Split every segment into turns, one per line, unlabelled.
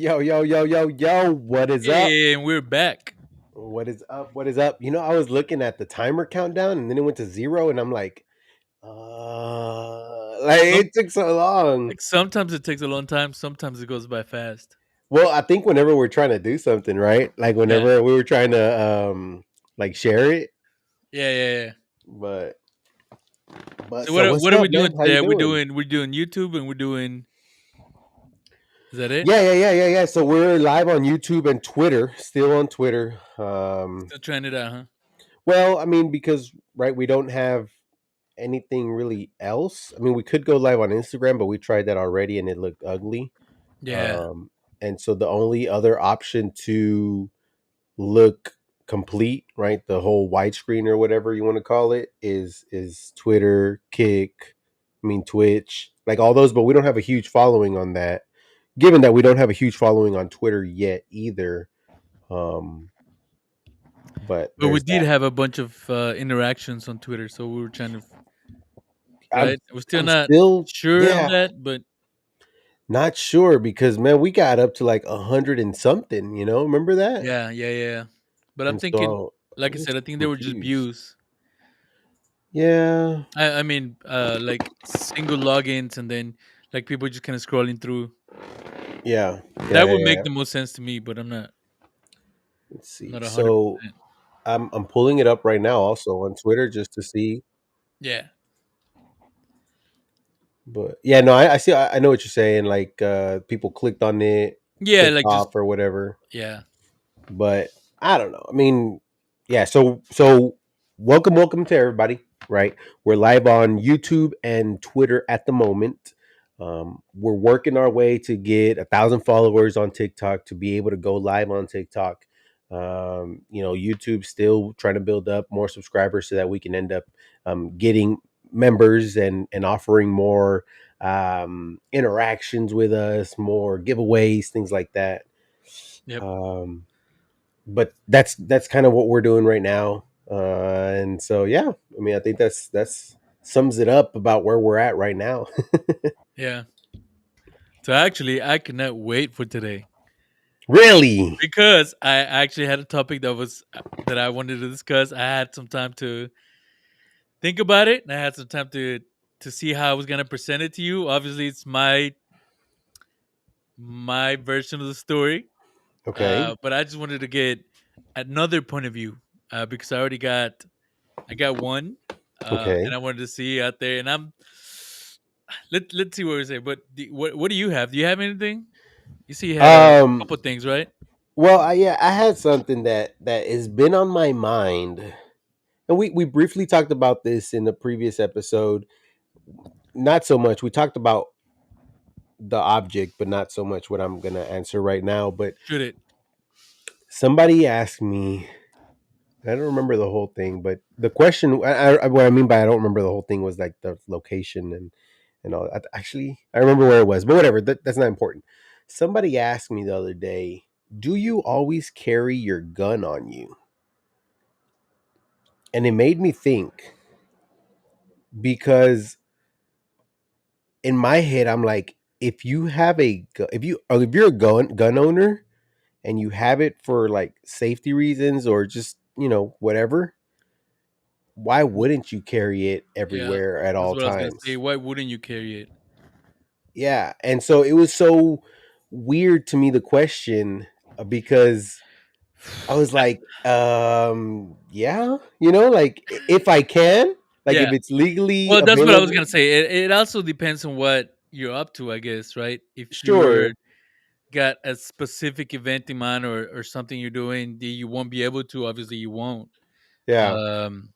Yo, yo, yo, yo, yo, what is up?
And we're back.
What is up? What is up? I was looking at the timer countdown and then it went to zero, and I'm like
Some
it took so long.
like sometimes it takes a long time, sometimes it goes by fast.
Well, I think whenever we're trying to do something, right? Like
Yeah.
whenever we were trying to like share it,
Yeah.
but
So
so what's
what are we
up,
doing
man? How you
today?
doing?
We're doing YouTube and we're doing is that it?
Yeah. So we're live on YouTube and Twitter, still on Twitter.
Still trying it out, huh?
Well, I mean, because right, we don't have anything really else. I mean, we could go live on Instagram, but we tried that already and it looked ugly.
Yeah.
Um, and so the only other option to look complete, right, the whole widescreen or whatever you want to call it, is Twitter, Kick, I mean Twitch, like all those. But we don't have a huge following on that. Given that we don't have a huge following on Twitter yet either. Um, but
But we
there's
did
that.
have a bunch of interactions on Twitter, so we were trying to
I'm
right? We're still
I'm
not
still
sure on
yeah.
that, but
Not sure because man, we got up to like 100 and something. Remember that?
yeah. But I'm
And
thinking,
so
like
I'm
I
just
said, I think they were just
confused.
views.
Yeah,
I mean, like single logins and then like people just kind of scrolling through.
yeah,
That would
yeah.
make the most sense to me, but
Let's
I'm
see.
not
So
100%.
I'm pulling it up right now, also on Twitter, just to see.
Yeah,
But yeah, no, I see. I know what you're saying. Like people clicked on it,
yeah,
clicked
like just
off or whatever.
yeah,
But I don't know. I mean, yeah. So welcome to everybody. Right, we're live on YouTube and Twitter at the moment. We're working our way to get 1,000 followers on TikTok to be able to go live on TikTok. YouTube still trying to build up more subscribers so that we can end up getting members and offering more interactions with us, more giveaways, things like that.
yep,
Um, but that's kind of what we're doing right now. And so yeah, I mean, I think that's sums it up about where we're at right now.
yeah. So actually, I cannot wait for today
Really?
because I actually had a topic that I wanted to discuss. I had some time to think about it, and I had some time to see how I was gonna present it to you. Obviously, it's my version of the story,
Okay.
but I just wanted to get another point of view because I got one, and
Okay.
I wanted to see out there, and let's see what we say. But what do you have? Do you have anything? You see, you had a
Um.
couple things, right?
Well, I had something that has been on my mind, and we briefly talked about this in the previous episode. Not so much. We talked about the object, but not so much what I'm gonna answer right now. But
Shoot it.
somebody asked me, I don't remember the whole thing, but the question, what I mean by I don't remember the whole thing was like the location and all that. Actually, I remember where it was, but whatever. That's not important. Somebody asked me the other day, "Do you always carry your gun on you?" And it made me think because in my head, I'm like, if you have if you're a gun owner and you have it for like safety reasons or just whatever, why wouldn't you carry it
Yeah,
everywhere at
that's
all
what I was gonna say.
times?
Why wouldn't you carry it?
Yeah. And so it was so weird to me, the question, because I was like, yeah, like if I can, like
Yeah.
if it's legally
Well, that's what I was
available,
gonna say. It also depends on what you're up to, I guess, right? If you're
sure.
got a specific event in mind or something you're doing that you won't be able to, obviously you won't.
Yeah.
Um,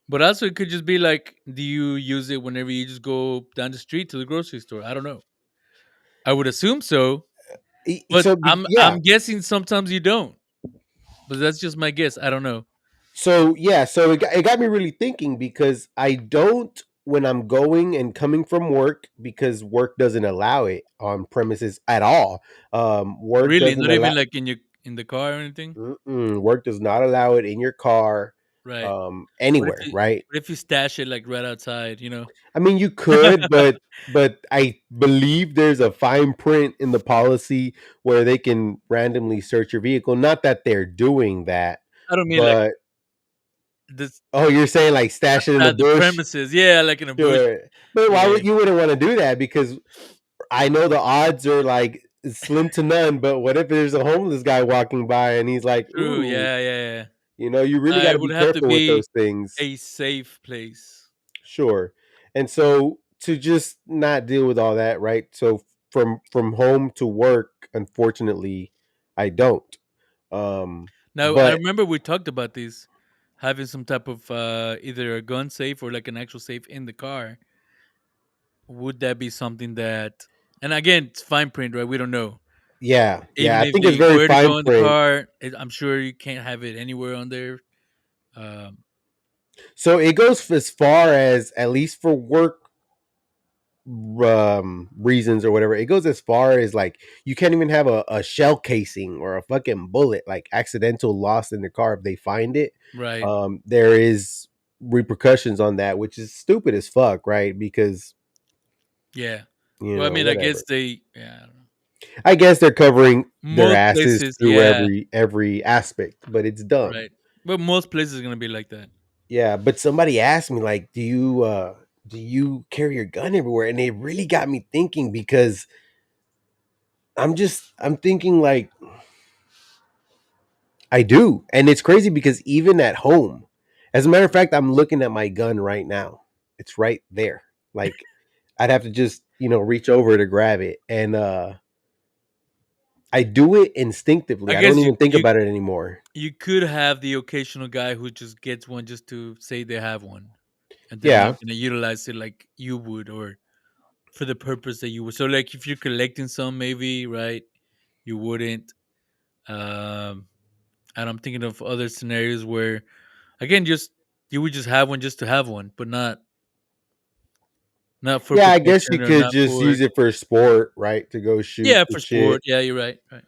but also it could just be like, do you use it whenever you just go down the street to the grocery store? I don't know. I would assume so, but
Yeah.
I'm guessing sometimes you don't. But that's just my guess. I don't know.
So yeah, so it got me really thinking because I don't when I'm going and coming from work because work doesn't allow it on premises at all. Work
Really,
doesn't
not
allow
even like in the car or anything.
work does not allow it in your car.
Right.
anywhere, right?
What if you stash it like right outside? You know.
I mean, you could, but I believe there's a fine print in the policy where they can randomly search your vehicle. Not that they're doing that,
I don't mean like
but
this
oh, you're saying like stash it in the
outside the
bush?
premises. Yeah, like in a bush.
Sure. But why
Yeah.
would you wouldn't want to do that? Because I know the odds are like slim to none, but what if there's a homeless guy walking by and he's like,
True.
ooh,
Yeah. Yeah. Yeah.
you really got
It
to
would
be
have to
careful with
be
those things.
a safe place.
Sure. And so to just not deal with all that, right? So from home to work, unfortunately, I don't.
Now, I
But
remember we talked about these, having some type of either a gun safe or like an actual safe in the car. Would that be something that? And again, it's fine print, right? We don't know.
yeah, yeah,
Even
I
if
think it's
they
very
were to
fine
go in the
print.
car, I'm sure you can't have it anywhere on there. Um,
So it goes as far as, at least for work reasons or whatever, it goes as far as like you can't even have a shell casing or a fucking bullet like accidental lost in the car if they find it.
right.
There is repercussions on that, which is stupid as fuck, right? Because
Yeah. Well, I mean, I guess
whatever.
they. Yeah. I don't know.
I guess they're covering their
Most
asses
places,
through
yeah,
every aspect, but it's dumb.
right. But most places are gonna be like that.
Yeah, but somebody asked me like, do you carry your gun everywhere? And it really got me thinking because I'm thinking like I do. And it's crazy because even at home, as a matter of fact, I'm looking at my gun right now. It's right there. Like I'd have to just, reach over to grab it. And I do it
I
instinctively. I don't
guess
even think about it anymore.
you could have the occasional guy who just gets one just to say they have one, and they're
Yeah.
not gonna utilize it like you would, or for the purpose that you would. So, like, if you're collecting some, maybe right, you wouldn't. Um, and I'm thinking of other scenarios where, again, just you would just have one just to have one, but not for
Yeah, I guess you
protection or
could
not
just
for
use it for sport, right? To go shoot
yeah
and
for
shit.
sport. Yeah, you're right. Right.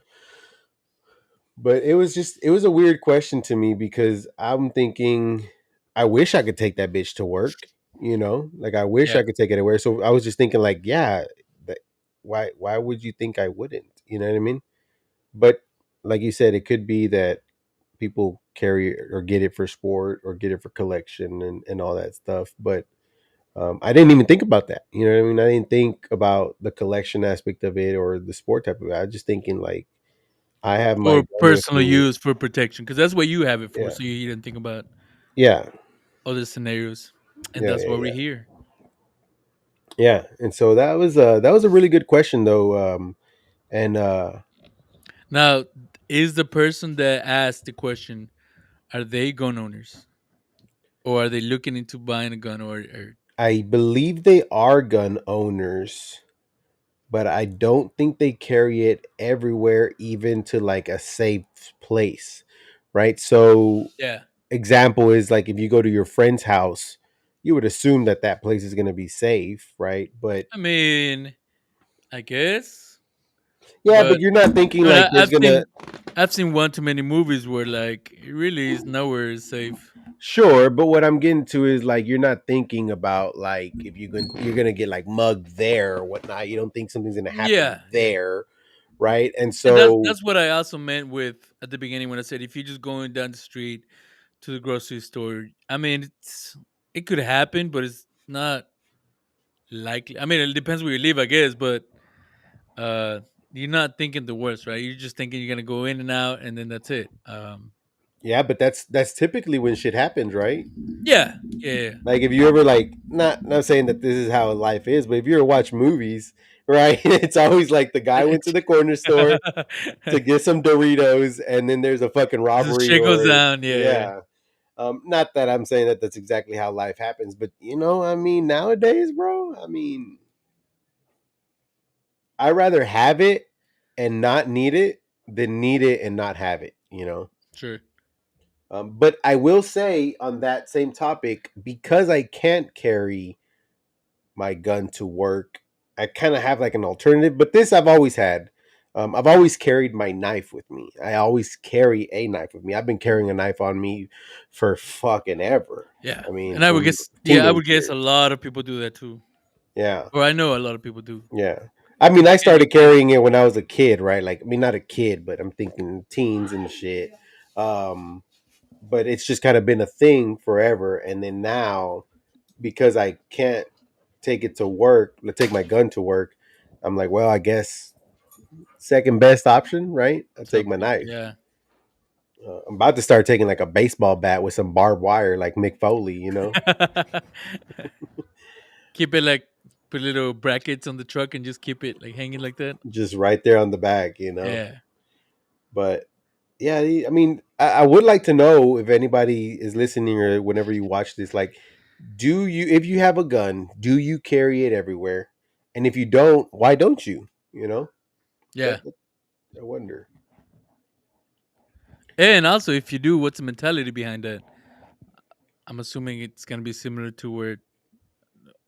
But it was a weird question to me because I'm thinking I wish I could take that bitch to work, Like I wish
Yeah.
I could take it anywhere. So I was just thinking like, yeah, that, why would you think I wouldn't? You know what I mean? But like you said, it could be that people carry it or get it for sport or get it for collection and all that stuff. But I didn't even think about that. You know what I mean? I didn't think about the collection aspect of it or the sport type of it. I was just thinking like I have my
Or
gun with
personal
me.
use for protection, because that's what you have it for.
Yeah.
So you didn't think about
Yeah.
other scenarios, and
Yeah.
that's
Yeah.
what we're
Yeah.
here.
Yeah. And so that was a really good question though. And
Now, is the person that asked the question, are they gun owners, or are they looking into buying a gun, or
I believe they are gun owners, but I don't think they carry it everywhere, even to like a safe place. Right. So
yeah?
example is like if you go to your friend's house, you would assume that that place is going to be safe, right? But
I mean, I guess,
yeah, but
but
you're not thinking
I mean,
like there's gonna.
I've seen one too many movies where like it really is nowhere safe.
Sure, but what I'm getting to is like you're not thinking about like if you're gonna get like mugged there or whatnot. You don't think something's gonna happen
Yeah, yeah.
there, right? And
And
so
that's what I also meant with at the beginning when I said if you're just going down the street to the grocery store. I mean, it could happen, but it's not likely. I mean, it depends where you live, I guess, but uh, you're not thinking the worst, right? You're just thinking you're gonna go in and out, and then that's it.
yeah, but that's typically when shit happens, right?
Yeah, yeah,
Like if you ever like not saying that this is how life is, but if you ever watch movies, right? It's always like the guy
yeah.
went to the corner store to get some Doritos, and then there's a fucking
This
robbery
shit goes
or
down. Yeah, yeah,
yeah. Not that I'm saying that that's exactly how life happens, but I mean, nowadays, bro, I mean, I rather have it and not need it than need it and not have it.
sure.
But I will say on that same topic, because I can't carry my gun to work, I kind of have like an alternative. But this I've always had. I've always carried my knife with me. I always carry a knife with me. I've been carrying a knife on me for fucking ever.
Yeah,
I mean,
and I would
from
guess, yeah, I
teenage
would guess a
years.
lot of people do that too,
Yeah,
or I know a lot of people do.
yeah. I mean,
Because
I
again, you
started
can.
carrying it when I was a kid, right? Like, I mean, not a kid, but I'm thinking teens and shit. Um, but it's just kind of been a thing forever. And then now, because I can't take it to work, take my gun to work, I'm like, well, I guess second best option, right? I'll take my
Something,
knife.
yeah.
I'm about to start taking like a baseball bat with some barbed wire, like Mick Foley,
Keep it like put little brackets on the truck and just keep it like hanging like that.
just right there on the back.
Yeah,
But yeah, I mean, I would like to know if anybody is listening or whenever you watch this, like, if you have a gun, do you carry it everywhere? And if you don't, why don't you?
yeah.
That I wonder.
And also, if you do, what's the mentality behind that? I'm assuming it's gonna be similar to where,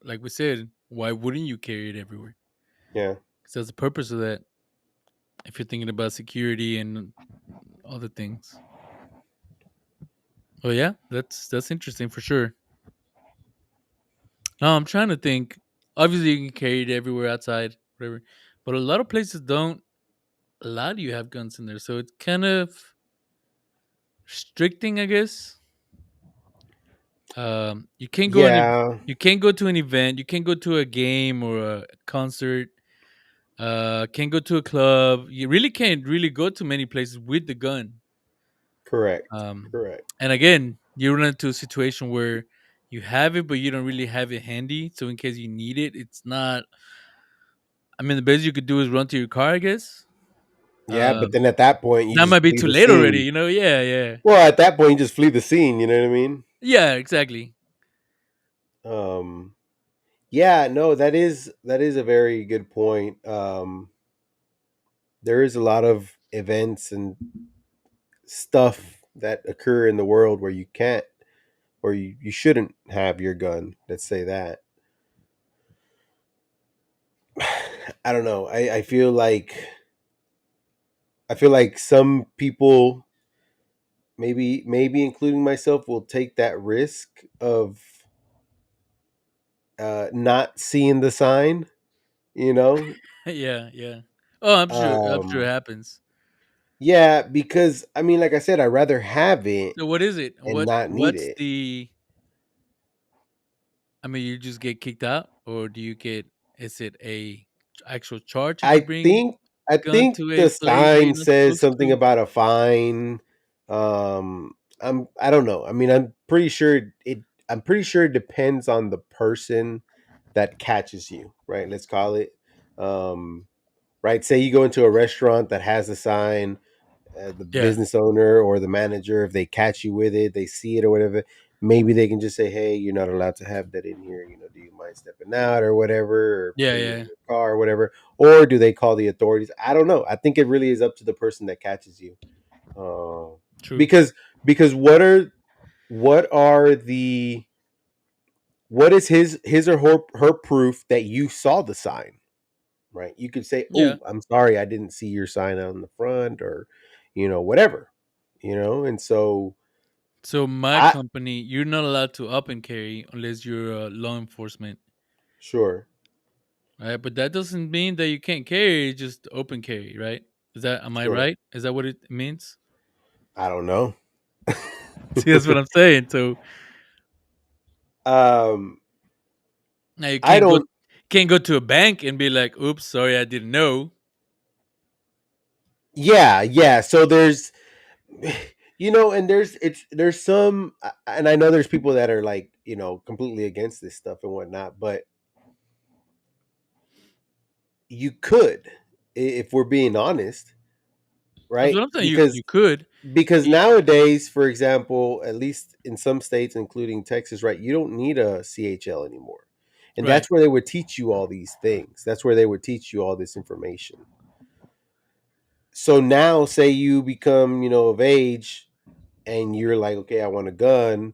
like we said, why wouldn't you carry it everywhere?
Yeah,
Because that's the purpose of that. If you're thinking about security and other things. Oh yeah, that's interesting for sure. No, I'm trying to think. Obviously, you can carry it everywhere outside, whatever. But a lot of places don't allow you to have guns in there, so it's kind of restricting, I guess. You can't go any.
yeah,
You can't go to an event. You can't go to a game or a concert. Can't go to a club. You really can't really go to many places with the gun.
correct,
Um,
correct.
and again, you run into a situation where you have it, but you don't really have it handy. So in case you need it, it's not. I mean, the best you could do is run to your car, I guess.
Yeah, but
Um,
then at that point, you
that
just
might be
flee
too
the
late already.
scene.
You know? Yeah, yeah,
Well, at that point, you just flee the scene. You know what I mean?
yeah. Exactly.
Um, yeah, no, that is a very good point. There is a lot of events and stuff that occur in the world where you can't or you shouldn't have your gun. Let's say that. I don't know. I feel like some people, maybe including myself, will take that risk of not seeing the sign. You know,
Yeah, yeah. Oh, I'm sure. I'm sure it
um,
happens.
yeah, because I mean, like I said, I'd rather have it
So what is it?
and
What
not need
what's
it.
the I mean, you just get kicked out or do you get is it a actual charge if you
I
bring
think I
gun
think
to a
the
place that you're
sign
not
says
supposed
something
to?
about a fine. I don't know. I mean, I'm pretty sure it depends on the person that catches you, right? Let's call it. Um, right. Say you go into a restaurant that has a sign, the
Yeah.
business owner or the manager, if they catch you with it, they see it or whatever, maybe they can just say, "Hey, you're not allowed to have that in here. Do you mind stepping out or whatever, or
Yeah,
putting it in
yeah.
your car or whatever?" Or do they call the authorities? I don't know. I think it really is up to the person that catches you, uh,
True.
because what are the what is his or her proof that you saw the sign? Right? You could say,
Yeah.
"Oh, I'm sorry, I didn't see your sign on the front," or whatever. And so
So my
I
company, you're not allowed to up and carry unless you're law enforcement,
sure,
right? But that doesn't mean that you can't carry, it's just open carry, right? Is that am I
sure.
right? Is that what it means?
I don't know.
See, that's what I'm saying. So
um,
now you
I don't.
can't go to a bank and be like, "Oops, sorry, I didn't know."
Yeah, yeah. So there's, and there's some, and I know there's people that are like, completely against this stuff and whatnot, but you could, if we're being honest,
That's
right?
what I'm saying.
Because
You could. Y-
nowadays, for example, at least in some states, including Texas, right, you don't need a CHL anymore. And
Right.
that's where they would teach you all these things. That's where they would teach you all this information. So now, say you become, of age and you're like, okay, I want a gun,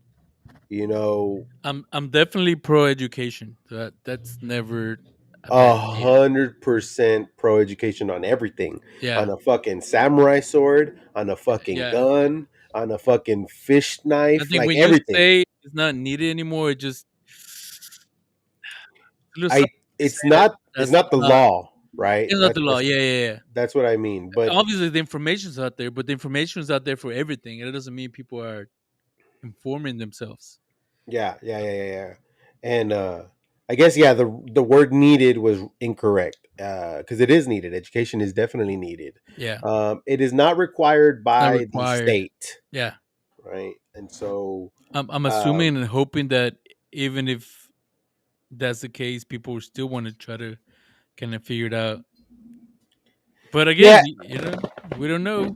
you know,
I'm definitely pro education. That's never. a bad idea.
100% pro education on everything,
Yeah,
on a fucking samurai sword, on a fucking
yeah.
gun, on a fucking fish
I
knife,
think
like
when you
everything.
say it's not needed anymore, it just a little
I
something to
it's
say that
not it's
that's
not the
not.
law, right?
It's not
That's
the law.
that's
Yeah, yeah, yeah.
that's what I mean. But
Obviously, the information's out there, but the information's out there for everything. It doesn't mean people are informing themselves.
yeah, yeah, yeah, yeah, yeah. And I guess yeah, the word needed was incorrect because it is needed. Education is definitely needed.
Yeah,
It is not required
it's not
by the
required.
state,
Yeah,
right? And so,
I'm
um,
assuming and hoping that even if that's the case, people will still want to try to kind of figure it out. But again,
yeah,
we don't know.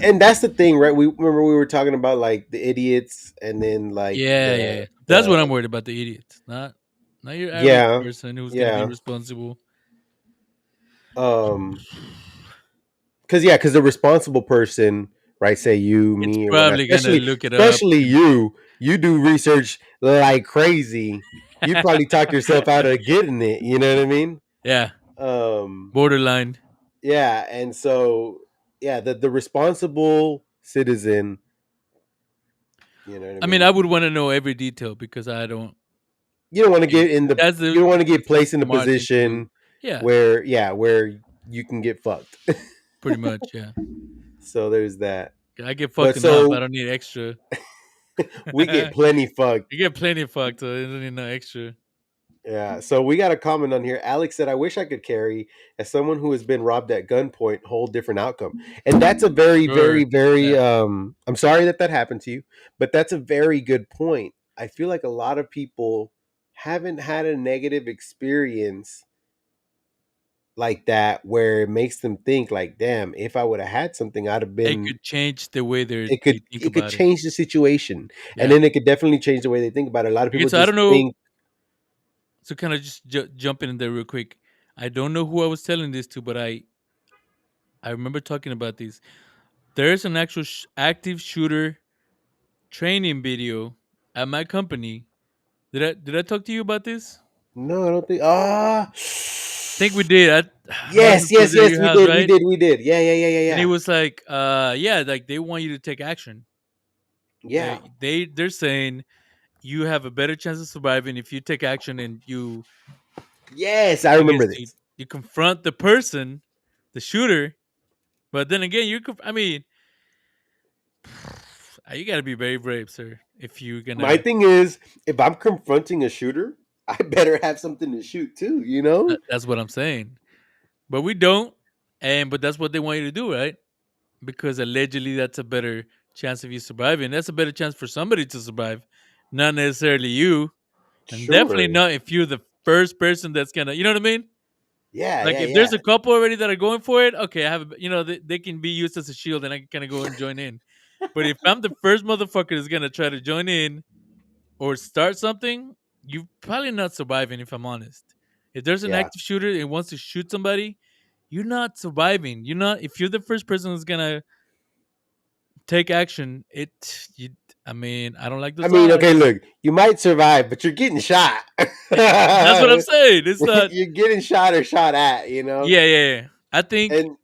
and that's the thing, right? We remember we were talking about like the idiots, and then like
Yeah, yeah, yeah. That's what I'm
the
worried about. The idiots, not your average
yeah,
person who's gonna be
yeah.
responsible.
Um, because the responsible person, right? Say you,
It's
me, or whatnot.
probably gonna look it up.
Especially you. You do research like crazy. You'd probably talk yourself out of getting it. You know what I mean?
Yeah,
Um,
borderline.
yeah, and so yeah, the responsible citizen. You know what I
I mean, I
mean?
would want to know every detail because I don't.
You don't want to
I mean,
get in the.
that's
You don't want to
the
get placed in a
smart thing to do.
position
Yeah,
where where you can get fucked.
pretty much. Yeah,
So there's that.
I get fucked
But
enough. I
so
don't need extra.
we get
You
plenty fucked.
get plenty fucked, so I don't need no extra.
Yeah. So we got a comment on here. Alex said, "I wish I could carry as someone who has been robbed at gunpoint. Whole different outcome." And that's a very,
Sure.
very, very.
Yeah.
I'm sorry that that happened to you, but that's a very good point. I feel like a lot of people haven't had a negative experience like that where it makes them think like, "Damn, if I would have had something, I'd have
It
been."
could change the way they think
It could
about it.
change the situation, and
Yeah.
then it could definitely change the way they think about it. A lot of
Okay,
people
so I don't
just
know.
think,
So kind of just jumping in there real quick. I don't know who I was telling this to, but I remember talking about this. There's an actual active shooter training video at my company. Did I talk to you about this?
"No, I don't think." Ah,
I think we did. My
yes,
husband was
yes,
at
yes,
your house, right?
we did. Yeah, yeah, yeah, yeah,
And he
yeah,
was like, yeah, like they want you to take action.
yeah.
They're saying you have a better chance of surviving if you take action and
Yes, I
I guess
remember
you
this.
you confront the person, the shooter. But then again, I mean, you got to be very brave, sir. If you're
My
gonna,
thing is, if I'm confronting a shooter, I better have something to shoot too. You know?
that's what I'm saying. But we don't, but that's what they want you to do, right? Because allegedly that's a better chance of you surviving. That's a better chance for somebody to survive, not necessarily you, and definitely
Sure.
not if you're the first person that's gonna. You know what I mean?
Yeah,
Like
yeah,
if there's
yeah,
a couple already that are going for it, okay, I have they can be used as a shield, and I can kind of go and join in. But if I'm the first motherfucker that's gonna try to join in or start something, you're probably not surviving. If I'm honest, if there's an
yeah.
active shooter and wants to shoot somebody, you're not surviving. You're not if you're the first person who's gonna take action. I mean, I don't like
I
those
mean, okay,
odds.
look, you might survive, but you're getting shot.
That's what I'm saying. It's not.
You're getting shot or shot at. You know?
Yeah, yeah, yeah.
And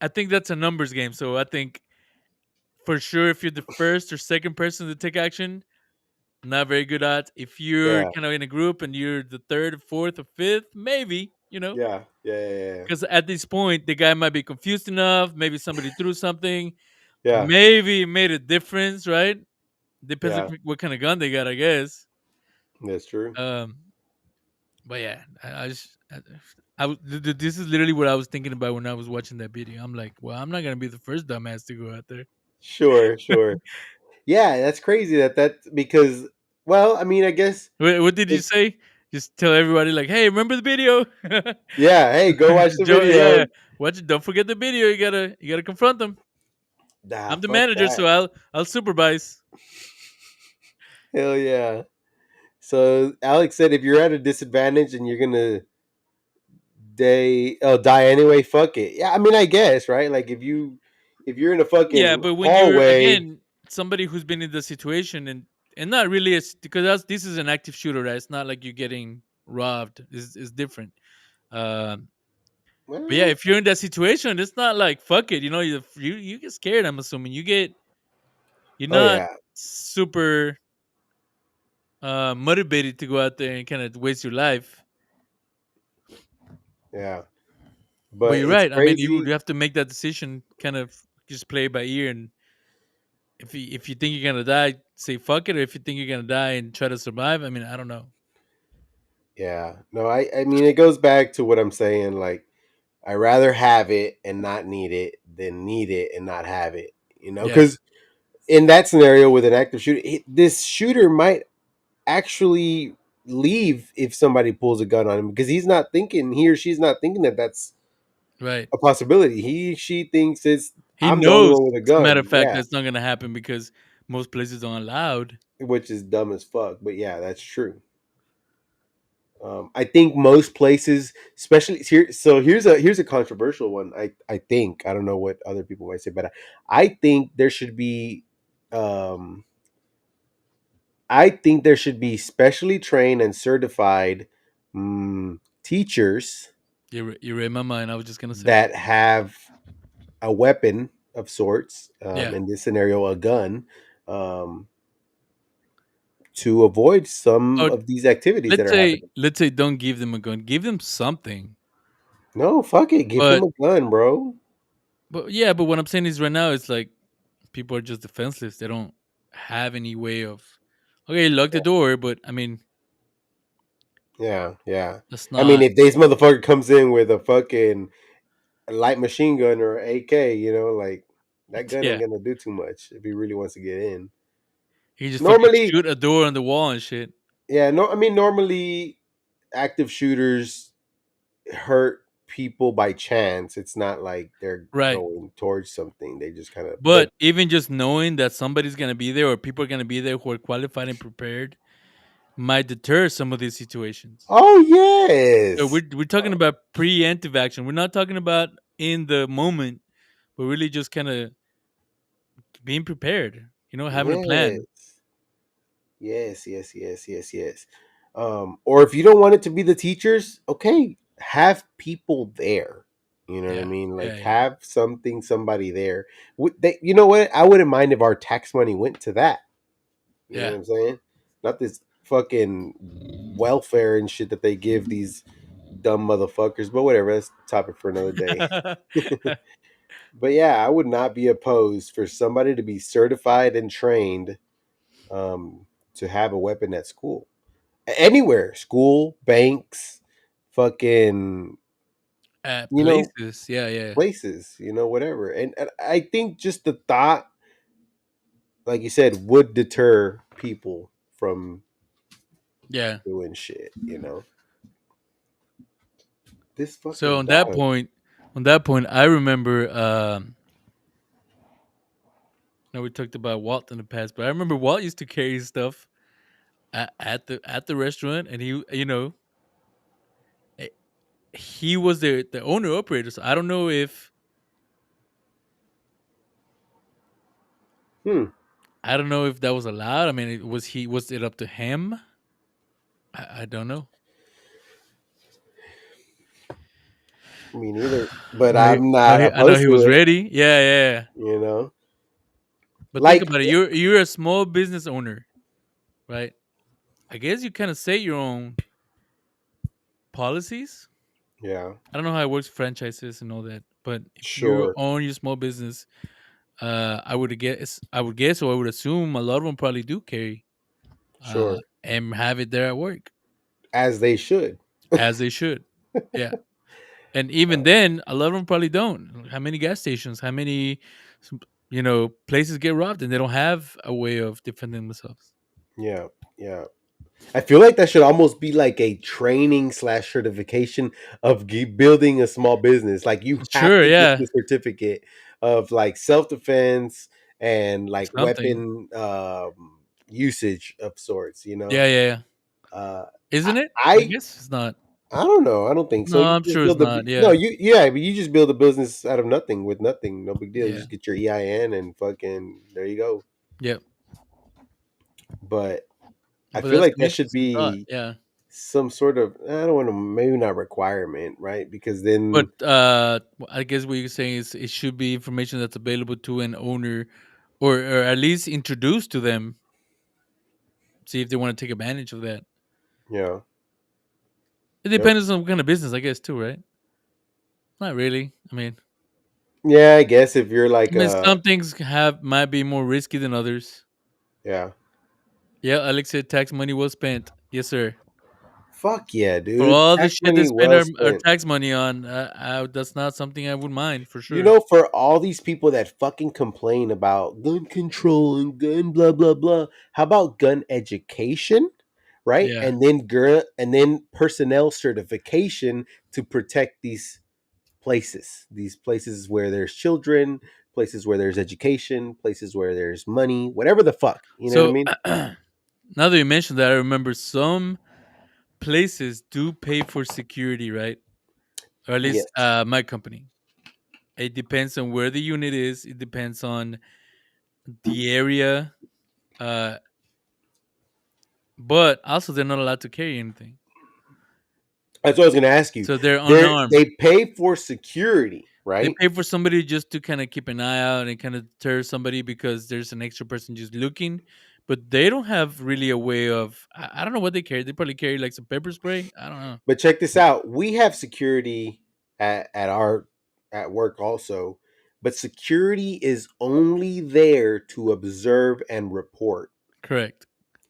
I think that's a numbers game. So I think for sure, if you're the first or second person to take action, not very good odds. If you're
yeah,
kind of in a group and you're the third, fourth, or fifth, maybe
yeah, yeah, yeah,
because at this point the guy might be confused enough. Maybe somebody threw something.
yeah,
Maybe it made a difference, right? Depends
yeah.
what kind of gun they got, I guess.
That's true.
Um, but yeah, I just this is literally what I was thinking about when I was watching that video. I'm like, well, I'm not gonna be the first dumbass to go out there.
Sure, sure. Yeah, that's crazy that because well, I mean, I guess
What did you
it's
say? Just tell everybody like, hey, remember the video?
yeah. Hey, go watch the
Yeah,
video.
watch it. Don't forget the video. You gotta confront them.
Nah,
I'm the
fuck
manager, so
that.
I'll supervise.
Hell yeah. So Alex said, if you're at a disadvantage and you're gonna die anyway, fuck it. Yeah, I mean, I guess right. Like if you're in a
Yeah,
fucking
but when you're
hallway,
again somebody who's been in the situation and not really because this is an active shooter, right? It's not like you're getting robbed. Is different. Um, but yeah,
Well,
if you're in that situation, it's not like fuck it. You know, you get scared. I'm assuming you're
oh
not
yeah,
super motivated to go out there and kind of waste your life.
yeah.
But
But
you're
it's
right. I mean, you
crazy.
have to make that decision, kind of just play it by ear. And if you think you're gonna die, say fuck it. Or if you think you're gonna die and try to survive, I mean, I don't know.
Yeah. No, I mean it goes back to what I'm saying. Like I rather have it and not need it than need it and not have it. You know,
Yeah,
because in that scenario with an active shooter, this shooter might actually leave if somebody pulls a gun on him because he or she's not thinking that that's
right.
a possibility. She thinks it's
He
I'm the only
knows,
one with a
as a matter
gun.
of fact,
Yeah,
that's not gonna happen because most places aren't allowed.
which is dumb as fuck. But yeah, that's true. I think most places, especially here. So here's a controversial one. I think I don't know what other people might say, but I think there should be, um, I think there should be specially trained and certified teachers
You read my mind. I was just gonna say,
that have a weapon of sorts.
yeah.
In this scenario, a gun, um, to avoid some
Or
of these activities that
let's
are
say
happening.
let's say don't give them a gun. Give them something.
No, fuck it. Give them
But
a gun, bro.
yeah, but what I'm saying is right now it's like people are just defenseless. They don't have any way of, okay, lock the door, but I mean
Yeah, yeah.
that's
I mean,
not
if this motherfucker comes in with a fucking light machine gun or AK, like that gun ain't
yeah.
gonna do too much if he really wants to get in.
You just fucking
Normally,
shoot a door on the wall and shit.
yeah, no, I mean, normally active shooters hurt people by chance. It's not like they're
Right.
going towards something. They just kind of, but
But even just knowing that somebody's gonna be there or people are gonna be there who are qualified and prepared might deter some of these situations.
oh
So
yes,
we're talking about preemptive action. We're not talking about in the moment, but really just kind of being prepared. You know, having a plan.
yes. Yes, yes, yes, yes, yes. Or if you don't want it to be the teachers, okay, have people there. You know what I
Yeah,
mean?
yeah,
Like
yeah,
have somebody there. You know what? I wouldn't mind if our tax money went to that. You know
yeah.
what I'm saying? Not this fucking welfare and shit that they give these dumb motherfuckers. But whatever, that's a topic for another day. But yeah, I would not be opposed for somebody to be certified and trained, to have a weapon at school. Anywhere, school, banks, fucking,
At
you know,
places, yeah, yeah,
places, whatever. And I think just the thought, like you said, would deter people from
yeah.
doing shit. This
So
fucking dog.
on that point, I remember. We talked about Walt in the past, but I remember Walt used to carry his stuff at the restaurant, and eh, he was the owner operator. So I don't know if
Hmm.
that was allowed. I mean, was it up to him? I don't know.
Me neither. But
I know
I'm not
I know
opposed
he
to
was
it.
ready. Yeah, yeah, yeah.
You know,
But think
like,
about it. You're a small business owner, right? I guess you kind of set your own policies.
yeah,
I don't know how it works, franchises and all that. But if you
sure,
own your small business, I would guess, or I would assume a lot of them probably do carry,
sure,
and have it there at work
as they should.
as they should. Yeah, and even
Uh,
then, a lot of them probably don't. How many gas stations? How many, places get robbed and they don't have a way of defending themselves?
yeah, yeah. I feel like that should almost be like a training slash certification of building a small business. Like you have
Sure,
to get
yeah,
the certificate of like self defense and like
something.
weapon, usage of sorts.
Yeah, yeah, yeah.
Uh, I,
Isn't it? I
I
guess it's not.
I don't know. I don't think so.
No,
You
I'm
just
sure it's
build
not.
no,
Yeah,
you yeah, but you just build a business out of nothing with nothing. No big deal. You
yeah,
just get your EIN and fucking there you go.
yeah.
But I
But
feel
that's
like
an
that should
interesting thought.
be
Yeah,
some sort of, I don't want to, maybe not requirement, right? Because
But
then
I guess what you're saying is it should be information that's available to an owner, or at least introduced to them. See if they want to take advantage of that.
you know,
It
yep.
depends on what kind of business, I guess, too, right? Not really.
Yeah, I guess if you're like
Some things have might be more risky than others.
yeah,
Yeah, Alex said tax money well spent. Yes, sir.
fuck yeah,
For
dude,
all the
tax
shit they
money
spend
well
our
spent.
tax money on, that's not something I would mind for
You
sure.
know, for all these people that fucking complain about gun control and gun blah blah blah, how about gun education, right?
Yeah.
And then personnel certification to protect these places where there's children, places where there's education, places where there's money, whatever the fuck, you know what I
So
mean?
now that you mentioned that, I remember some places do pay for security, right? Or at least
Yes.
my company. It depends on where the unit is. It depends on the area. Uh, but also they're not allowed to carry anything,
That's what I was going to ask you.
so they're
They
unarmed.
pay for security,
They
right?
pay for somebody just to kind of keep an eye out and kind of deter somebody because there's an extra person just looking. But they don't have really a way of. I don't know what they carry. They probably carry like some pepper spray. I don't know.
But check this out. We have security at our at work also, but security is only there to observe and report.
Correct.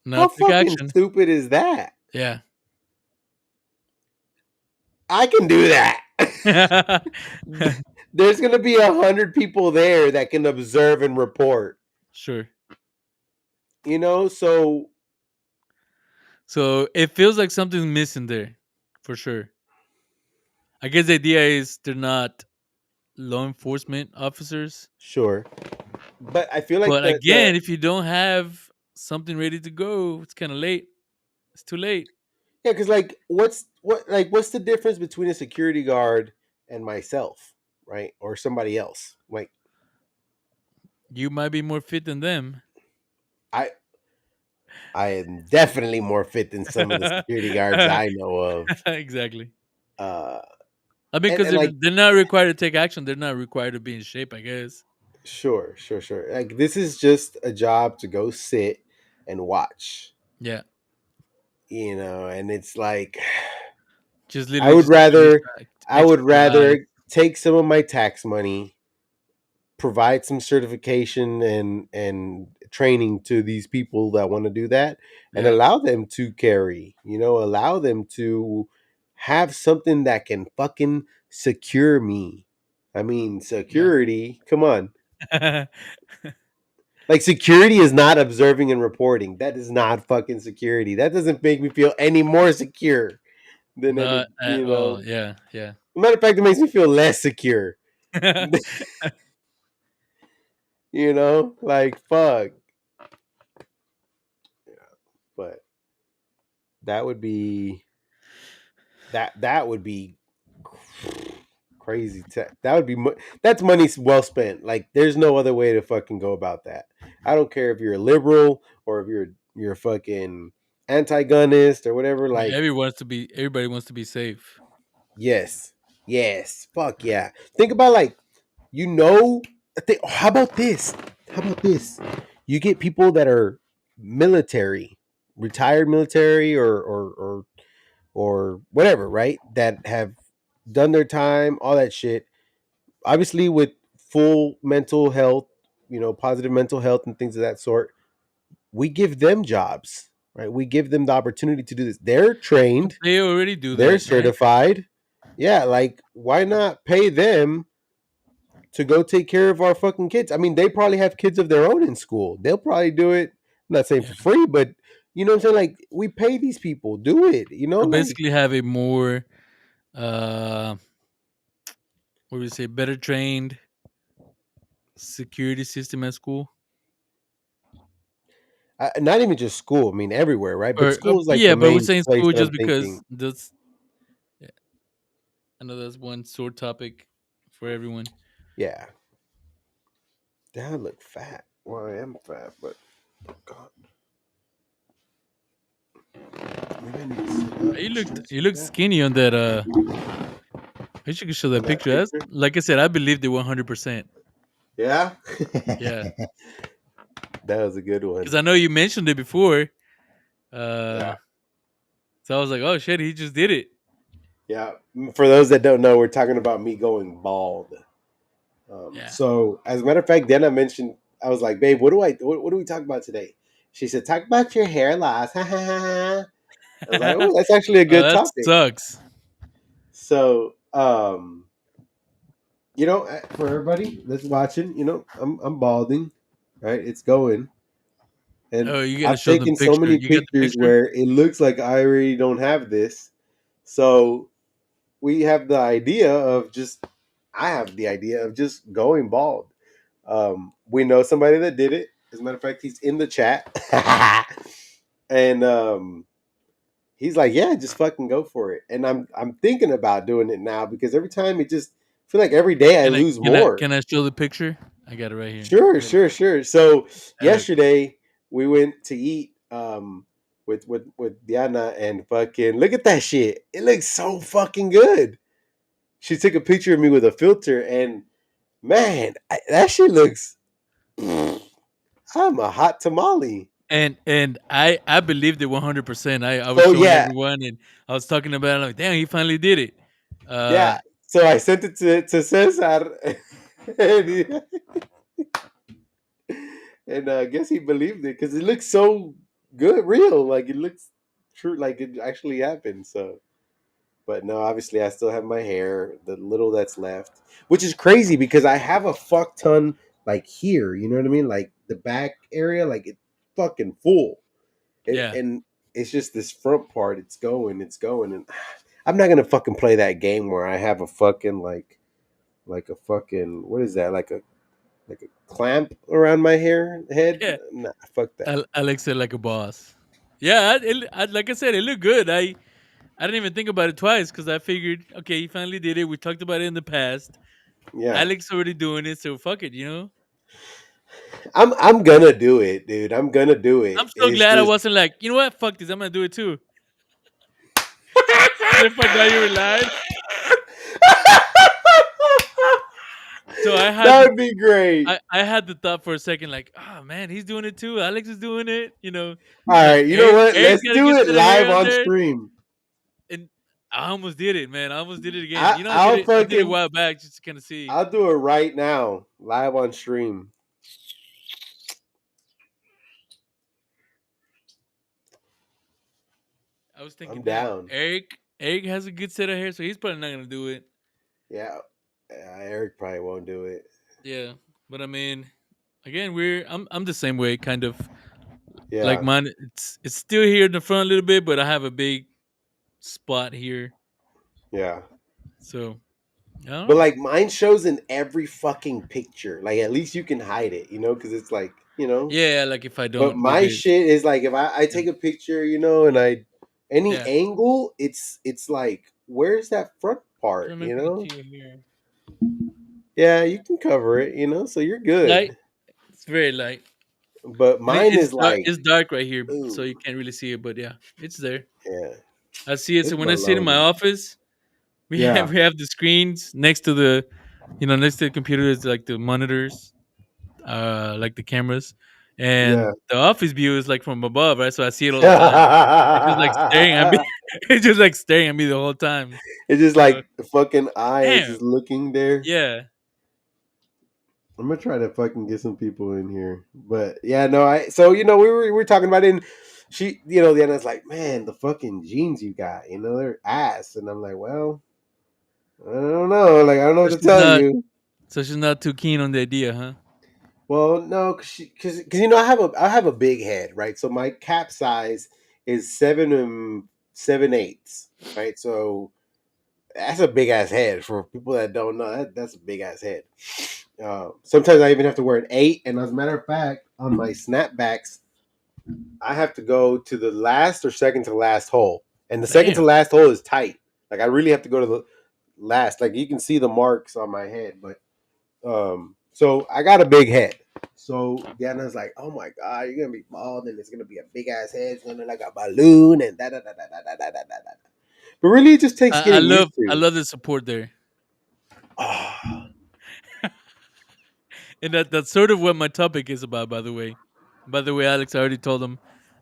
How
Not take
fucking
action.
stupid is that?
Yeah.
I can do that. There's gonna be 100 people there that can observe and report.
Sure.
So
So it feels like something's missing there, for sure. I guess the idea is they're not law enforcement officers.
sure. But I feel like
But
the
again, if you don't have something ready to go, it's kind of late. It's too late.
yeah, because like what's the difference between a security guard and myself, right? Or somebody else? Like
You might be more fit than them.
I I am definitely more fit than some of the security guards I know of.
Exactly.
Uh
I mean, because
and like
they're not required to take action. They're not required to be in shape, I guess.
sure. Like this is just a job to go sit and watch,
Yeah.
and it's like
Just
I
literally
would
just to do
rather I would
exercise.
rather take some of my tax money, provide some certification and training to these people that want to do that, and
Yeah.
allow them to carry, allow them to have something that can fucking secure me. I mean,
Yeah.
security, come on. Like security is not observing and reporting. That is not fucking security. That doesn't make me feel any more secure than any,
Not at all. Yeah. Yeah.
matter of fact, it makes me feel less secure. Like fuck. But that would be that would be crazy. That would be that's money well spent. Like there's no other way to fucking go about that. I don't care if you're a liberal or if you're fucking anti-gunist or whatever.
Yeah,
Like
everybody wants to be safe.
yes, yes, fuck yeah. Think about like you know. How about this? How about this? You get people that are military, retired military, or whatever, right? That have done their time, all that shit. Obviously, with full mental health, positive mental health and things of that sort, we give them jobs, right? We give them the opportunity to do this. They're
But
trained,
they already do
they're
that, right?
certified. Yeah, like why not pay them to go take care of our fucking kids? I mean, they probably have kids of their own in school. They'll probably do it. I'm not saying
Yeah.
for free, but you know what I'm saying? Like we pay these people, do it.
So
Like
basically, have a more, uh, what do we say, better trained security system at school,
not even just school. I mean, everywhere, right? But
or
school is like the
yeah, but we're
main
saying
place
school
that
just
I'm
because
thinking.
that's. Yeah, I know that's one sore topic for everyone.
Yeah, damn, I look fat. Well, I am fat, but God, maybe I need to sit
You looked
Yeah.
skinny on that. I wish you could show
On
that
that
picture. That's
picture.
like I said. I believed it 100%.
Yeah.
Yeah,
That was a good
because
one.
I know you mentioned it before.
Yeah.
Uh, so I was like, oh shit, he just did it.
Yeah. For those that don't know, we're talking about me going bald.
Yeah.
So, as a matter of fact, then I mentioned, I was like, babe, what do we talk about today? She said, talk about your hair loss. Ha ha ha ha. I was like, oh, that's actually a
Oh,
good
that
topic.
sucks.
So, for everybody that's watching, I'm balding, right? It's going, and
Oh, you got to
I've
show the
taken so
picture.
many
You got the
pictures
picture?
where it looks like I already don't have this. So we have the idea of just, I have the idea of just going bald. We know somebody that did it. As a matter of fact, he's in the chat, and he's like, "Yeah, just fucking go for it." And I'm thinking about doing it now because every time it just I feel like every day I
Can I
lose
can I
more.
can I show the picture? I got it right here.
Sure,
I got
sure, sure. So
it.
yesterday we went to eat with Diana, and fucking look at that shit. It looks so fucking good. She took a picture of me with a filter, and man, that shit looks. I'm a hot tamale.
And I believed it 100%. I was
So
showing
yeah,
everyone, and I was talking about it, like, damn, he finally did it.
yeah.
Uh,
So I sent it to Cesar, and, I guess he believed it because it looks so good, real. Like it looks true, like it actually happened. So, but no, obviously I still have my hair, the little that's left, which is crazy because I have a fuck ton like here. You know what I mean? Like the back area, like it's fucking full.
yeah.
And it's just this front part. It's going, and I'm not gonna fucking play that game where I have a fucking like a fucking what is that like a clamp around my hair head.
Yeah.
Nah, fuck that.
Alex said like a boss. Yeah, like I said, it looked good. I didn't even think about it twice because I figured, okay, he finally did it. We talked about it in the past.
Yeah,
Alex already doing it, so fuck it.
I'm gonna do it, dude. I'm gonna do it.
I'm so
It's
glad I
just
wasn't like, you know what, fuck this, I'm gonna do it too. Then find out you were lying. So I had
that
the
would be great.
I had the thought for a second, like, oh man, he's doing it too. Alex is doing it.
All
Like
right, you know what?
Eric's
Let's
got a
do
good
it
set of hair
live
on
on
there,
stream.
and I almost did it, man. I almost did it again.
I'll
I did it a
fucking
while back just to kind of see.
I'll do it right now, live on stream.
I was
I'm
thinking, damn,
down.
Eric has a good set of hair, so he's probably not gonna do it.
Yeah, Eric probably won't do it.
Yeah, but I mean, again, I'm the same way, kind of like
Yeah,
mine. It's still here in the front a little bit, but I have a big spot here,
yeah.
so I don't
But
know.
like mine shows in every fucking picture. Like at least you can hide it, because it's like.
Yeah, like if I
But
don't do
my
this,
shit is like if I
yeah.
take a picture, and I any
Yeah.
angle, it's like where's that front part,
Let me bring it to you here.
Yeah, you can cover it, so you're
Light.
good.
It's very light,
But
and
mine is like,
it's dark right here, so
ooh,
you can't really see it. But yeah, it's there.
yeah,
I see it. So
it's
when I sit in my
baloney.
office, we have
Yeah,
we have the screens next to next to the computer is like the monitors, like the cameras,
yeah.
and the office view is like from above, right? So I see it all the time. It's just like staring at me. It's just like staring at me the whole time.
It's just
So
like the fucking eye is
damn,
just looking there.
yeah,
I'm gonna try to fucking get some people in here, but yeah, no. So we were talking about it. And she, the Anna's like, man, the fucking jeans you got, they're ass, and I'm like, well, I don't know, like I don't know
so
what to tell you.
she's not too keen on the idea, huh?
Well, no, because I have a big head, right? So my cap size is 7 and 7/8, right? So that's a big ass head for people that don't know. That's a big ass head. Sometimes I even have to wear an 8, and as a matter of fact, on my snapbacks, I have to go to the last or second to last hole, and the second to
Damn.
last hole is tight. Like I really have to go to the last. Like you can see the marks on my head, but so I got a big head. So Diana's like, "Oh my god, you're gonna be bald, and it's gonna be a big ass head. It's gonna look like a balloon, and da da da da da da da da." But really, it just takes
I
getting
love
used
I
to.
love the support there,
Ah,
and that's sort of what my topic is about. By the way, Alex, I already told him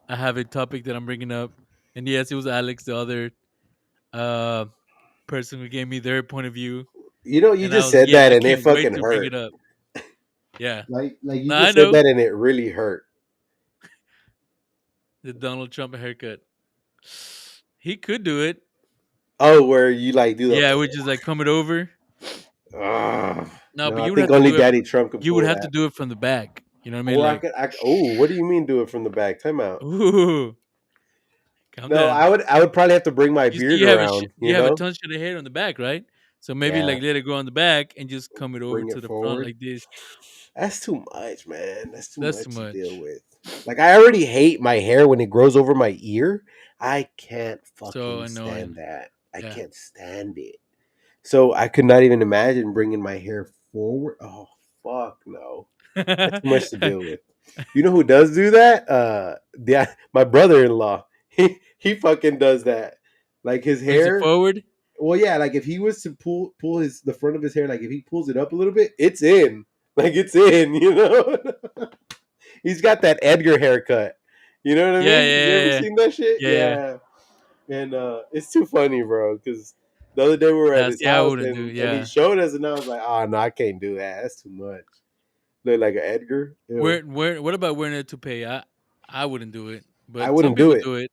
I have a topic that I'm bringing up, and yes, it was Alex, the other uh person who gave me their point of view,
you
and I
just
was
said
yes,
that
I
and it
can't wait
fucking
to bring
hurt.
it up. Yeah,
Like you
no, I
just said
know
that and it really hurt.
the Donald Trump haircut. He could do it.
Oh, where you like do the.
Yeah, which is like coming over.
Ah,
No,
no,
but
I
you would
think
have to
only
do it.
Daddy Trump can
You would
pull
have to
that.
do it from the back. You know what I mean?
Or I
Like,
could. Oh, what do you mean do it from the back? Time out.
ooh, calm
No,
down.
I would probably have to bring my
You see,
beard around.
you have a ton of hair on the back, right? So maybe
Yeah,
like let it go on the back and just come it over
bring
to
it
the front
forward.
like this.
That's too much, man. That's too
That's too
much to deal
much.
with. Like I already hate my hair when it grows over my ear. I can't
So
fucking stand
annoying.
that. I
Yeah.
can't stand it. So I could not even imagine bringing my hair forward. Oh fuck no. That's too much to deal with. You know who does do that? My brother-in-law. He fucking does that. Like his
Brings it
hair.
forward.
Well, yeah. Like if he was to pull the front of his hair, like if he pulls it up a little bit, it's in. Like it's in. You know. He's got that Edgar haircut. You know what I
Yeah,
mean? You ever
yeah, yeah,
seen that shit?
yeah, yeah.
Yeah. And it's too funny, bro. Because the other day we were at
Nah,
his
see, I
house
wouldn't do.
and he
Yeah.
showed us, and I was like, oh no, I can't do that. That's too much. Look like an Edgar. Ew.
What about wearing a toupee? I wouldn't do it,
I
but some
wouldn't do
people
it.
do it.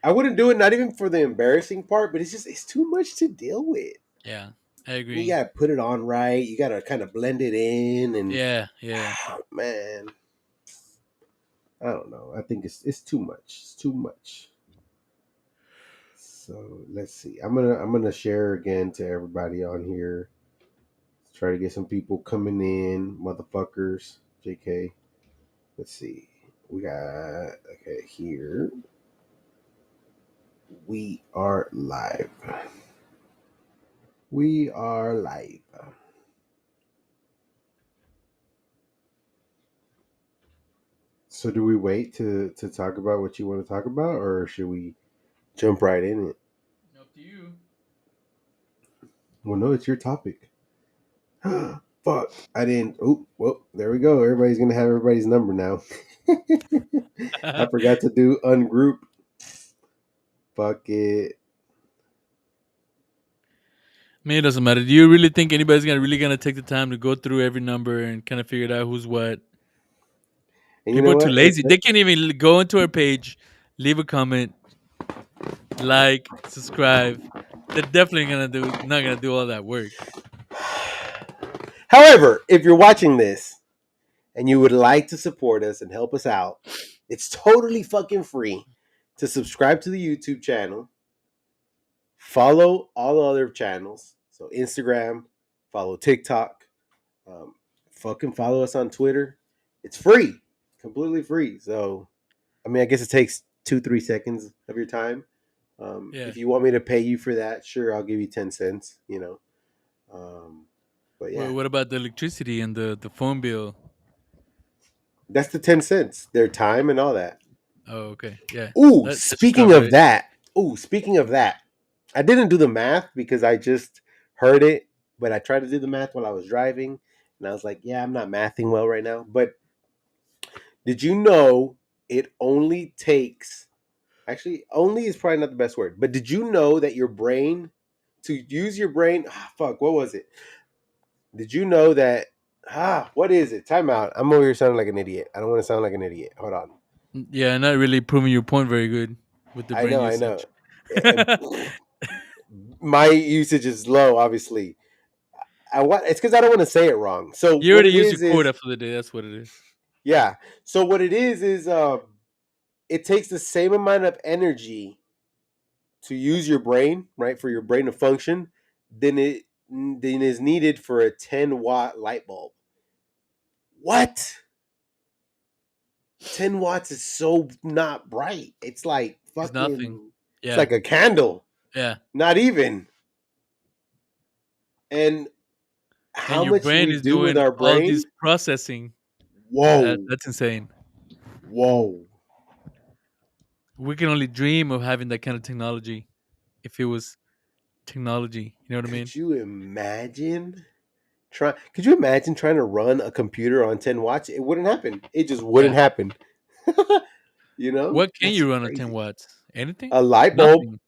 I wouldn't do it, not even for the embarrassing part, but it's too much to deal with.
Yeah, I
You
agree.
gotta put it on right. You gotta kind of blend it in, and
Yeah, yeah.
man, I don't know. I think it's too much. It's too much. So let's see. I'm gonna share again to everybody on here. Try to get some people coming in, motherfuckers. JK. Let's see. We got okay here. We are live. We are live. So do we wait to talk about what you want to talk about, or should we jump right in it?
Up to you.
Well, no, it's your topic. Fuck, I didn't. Oh, well, there we go. Everybody's gonna have everybody's number now. I forgot to do ungroup. Fuck it.
Me, it doesn't matter. Do you really think anybody's gonna take the time to go through every number and kind of figure it out who's what?
And you
People
know
are too
what?
lazy. They can't even go into our page, leave a comment, like, subscribe. They're definitely not gonna do all that work.
However, if you're watching this and you would like to support us and help us out, it's totally fucking free to subscribe to the YouTube channel, follow all the other channels. So Instagram, follow TikTok, um, fucking follow us on Twitter. It's free, completely free. So, I mean, I guess it takes 2-3 seconds of your time.
Yeah.
If you want me to pay you for that, sure, I'll give you 10 cents. Um, but yeah,
What about the electricity and the phone bill?
that's the 10 cents, their time and all that.
Oh, okay. Yeah.
Ooh,
That should
speaking
cover
of
it.
that. Ooh, speaking of that. I didn't do the math because I just heard it, but I tried to do the math while I was driving, and I was like, yeah, I'm not mathing well right now. But did you know it only takes actually only is probably not the best word, but did you know that your brain to use your brain fuck, what was it? Did you know that what is it? Time out. I'm over here sounding like an idiot. I don't want to sound like an idiot. Hold on.
Yeah, not really proving your point very good with the
I
brain
know, I know.
usage.
And my usage is low, obviously. It's because I don't want to say it wrong. So
You
what
already
it
used your
is
quota for the day. That's what it is.
yeah. So what it is it takes the same amount of energy to use your brain, right, for your brain to function, than is needed for a 10-watt light bulb. What? 10 watts is so not bright. It's like
It's nothing.
fucking it's
Yeah.
like a candle.
Yeah.
Not even. And
And
how
your
much
brain
we
is
do with
doing
our
all this
brain?
processing.
Whoa.
That's insane.
Whoa.
We can only dream of having that kind of technology if it was technology. You know what I mean?
Could you imagine? Could you imagine trying to run a computer on 10 watts? It wouldn't happen. It just
Yeah.
wouldn't happen. You know?
What can
That's
you run on 10
crazy.
watts? Anything?
A light bulb.
Nothing.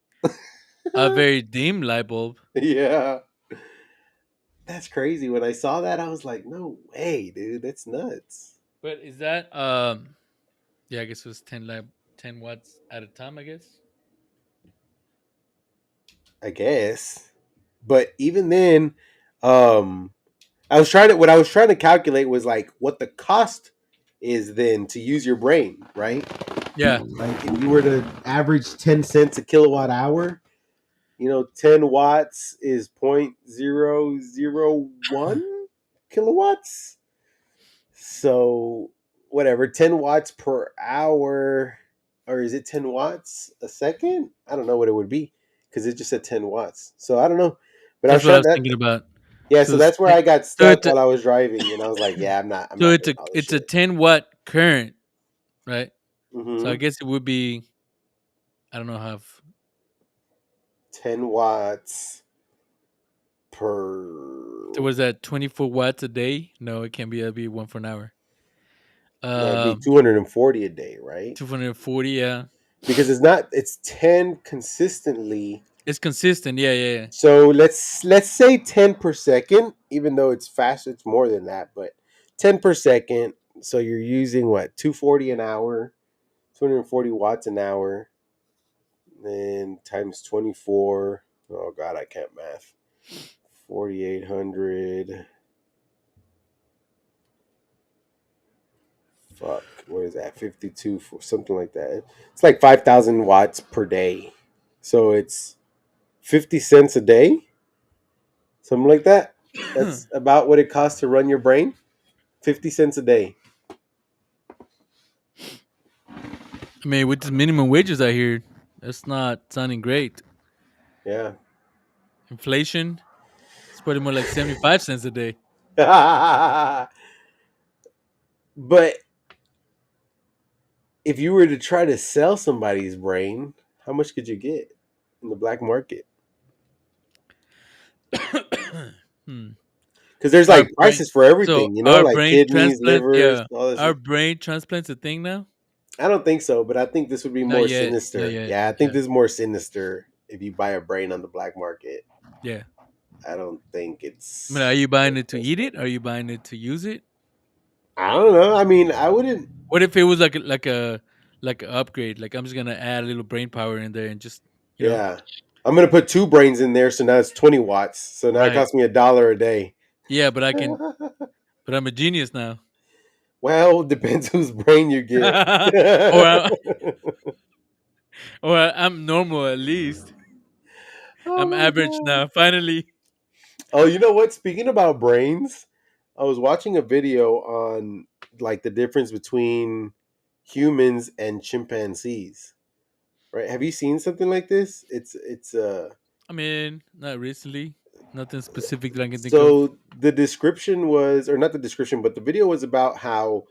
A very dim light bulb.
Yeah. That's crazy. When I saw that, I was like, no way, dude. That's nuts.
But is that yeah, I guess it was 10 watts at a time, I guess.
I guess. But even then, um, what I was trying to calculate was like what the cost is then to use your brain, right?
Yeah.
Like if you were to average 10 cents a kilowatt hour, 10 watts is 0.001 kilowatts. So whatever, 10 watts per hour, or is it 10 watts a second? I don't know what it would be because it just said 10 watts. So I don't know. But I
That's
was
what I
trying
was
that.
thinking about.
Yeah,
So
so
it's
that's where I got
so
stuck
it's a,
while I was driving, and I was like, "Yeah, I'm
so
not
it's
doing
a
all this
it's a
shit."
10-watt current, right? So I
Hmm.
guess it would be, I don't know how
10 watts
so
per.
was that 24 watts a day? No, it can't be. That'd be one for an hour.
No, it'd be
Um,
240 a day, right?
240. Yeah,
Because it's not. It's 10 consistently.
it's consistent. Yeah, yeah, yeah.
So let's say 10 per second. Even though it's faster, it's more than that. But 10 per second. So you're using what, 240 an hour, 240 watts an hour, then times 24. Oh God, I can't math. 4,800. Fuck, what is that? 52 for something like that. It's like 5,000 watts per day. So it's 50 cents a day, something like that.
I
That's about what it costs to run your brain. 50 cents a day.
mean, with the minimum wages out here, that's not sounding great.
Yeah.
Inflation, it's probably more like 75 cents a day.
But if you were to try to sell somebody's brain, how much could you get in the black market?
hmm.
Because there's
Our
like
brain.
prices for
So
everything,
our
like
brain
kidneys,
transplant.
livers,
Yeah,
all this.
our brain transplants a thing now.
I don't think so, but I think this would be
Not
more
yet. Not
sinister.
yet.
Yeah, I think
Yeah.
this is more sinister if you buy a brain on the black market.
Yeah.
I don't think
I mean, are you
worth
buying it to
those
eat it?
money.
Are you buying it to use it?
I don't know. I mean, I wouldn't.
What if it was like a upgrade? Like I'm just gonna add a little brain power in there and just you know
Yeah, I'm gonna put two brains in there, so now it's 20 watts. So now it
right.
costs me $1 a day.
Yeah, but I can. But I'm a genius now.
Well, depends whose brain you get.
or I, I'm normal at least.
Oh
I'm
my
average
god.
now. Finally.
Oh, you know what? Speaking about brains, I was watching a video on like the difference between humans and chimpanzees. Right? Have you seen something like this? It's
I mean, not recently. Nothing specific that I can think of.
so the description was, or not the description, but the video was about how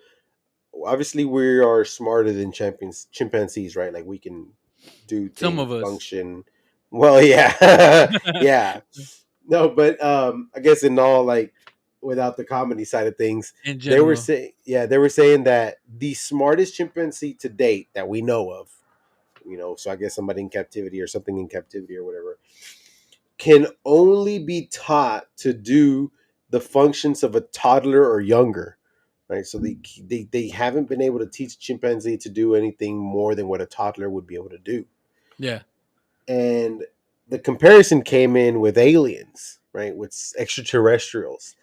obviously we are smarter than chimpanzees, right? Like we can do
Some
things,
of us,
function. Well, yeah, yeah. No, but I guess in all, like without the comedy side of things,
in general.
they were saying that the smartest chimpanzee to date that we know of, so I guess somebody in captivity or something in captivity or whatever, can only be taught to do the functions of a toddler or younger, right? So they haven't been able to teach chimpanzee to do anything more than what a toddler would be able to do.
Yeah.
And the comparison came in with aliens, right? With extraterrestrials.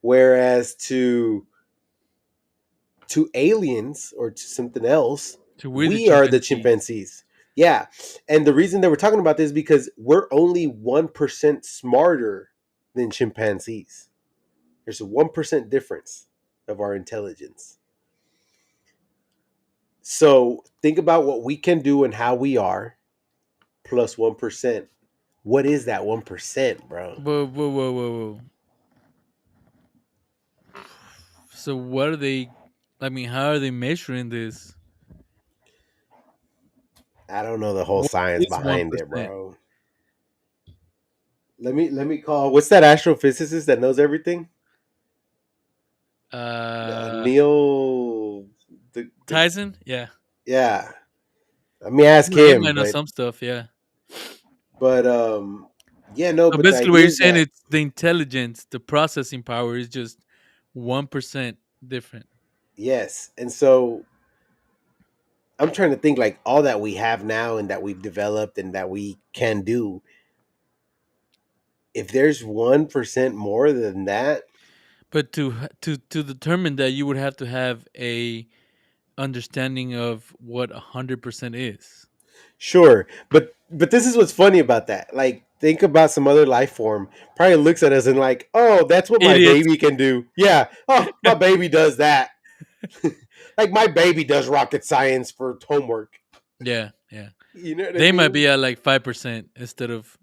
Whereas to aliens or to something else,
So we're the
we are the
chimpanzees.
chimpanzees. Yeah. And the reason that we're talking about this is because we're only 1% smarter than chimpanzees. There's a 1% difference of our intelligence. So think about what we can do and how we are plus 1%. What is that 1%, bro?
Whoa, whoa, whoa, whoa, whoa. So what are they? I mean, how are they measuring this?
I don't know the whole
What
science
is one
behind it,
percent?
bro. let me call. What's that astrophysicist that knows everything?
Uh,
Neil. The
Tyson, yeah.
yeah. Let me ask
Well, he might
him,
know some stuff, yeah.
but yeah, no.
So
But the
basically, what
idea
you're
is
saying
that
is the intelligence, the processing power is just 1% different.
yes, and so I'm trying to think like all that we have now and that we've developed and that we can do. If there's 1% more than that,
But to determine that, you would have to have a understanding of what 100% is.
sure. But this is what's funny about that. Like think about some other life form. Probably looks at us and like, oh, that's what my
Idiots.
baby can do. Yeah. Oh, my baby does that. Like my baby does rocket science for homework.
Yeah, yeah.
You know what I
They might be
mean?
at like 5% instead of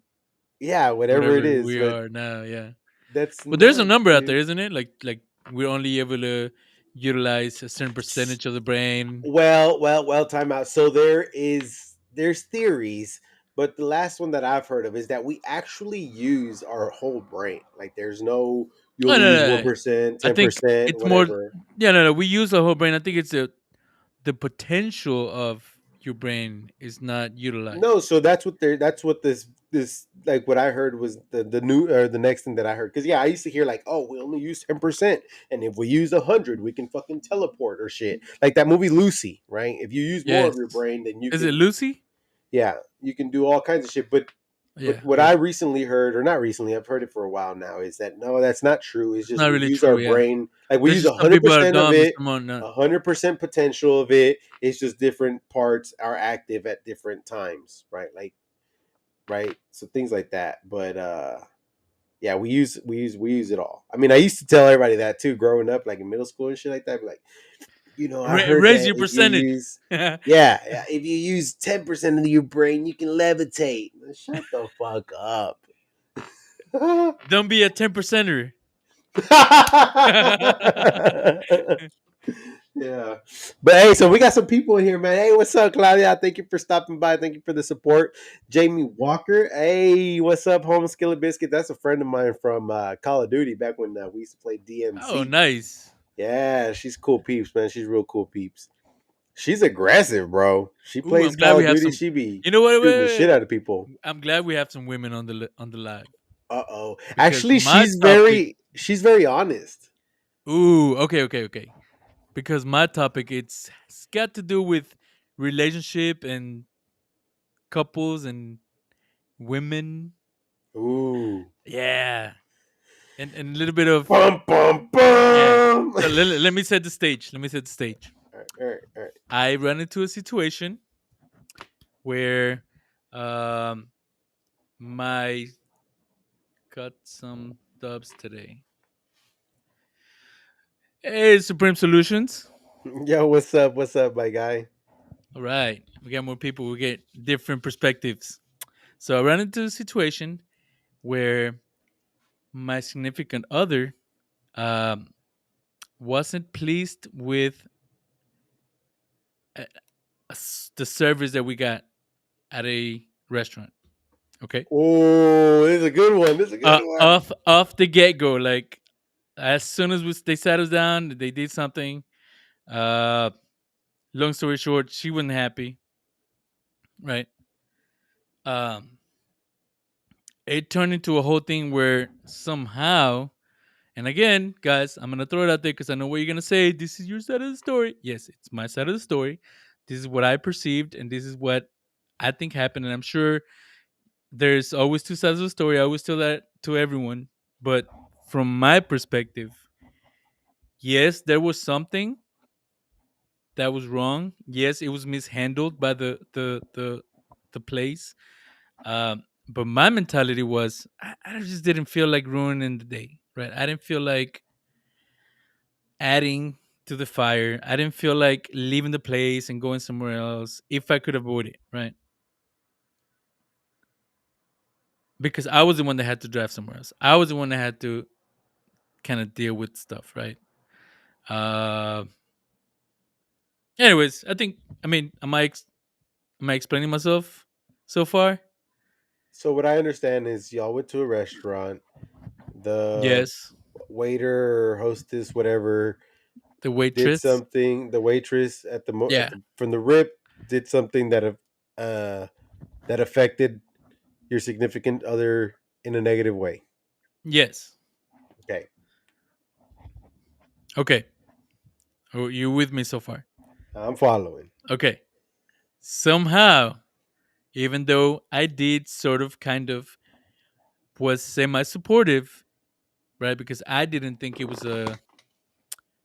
Yeah, whatever it
whatever
is,
we
but
are now. Yeah,
that's
but there's a
nuts,
number out there,
dude.
isn't it? Like we're only able to utilize a certain percentage of the brain.
Well, time out. So there's theories, but the last one that I've heard of is that we actually use our whole brain. Like there's no you
Oh
only
no,
use
no, no.
1%,
I
ten
think
percent,
it's more.
whatever.
Yeah, no, no. We use the whole brain. I think it's the potential of your brain is not
No,
utilized.
so that's what this like what I heard was the new or the next thing that I heard. Because yeah, I used to hear like, oh, we only use 10%, and if we use 100, we can fucking teleport or shit. Like that movie Lucy, right? If you use more
Yes.
of your brain, then you
Is it
can
Lucy?
yeah, you can do all kinds of shit. But
Yeah.
what
Okay.
I recently heard, or not recently, I've heard it for a while now, is that no, that's not true. It's
It's
just
not
we
really
use our
true. Yeah.
brain, like we
There's
use a
just some
hundred
people that are
percent of
dumb and
it,
some are not.
100% potential of it. It's just different parts are active at different times, right? Like right, so things like that. But yeah, we use it all. I mean, I used to tell everybody that too, growing up, like in middle school and shit like that. Be like, I heard
Raise
that
your
if you
percentage.
use yeah, if you use 10% of your brain, you can levitate. Shut the fuck up.
Don't be a 10%er.
Yeah. But hey, so we got some people in here, man. Hey, what's up, Claudia? Thank you for stopping by. Thank you for the support. Jamie Walker. Hey, what's up, Home Skillet Biscuit? That's a friend of mine from Call of Duty back when we used to play
Oh,
DMZ.
nice.
Yeah, she's cool peeps, man. She's real cool peeps. She's aggressive, bro. She
Ooh,
plays
I'm glad
Call
we
of
have
Duty.
some.
She be
You know what?
shooting the shit out of people.
I'm glad we have some women on the live
Uh oh.
because
Actually,
my
she's
topic.
very honest.
Ooh, okay, okay, okay. Because my topic it's got to do with relationship and couples and women.
Ooh.
Yeah, and a little bit of
Bum bum
yeah.
bum.
So let me set the stage. Let me set the stage.
All right, all right.
I run into a situation where um my got some dubs today. Hey, Supreme Solutions.
Yo, what's up? What's up, my guy?
All right, we got more people. We get different perspectives. So I ran into a situation where my significant other um, wasn't pleased with uh, the service that we got at a restaurant. Okay,
Oh, this is a good one. This is a good one.
off the get go, like as soon as they sat us down, they did something. Uh, long story short, she wasn't happy. Right. Um, it turned into a whole thing where somehow, and again, guys, I'm gonna throw it out there because I know what you're gonna say. This is your side of the story. Yes, it's my side of the story. This is what I perceived, and this is what I think happened. And I'm sure there's always two sides of the story. I always tell that to everyone. But from my perspective, yes, there was something that was wrong. Yes, it was mishandled by the place. But my mentality was I just didn't feel like ruining the day. Right, I didn't feel like adding to the fire. I didn't feel like leaving the place and going somewhere else if I could avoid it, right? Because I was the one that had to drive somewhere else. I was the one that had to kind of deal with stuff, right? Uh, anyways, I think I mean, am I explaining myself so far?
So what I understand is y'all went to a restaurant. The
Yes,
waiter or hostess, whatever,
the
did
waitress.
something. The waitress at
Yeah.
the from the rip did something uh that affected your significant other in a negative way.
Yes.
Okay,
Okay. Oh, you with me so far?
I'm following.
Okay. Somehow, even though I did sort of kind of was semi supportive, right? Because I didn't think it was a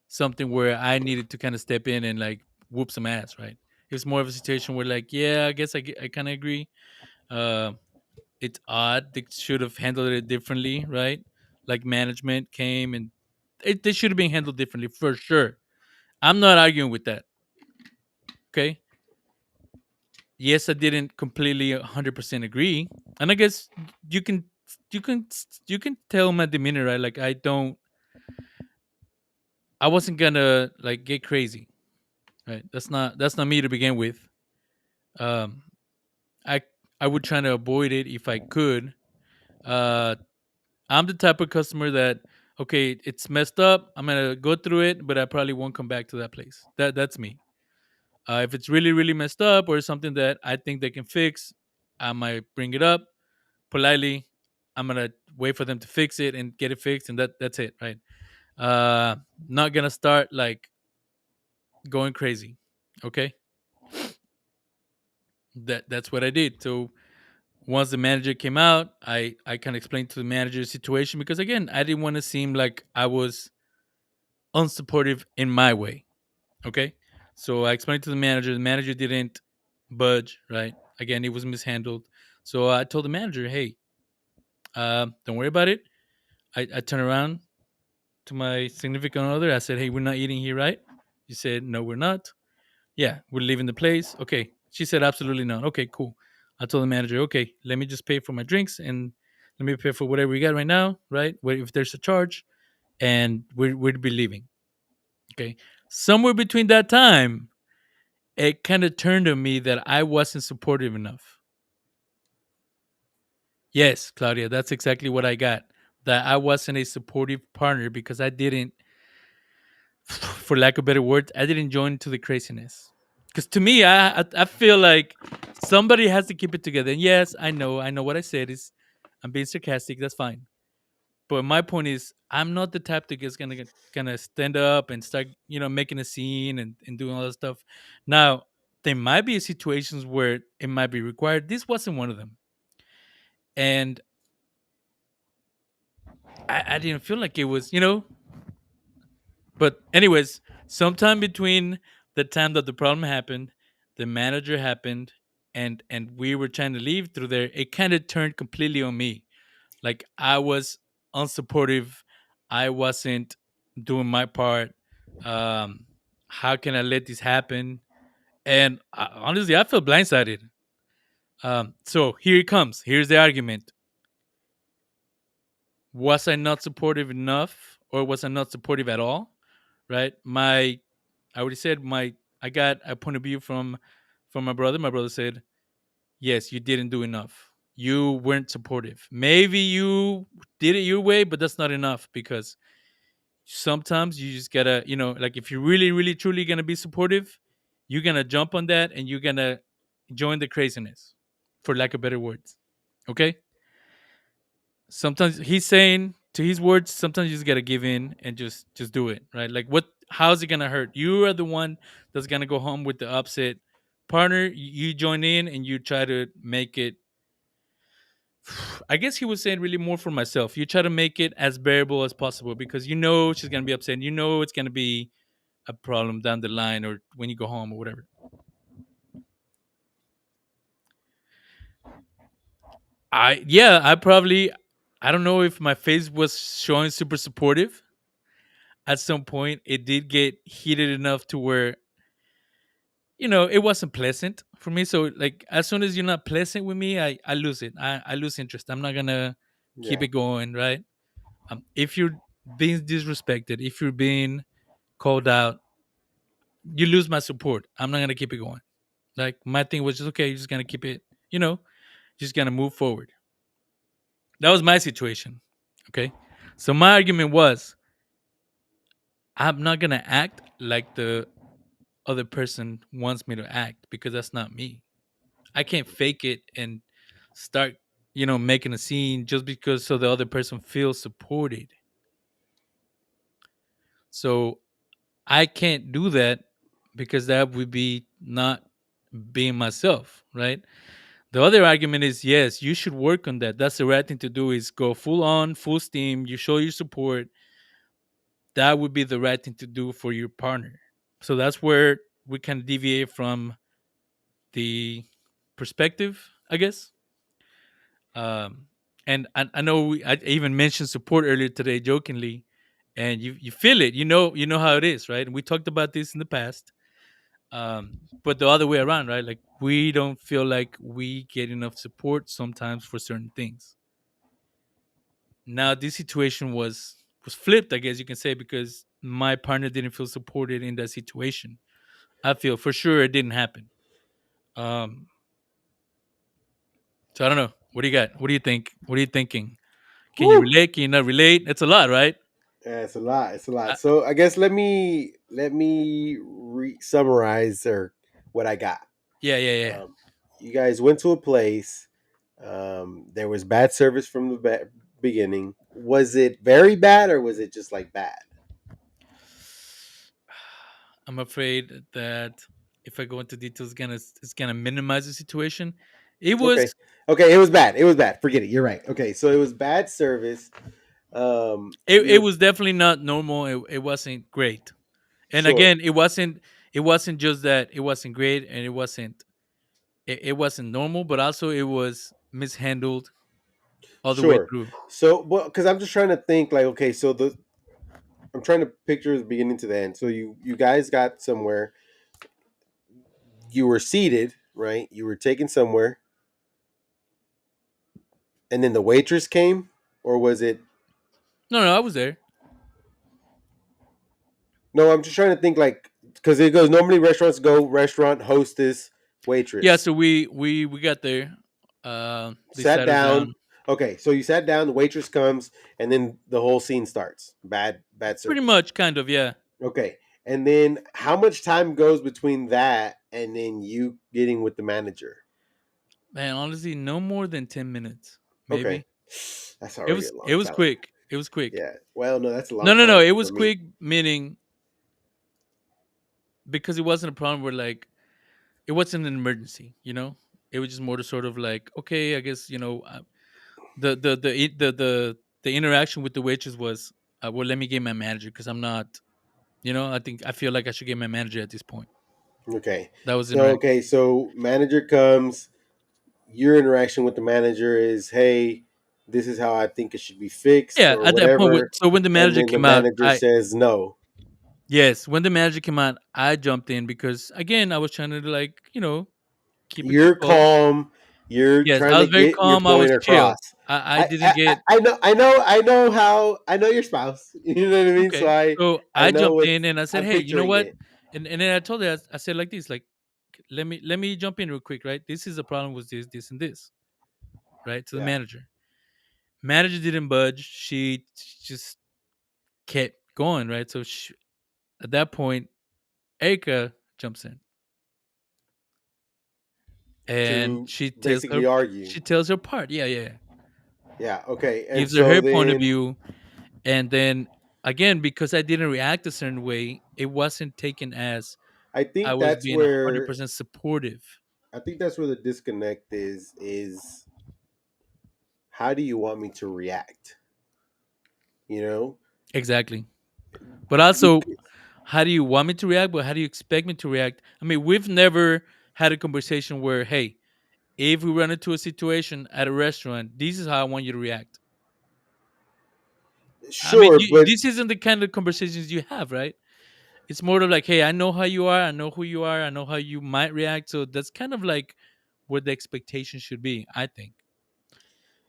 something where I needed to kind of step in and like whoop some ass, right? It was more of a situation where like, yeah, I guess I kind of agree. Uh, it's odd. They should have handled it differently, right? Like management came and they should have been handled differently for sure. I'm not arguing with that. Okay. Yes, I didn't completely 100% agree, and I guess you can you can you can tell my demeanor, right? Like I wasn't gonna like get crazy, right? That's not me to begin with. Um, I I would try to avoid it if I could. Uh, I'm the type of customer that okay, it's messed up. I'm gonna go through it, but I probably won't come back to that place. That's me. If it's really really messed up or something that I think they can fix, I might bring it up politely. I'm gonna wait for them to fix it and get it fixed, and that's it, right? Uh, not gonna start like going crazy. Okay, that's what I did. So once the manager came out, I kind of explained to the manager the situation because again, I didn't want to seem like I was unsupportive in my way. Okay, so I explained to the manager. The manager didn't budge. Right, again, it was mishandled. So I told the manager, hey, don't worry about it. I turned around to my significant other. I said, "Hey, we're not eating here, right?" She said, "No, we're not." Yeah, we're leaving the place. Okay. She said, "Absolutely not." Okay, cool. I told the manager, "Okay, let me just pay for my drinks and let me pay for whatever we got right now, right? Where if there's a charge, and we'd be leaving." Okay. Somewhere between that time, it kind of turned on me that I wasn't supportive enough. Yes, Claudia, that's exactly what I got. That I wasn't a supportive partner because I didn't for lack of better words, I didn't join to the craziness. Because to me, I feel like somebody has to keep it together. And yes, I know what I said is I'm being sarcastic. That's fine. But my point is, I'm not the type that is gonna stand up and start making a scene and doing all that stuff. Now there might be situations where it might be required. This wasn't one of them, and I didn't feel like it was But anyways, sometime between the time that the problem happened, the manager happened, and we were trying to leave through there, it kind of turned completely on me. Like I was unsupportive. I wasn't doing my part. Um, how can I let this happen? And honestly, I felt blindsided. So here it comes. Here's the argument. Was I not supportive enough, or was I not supportive at all? Right? I already said I got a point of view from my brother. My brother said, "Yes, you didn't do enough. You weren't supportive. Maybe you did it your way, but that's not enough because sometimes you just gotta, like if you're really, really, truly gonna be supportive, you're gonna jump on that and you're gonna join the craziness, for lack of better words. Okay? Sometimes he's saying to his words, sometimes you just gotta give in and just do it, right? Like how's it gonna hurt? You are the one that's gonna go home with the upset partner. You join in and you try to make it. I guess he was saying really more for myself. You try to make it as bearable as possible because she's gonna be upset. And it's gonna be a problem down the line or when you go home or whatever. I probably I don't know if my face was showing super supportive. At some point it did get heated enough to where it wasn't pleasant for me. So like as soon as you're not pleasant with me, I lose it. I lose interest. I'm not gonna keep
Yeah.
it going, right? If you're being disrespected, if you're being called out, you lose my support. I'm not gonna keep it going. Like my thing was just okay, you're just gonna keep it, just gonna move forward. That was my situation. Okay. So my argument was I'm not gonna act like the other person wants me to act because that's not me. I can't fake it and start, making a scene just because so the other person feels supported. So I can't do that because that would be not being myself, right? The other argument is yes, you should work on that. That's the right thing to do is go full on, full steam, you show your support. That would be the right thing to do for your partner. So that's where we can deviate from the perspective, I guess. Um, and I know I even mentioned support earlier today, jokingly, and you feel it. You know how it is, right? And we talked about this in the past. But the other way around, right? Like we don't feel like we get enough support sometimes for certain things. Now this situation was flipped, I guess you can say, because my partner didn't feel supported in that situation. I feel for sure it didn't happen. Um, so I don't know. What do you got? What do you think? What are you thinking? Can you
Woo!
relate? Can you not relate? It's a lot, right?
Yeah, it's a lot. It's a
I,
lot. So I guess let me summarize or what I got.
yeah, yeah, yeah.
Um, you guys went to a place. There was bad service from the beginning. Was it very bad or was it just like bad?
I'm afraid that if I go into details, it's gonna minimize the situation. It
Okay.
was
Okay, it was bad. It was bad. Forget it. You're right. Okay, so it was bad service.
it
You're
was definitely not normal. It wasn't great. And
sure.
again, it wasn't just that it wasn't great and it wasn't normal, but also it was mishandled all the way
Sure.
through.
So, well, because I'm just trying to think, like, okay, so I'm trying to picture the beginning to the end. So you guys got somewhere. You were seated, right? You were taken somewhere, and then the waitress came, or was it?
No, no, I was there.
No, I'm just trying to think, like, because it goes normally restaurants go restaurant hostess
Yeah,
waitress.
so we got there. They
Sat
sat us
down.
down.
Okay, so you sat down. The waitress comes, and then the whole scene starts. Bad
Pretty
service.
much, kind of, yeah.
Okay. And then how much time goes between that and then you getting with the manager?
Man, honestly, no more than 10 minutes,
Okay.
maybe.
That's
It
already
was
a long
it was
time.
quick. It was quick.
Yeah. Well, no, that's a
No,
long
no, no.
time
It
for
was
me.
quick, meaning because it wasn't a problem where like it wasn't an emergency. It was just more to sort of like, okay, I guess the interaction with the waitress was, well, let me get my manager because I'm not. I feel like I should get my manager at this point.
Okay.
That was the
So,
interaction.
okay. So, manager comes. Your interaction with the manager is, hey, this is how I think it should be fixed
Yeah,
or
at that point.
whatever.
So when the
And
manager
then the
came out,
manager
I
says no.
yes, when the manager came out, I jumped in because again, I was trying to like keep it
You're
composed.
calm. You're
Yes,
trying
I
to
was very
get your
calm. I was
point
chill.
across.
I
I,
didn't
I, I
get
I know I know your spouse. You know what I mean. So
okay. So
I
I
know
jumped
what's
in and I said,
I'm
"Hey, you know
picturing
what?"
it.
And then I told her, I said like this, like, let me jump in real quick, right? This is the problem with this, and this, right? To the
Yeah.
manager. Manager didn't budge. She just kept going, right? So at that point, Erica jumps in and
To basically argue.
she tells her part. Yeah, yeah.
Yeah. Okay. And
Gives her
so
her point of
then
view, and then again, because I didn't react a certain way, it wasn't taken as
I
I
think
was
that's
being hundred
where
percent supportive.
the disconnect is how do you want me to react? You know,
Exactly. But also,
Bec-
how do you want me to react? But how do you expect me to react? I mean, we've never had a conversation where, hey, if we run into a situation at a restaurant, this is how I want you to react. I mean,
sure, but
this isn't the kind of conversations you have, right? It's more of like, hey, I know how you are, I know who you are, I know how you might react. So that's kind of like where the expectation should be, I think.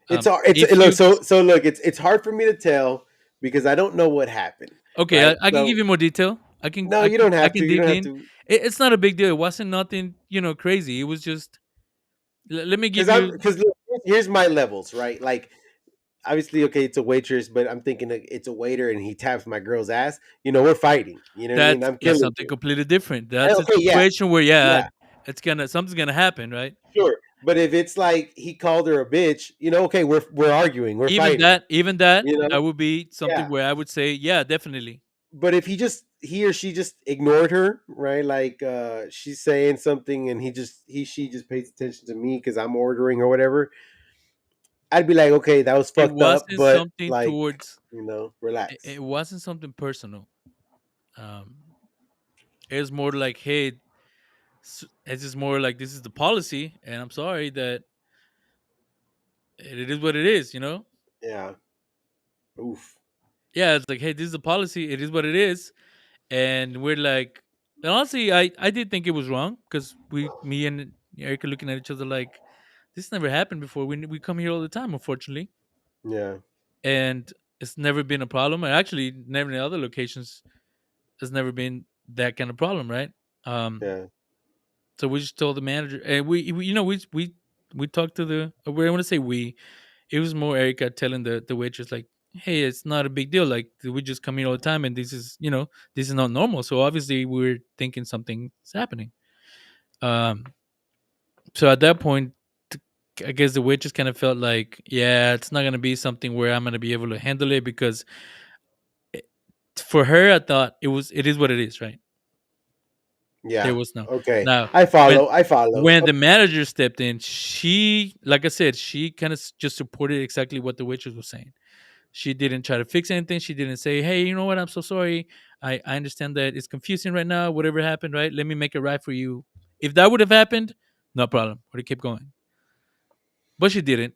it's
If
look
you
so look it's hard for me to tell because I don't know what happened,
okay,
right?
I can give
So
you more detail. I can
no,
I
you
can
don't
I
have to.
can
You
dig
don't have
in.
to
It's not a big deal. It wasn't nothing crazy. It was just let me give
because I'm
you
because here's my levels, right? Like obviously, okay, it's a waitress, but I'm thinking that it's a waiter and he taps my girl's ass. You know, we're fighting. You know what I mean? I'm
That's
killing
something
you.
completely different. That's a
Okay, yeah,
situation where yeah,
yeah,
it's gonna something's gonna happen, right?
sure. But if it's like he called her a bitch, you know, okay, we're arguing, we're fighting.
Even that,
You know,
that would be something
yeah.
where I would say, yeah, definitely.
But if he or she just ignored her, right? Like she's saying something and he she just pays attention to me because I'm ordering or whatever. I'd be like, okay, that was
It
fucked up,
wasn't
but
something
like,
towards.
relax.
It wasn't something personal. Um, it was more like, hey, it's just more like this is the policy, and I'm sorry that it is what it is. You know?
Yeah. Oof.
Yeah, it's like, hey, this is the policy. It is what it is, and we're like, and honestly, I did think it was wrong because me and Erica looking at each other like, this never happened before. We come here all the time, unfortunately,
Yeah.
and it's never been a problem. And actually, never in other locations has never been that kind of problem, right? Um,
Yeah.
so we just told the manager, and you know, we talked to the. I want to say we. It was more Erica telling the waitress like, "Hey, it's not a big deal. Like we just come here all the time, and this is this is not normal. So obviously we're thinking something's happening." Um, so at that point, I guess the waitress kind of felt like, yeah, it's not gonna be something where I'm gonna be able to handle it because it, for her, I thought it is what it is, right? There
Yeah.
was no
Okay.
now
I
when
follow. I follow.
when the manager stepped in, she like I said, she kind of just supported exactly what the waitress was saying. She didn't try to fix anything. She didn't say, "Hey, you know what? I'm so sorry. I understand that it's confusing right now. Whatever happened, right? Let me make it right for you." If that would have happened, no problem. Would have kept going. But she didn't,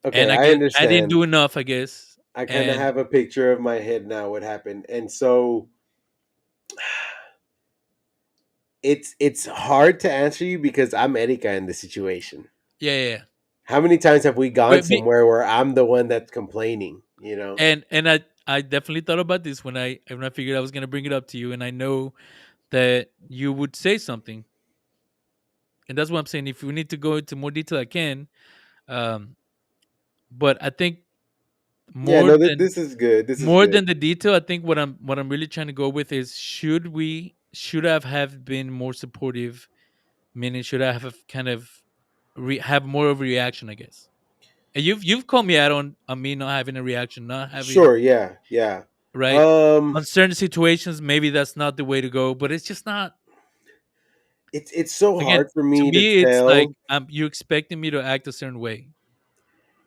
Okay,
and
I
I didn't
understand.
do enough, I guess.
I kind of
And
have a picture of my head now what happened. And so it's hard to answer you because I'm Erika in the situation.
yeah, yeah, yeah.
How many times have we gone
But
somewhere where I'm the one that's complaining, you know?
and I definitely thought about this when I figured I was gonna bring it up to you, and I know that you would say something, and that's what I'm saying. If we need to go into more detail, I can. Um, but I think
Yeah,
more
no,
than
this is good. This is
more
good.
than the detail, I think what I'm really trying to go with is should have been more supportive, meaning should I have kind of have more of a reaction, I guess. And you've called me out on me not having a reaction, not having
Sure, yeah, yeah.
right
Um
on certain situations. Maybe that's not the way to go, but it's just not.
it's so
Again,
hard for
to
me to
me, it's like
tell.
you expecting me to act a certain way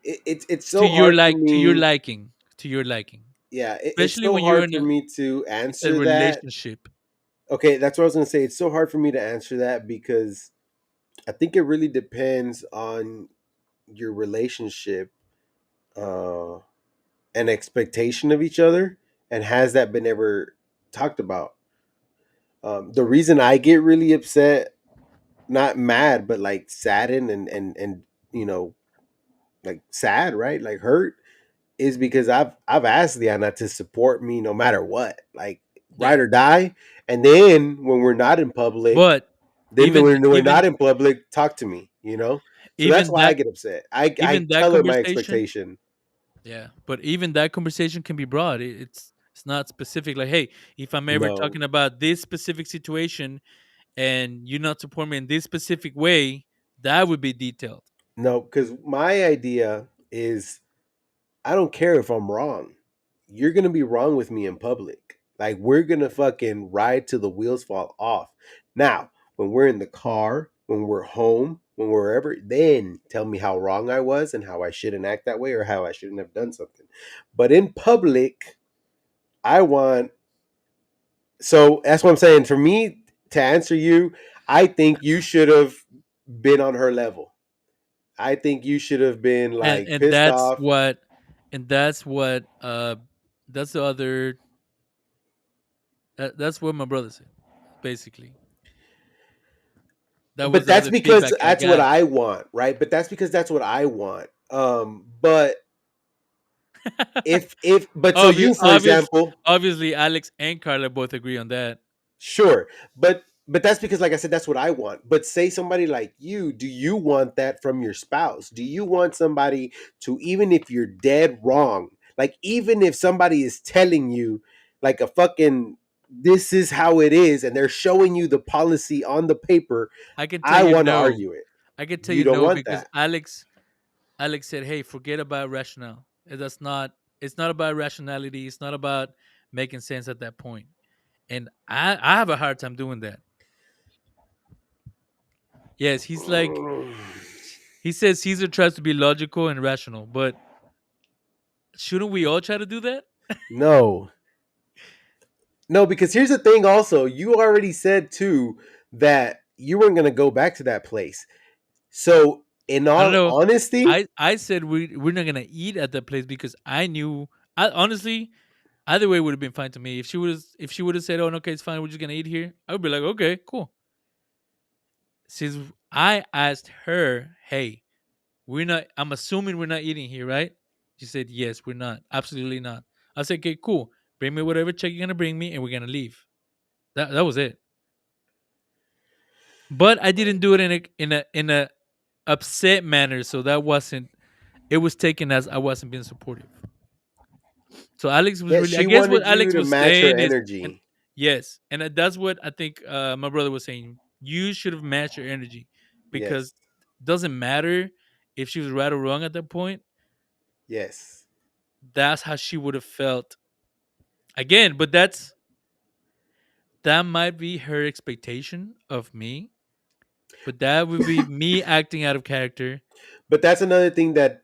It's so hard for
to your
me.
liking, to your liking,
Yeah, it's
especially
so
when you're
hard
in
for me to
a
answer that.
relationship.
Okay, that's what I was gonna say. It's so hard for me to answer that because I think it really depends on your relationship uh, and expectation of each other, and has that been ever talked about? The reason I get really upset, not mad, but like saddened and you know, like sad, right? Like hurt, is because I've asked Liana to support me no matter what, like ride
Yeah,
or die. And then when we're not in public,
but
then when we're
even
not in public, talk to me, you know? So that's
even
why I
that
get upset. I
even that
tell her my
conversation,
expectation.
yeah, but even that conversation can be broad. It's not specific. Like, hey, if I'm ever
No,
talking about this specific situation and you not support me in this specific way, that would be detailed.
no, because my idea is I don't care if I'm wrong. You're gonna be wrong with me in public. Like we're gonna fucking ride till the wheels fall off. Now, when we're in the car, when we're home, when we're wherever, then tell me how wrong I was and how I shouldn't act that way or how I shouldn't have done something. But in public, I want so that's what I'm saying. For me to answer you, I think you should have been on her level. I think you should have been like
And
pissed off.
that's what that's the other that's what my brother said. Basically, that was
But
the
that's
other
because
feedback I
that's what
got.
I want, right? But that's because that's what I want. But if but so
Obvious,
you, for example,
obviously, Alex and Carla both agree on that.
sure, but but that's because, like I said, that's what I want. But say somebody like you, do you want that from your spouse? Do you want somebody to, even if you're dead wrong, like even if somebody is telling you like a fucking this is how it is and they're showing you the policy on the paper,
I can tell
I
you
want to
no.
argue it.
I can tell
You
you
don't
no
want
because
that.
Alex said, "Hey, forget about rationale. That's not. It's not about rationality. It's not about making sense at that point." And I have a hard time doing that. Yes, he's like he says Caesar tries to be logical and rational, but shouldn't we all try to do that?
No. No, because here's the thing also, you already said too that you weren't going to go back to that place. So, in
I don't
all
know.
honesty,
I said we're not gonna eat at that place because I knew. I honestly either way would have been fine to me. If she would have said, "Oh, no, okay, it's fine. We're just gonna eat here," I would be like, "Okay, cool." Since I asked her, "Hey, we're not. I'm assuming we're not eating here, right?" She said, "Yes, we're not. Absolutely not." I said, "Okay, cool. Bring me whatever check you're gonna bring me, and we're gonna leave." That was it. But I didn't do it in a upset manner, so that wasn't. It was taken as I wasn't being supportive. So Alex was
yeah,
really. I
she
guess what
wanted you
Alex
to
was
match her
saying is, and
energy.
yes, and that's what I think my brother was saying. You should have matched your energy because
Yes.
it doesn't matter if she was right or wrong at that point.
Yes.
That's how she would have felt again. But that might be her expectation of me. But that would be me acting out of character,
But that's another thing that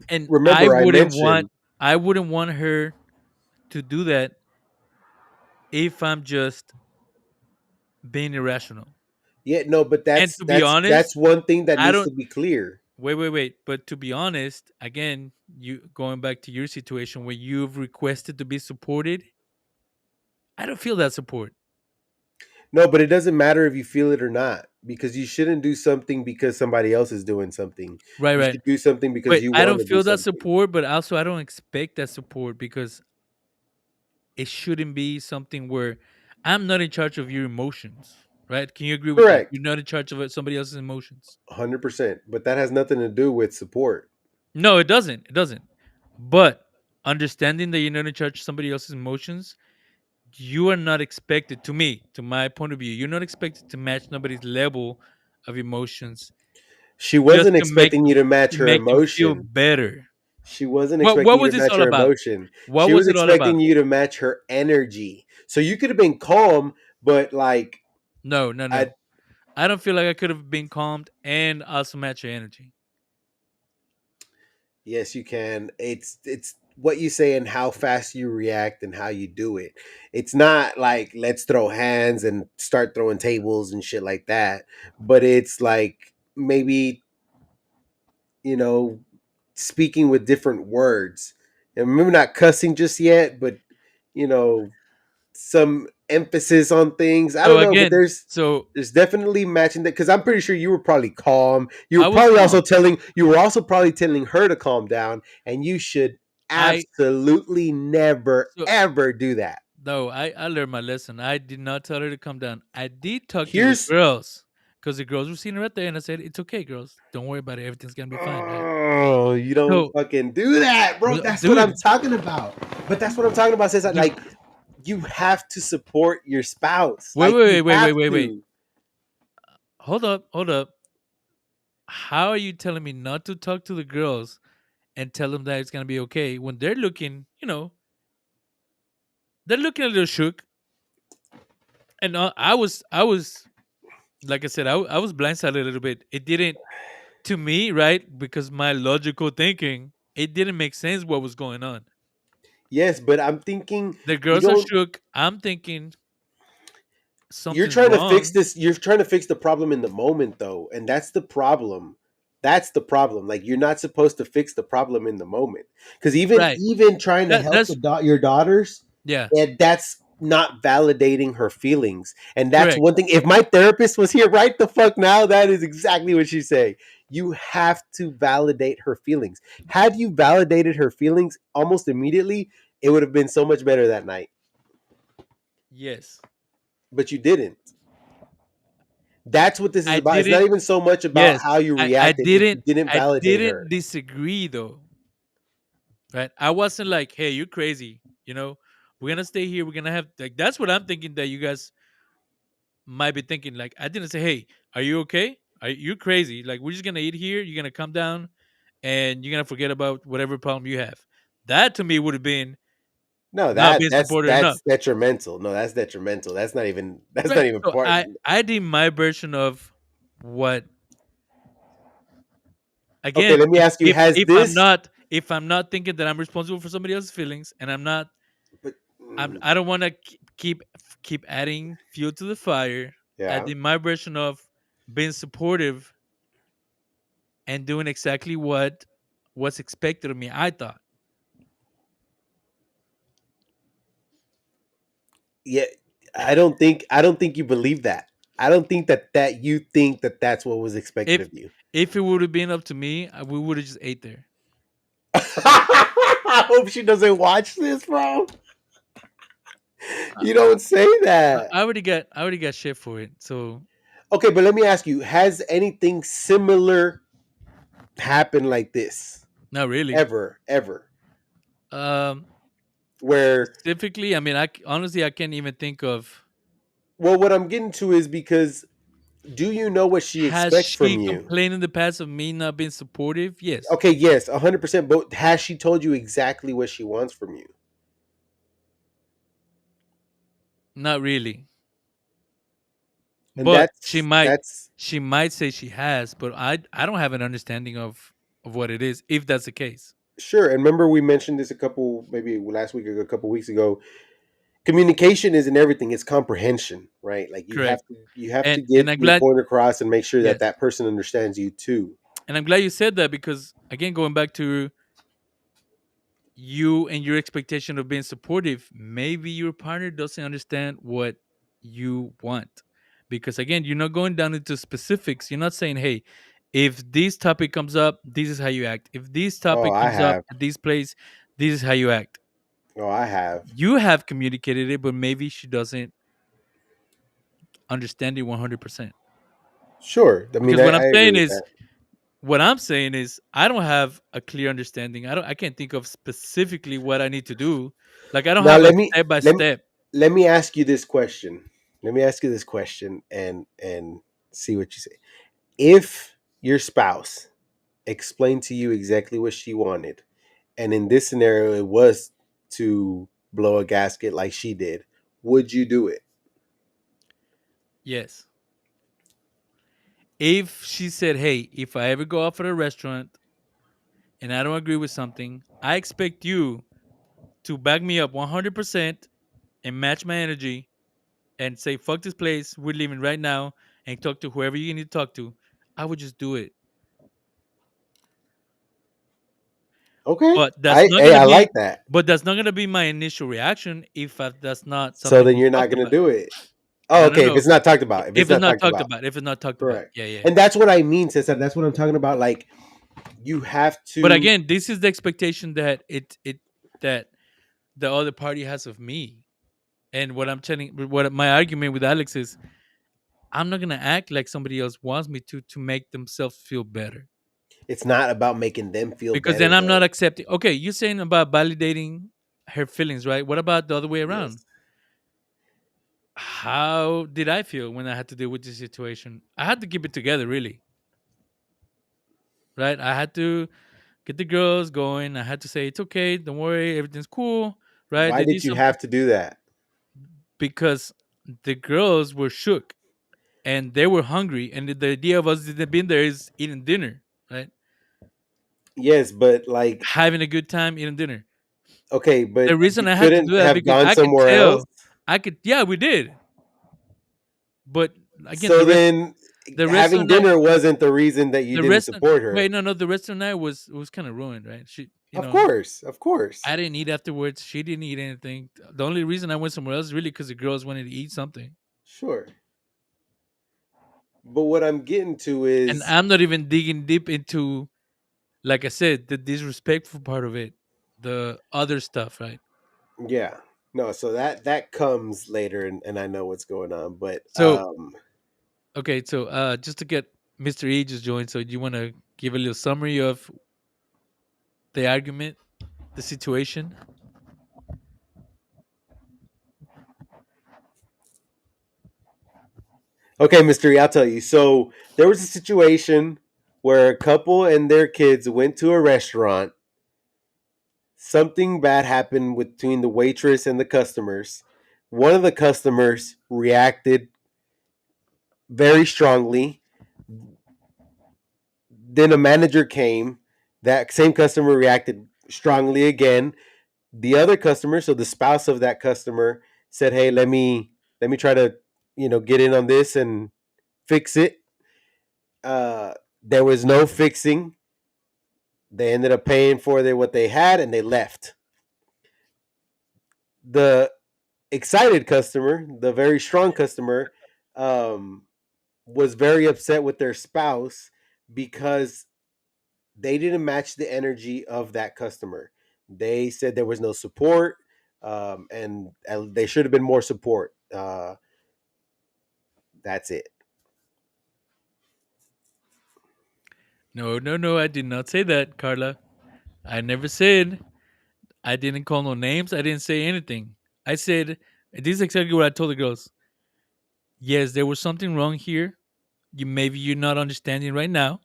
and
remember I mentioned.
I wouldn't want her to do that if I'm just being irrational.
Yeah, no, but
And
that's
to be
that's
honest,
that's one thing that
I
needs
don't
to be clear.
wait. But to be honest, again, you going back to your situation where you've requested to be supported, I don't feel that support.
No, but it doesn't matter if you feel it or not because you shouldn't do something because somebody else is doing something.
Right,
You
right.
should do something because
Wait,
you
I
want
don't
to do
feel that
something.
support, but also I don't expect that support because it shouldn't be something where I'm not in charge of your emotions, right? Can you agree with that? You're
Correct.
not in charge of somebody else's emotions.
100%. But that has nothing to do with support.
No, it doesn't. It doesn't. But understanding that you're not in charge of somebody else's emotions, you are not expected, to me, to my point of view, you're not expected to match nobody's level of emotions
She
just
wasn't
to make
expecting you to match
to
her
make them feel
emotion.
better.
She wasn't
What
expecting you
was
to
this
match
all
her
about?
emotion.
What
She
was
was
it all about?
expecting you to match her energy. So you could have been calm, but like
No, no,
I
no. I don't feel like I could have been calmed and also match your energy.
yes, you can. It's what you say and how fast you react and how you do it. It's not like let's throw hands and start throwing tables and shit like that. But it's like maybe, you know, speaking with different words. And maybe not cussing just yet, but you know, some emphasis on things. I
So
don't know, but
again,
there's definitely matching that because I'm pretty sure you were probably calm. You were
I was
probably also
calm.
telling you were also probably telling her to calm down, and you should
I
absolutely never
so
ever do that.
No, I learned my lesson. I did not tell her to come down. I did talk to the
Here's
girls because the girls were sitting right there, and I said, "It's okay, girls. Don't worry about it. Everything's gonna be fine, right?"
oh, you don't
So,
fucking do that, bro. That's what I'm
dude,
talking about. But that's what I'm talking about. Says that
the
like you have to support your spouse.
wait,
Like you
wait, wait, wait, wait,
have
wait, wait.
to.
Hold up, hold up. How are you telling me not to talk to the girls and tell them that it's gonna be okay when they're looking, they're looking a little shook? And I was, like I said, I was blindsided a little bit. It didn't, to me, right? Because my logical thinking, it didn't make sense what was going on.
Yes, but I'm thinking
The
you
girls are
don't
shook. I'm thinking
you're
something's
trying to fix
wrong.
this you're trying to fix the problem in the moment though, and that's the problem. That's the problem. Like you're not supposed to fix the problem in the moment because even
Right.
even trying to help
That's
your daughters,
yeah,
and that's not validating her feelings. And that's
correct.
one thing, if my therapist was here right the fuck now, that is exactly what she's saying. You have to validate her feelings. Had you validated her feelings almost immediately, it would have been so much better that night,
Yes.
but you didn't. That's what this is
I
about. It's not
didn't.
even so much about
Yes,
how you
I
reacted. If
didn't.
you didn't
I
validate
didn't
her.
disagree though. Right? I wasn't like, "Hey, you're crazy." We're gonna stay here. We're gonna have like that's what I'm thinking that you guys might be thinking. Like, I didn't say, "Hey, are you okay? Are you crazy? Like, we're just gonna eat here. You're gonna come down, and you're gonna forget about whatever problem you have." That to me would have been
No,
not being supportive enough.
that's detrimental. No, that's detrimental. That's not
Right.
even
So
part.
I did my version of what
Okay,
again,
let me ask you: Has this?
if I'm not thinking that I'm responsible for somebody else's feelings, and
But
I don't want to keep adding fuel to the fire. I
yeah,
did my version of being supportive and doing exactly what was expected of me. I thought
yeah. I don't think you believe that. I don't think that you think that that's what was expected
if
of you.
if it would have been up to me, we would have just ate there.
I hope she doesn't watch this, bro.
I,
You don't say that.
I already got shit for it. So
Okay, but let me ask you: Has anything similar happened like this
not really.
ever?
Um,
Where
Specifically, I mean, honestly I can't even think of.
well, what I'm getting to is because do you know what she
Has
expects from
she
you?
complained in the past of me not being supportive? Yes.
Okay, yes, 100%. But has she told you exactly what she wants from you?
Not really.
And
But she might
that's
she might say she has, but I don't have an understanding of what it is if that's the case.
sure. And remember, we mentioned this a couple, maybe last week or a couple weeks ago. Communication isn't everything; it's comprehension, right? Like
Correct.
you have to
And
get
I'm
your
glad.
point across and make sure that
Yes.
that person understands you too.
And I'm glad you said that because again going back to you and your expectation of being supportive, maybe your partner doesn't understand what you want. Because again, you're not going down into specifics. You're not saying, hey, if this topic comes up, this is how you act. If this
Oh,
topic
I
comes up
have.
at this place, this is how you act.
Oh, I have.
You have communicated it, but maybe she doesn't understand it 100%.
Sure. I mean,
Because
I agree with that.
what I'm saying is, I don't have a clear understanding. I can't think of specifically what I need to do. Like I don't
Now
have a step by step.
let me ask you this question. Let me ask you this question and see what you say. If your spouse explained to you exactly what she wanted, and in this scenario it was to blow a gasket like she did, would you do it?
Yes. If she said, "Hey, if I ever go out for a restaurant and I don't agree with something, I expect you to back me up 100% and match my energy and say, fuck this place, we're leaving right now and talk to whoever you need to talk to," I would just do it.
Okay.
But that's not
Hey,
gonna
I
be
like that.
that's not gonna be my initial reaction if that's not
So
something
then
we've
you're not
talked
going to
about.
do it. Oh,
No, no,
okay, if
no.
it's not talked about. If it's
If it's
not
not
talked
talked
about.
about, if it's not talked about,
Correct.
yeah, yeah.
And that's what I mean, sister. That's what I'm talking about. Like you have
But
to.
again, this is the expectation that that the other party has of me. And what my argument with Alex is, I'm not gonna act like somebody else wants me to make themselves feel better.
It's not about making them feel
Because
better
then I'm not
though.
accepting. Okay, you're saying about validating her feelings, right? What about the other way around?
Yes.
How did I feel when I had to deal with this situation? I had to keep it together, really, right? I had to get the girls going. I had to say it's okay, don't worry, everything's cool, right?
Why
They did
did you
something
have to do that?
because the girls were shook and they were hungry, and the idea of us being there is eating dinner, right?
Yes, but like
Having a good time eating dinner.
okay, but
The reason
you
I had to
couldn't
do that
have
because
gone
I could
somewhere else.
tell, yeah, we did, but again,
So then
the rest of
having
the night,
dinner wasn't the reason that you
the
didn't
rest of
support her.
wait, no, no, the rest of the night was kind of ruined, right?
Of course. Of course.
I didn't eat afterwards. She didn't eat anything. The only reason I went somewhere else is really because the girls wanted to eat something,
Sure. But what I'm getting to
and
is
I'm not even digging deep into, like I said, the disrespectful part of it, the other stuff, right?
yeah. No, so that comes later and I know what's going on, but
So Okay, so just to get Mr. E just joined, so do you want to give a little summary of the argument, the situation?
Okay, Mystery, I'll tell you. So there was a situation where a couple and their kids went to a restaurant. Something bad happened between the waitress and the customers. One of the customers reacted very strongly. Then a manager came. That same customer reacted strongly again. The other customer, so the spouse of that customer, said, "Hey, let me try to, get in on this and fix it." There was no fixing. They ended up paying for what they had, and they left. The excited customer, the very strong customer, um, was very upset with their spouse because they didn't match the energy of that customer. They said there was no support, and they should have been more support. That's it.
No, no, no. I did not say that, Carla. I never said. I didn't call no names. I didn't say anything. I said this is exactly what I told the girls. Yes, there was something wrong here. Maybe you're not understanding right now.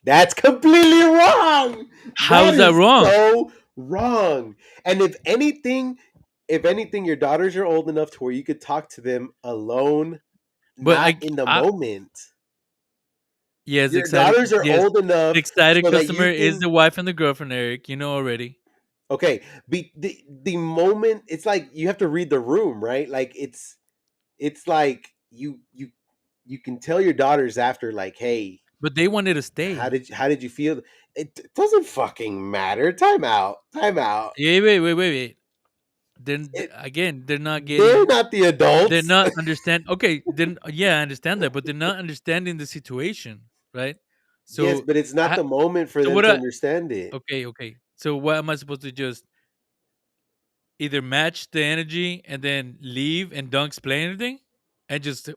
That's completely wrong.
How
That
is that
is
wrong?
so wrong. And if anything, your daughters are old enough to where you could talk to them alone,
But
not in the moment.
yes,
Your
excited.
daughters are
Yes,
old
the
enough
excited
so that
customer
you
is
can.
the wife and the girlfriend. Eric, you know already.
Okay, the moment, it's like you have to read the room, right? Like it's like you can tell your daughters after, like, hey,
But they wanted to
how
stay.
did how did you feel? It doesn't fucking matter. Time out. Time out.
Yeah, wait, wait, wait, wait. Then
It,
again, they're not
they're
getting.
not the
They're
adults.
not understand. Okay, then yeah, I understand that, but they're not understanding the situation, right?
Yes,
So,
but it's not
I,
the moment for
so
them
what?
to understand it.
Okay, okay. So what am I supposed to just either match the energy and then leave and don't explain anything, and just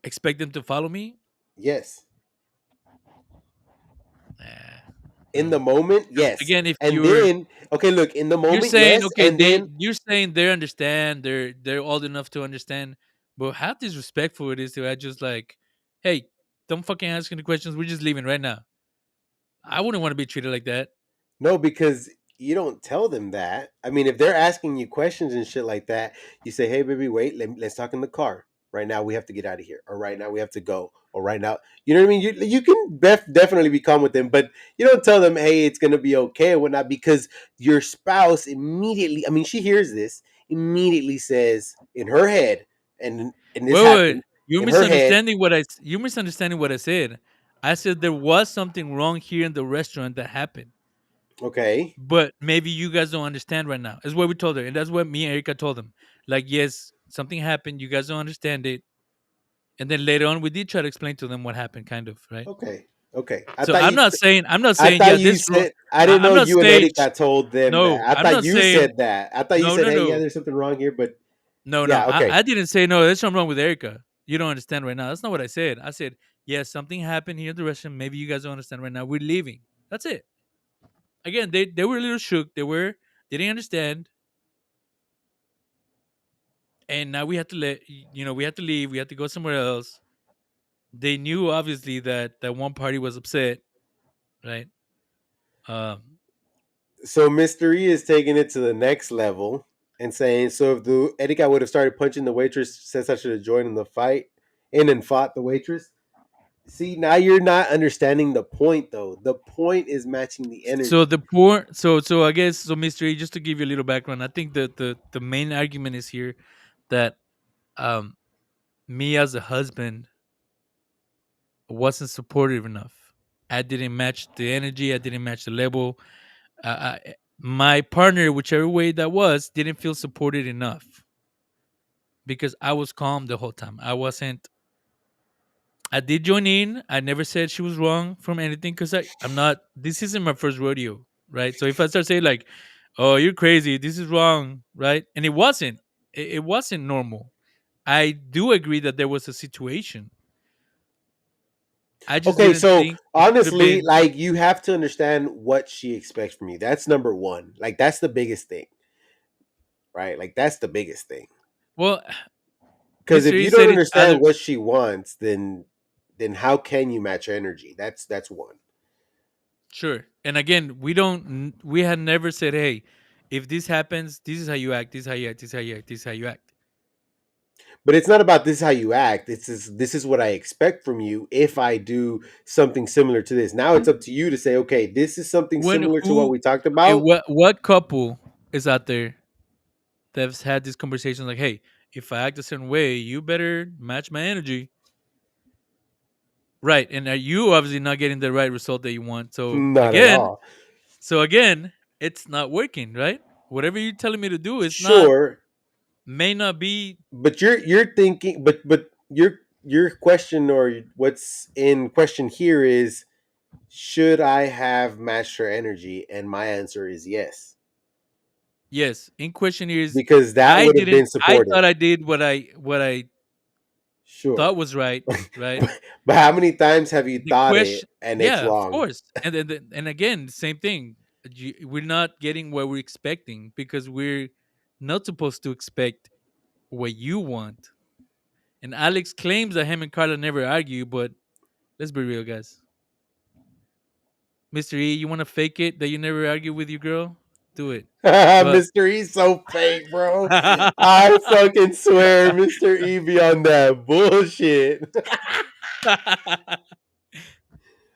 expect them to follow me?
Yes.
Nah,
In
no.
the moment,
Because
yes.
again, if
And then, okay, look, in the moment, yes. And then,
you're saying they understand, they're old enough to understand, but how disrespectful it is to I just like, hey, don't fucking ask any questions. We're just leaving right now. I wouldn't want to be treated like that.
no, because you don't tell them that. I mean, if they're asking you questions and shit like that, you say, "Hey, baby, wait. Let's talk in the car. Right now, we have to get out of here, or right now we have to go, or right now." You know what I mean? You can definitely be calm with them, but you don't tell them, "Hey, it's gonna be okay" or whatnot, because your spouse immediately. I mean, she hears this, immediately says in her head, and this
Wait, wait,
happened
you're
in her head.
misunderstanding you're misunderstanding what I said. I said there was something wrong here in the restaurant that happened.
Okay,
But maybe you guys don't understand right now. Is what we told her, and that's what me and Erica told them. Like, yes, something happened. You guys don't understand it, and then later on, we did try to explain to them what happened, kind of, right?
okay, okay.
So I'm not
I
saying,
thought
yeah,
you
this.
said. I didn't
I'm
know
not
you and
saying,
Erika told them that.
no.
I
I'm
thought
not
you
saying,
said that. I thought you
no,
said,
no,
"Hey, yeah,
no,
there's something wrong here," but
no, no.
yeah, okay,
I didn't say no. There's something wrong with Erica. You don't understand right now. That's not what I said. I said, yes, something happened here at the restaurant. Maybe you guys don't understand right now. We're leaving. That's it. Again, they were a little shook. They didn't understand, and now we had to we had to leave. We had to go somewhere else. They knew obviously that one party was upset, right? Um,
so Mystery is taking it to the next level and saying, so if the Erika would have started punching the waitress, says I should have joined in the fight, and fought the waitress. See, now you're not understanding the point, though. The point is matching the
so
energy.
the poor, so I guess so, mystery. Just to give you a little background, I think that the main argument is here that um, me as a husband wasn't supportive enough. I didn't match the energy. I didn't match the level. My partner, whichever way that was, didn't feel supported enough because I was calm the whole time. I wasn't. I did join in. I never said she was wrong from anything because I'm not. This isn't my first rodeo, right? So if I start saying like, "Oh, you're crazy. This is wrong," right? And it wasn't. It wasn't normal. I do agree that there was a situation. I just
Okay,
didn't
so
think it could have
honestly,
been
like you have to understand what she expects from you. That's number one. Like that's the biggest thing, right? Like that's the biggest thing.
well.
Because
Mr.
if
E
you don't
said it's
understand
either
what she wants, then how can you match her energy? That's one.
sure. And again, we had never said, "Hey, if this happens, this is how you act. This is how you act. This is how you act. This is how you act."
But it's not about this is how you act. This is what I expect from you if I do something similar to this. Now it's up to you to say, okay, this is something
When
similar to what
who?
we talked
Okay,
about.
what couple is out there that's had this conversation like, "Hey, if I act a certain way, you better match my energy." Right, and are you obviously not getting the right result that you want.
Not at all.
So again, it's not working, right? Whatever you're telling me to do is not
Sure,
may not be.
but you're thinking, but your question or what's in question here is should I have matched her energy? And my answer is yes,
Yes, in question is
because that
I
would have
didn't.
been
I
supportive.
thought I did what I thought
Sure,
was right, right?
but how many times have you
The
thought it
question,
and it's
yeah, of
wrong?
course, and again, same thing. We're not getting what we're expecting because we're not supposed to expect what you want. And Alex claims that him and Carla never argue, but let's be real, guys. Mr. E, you want to fake it that you never argue with your girl? Do it. But
Mr. E's so fake, bro. I fucking swear, Mr. E be on that bullshit.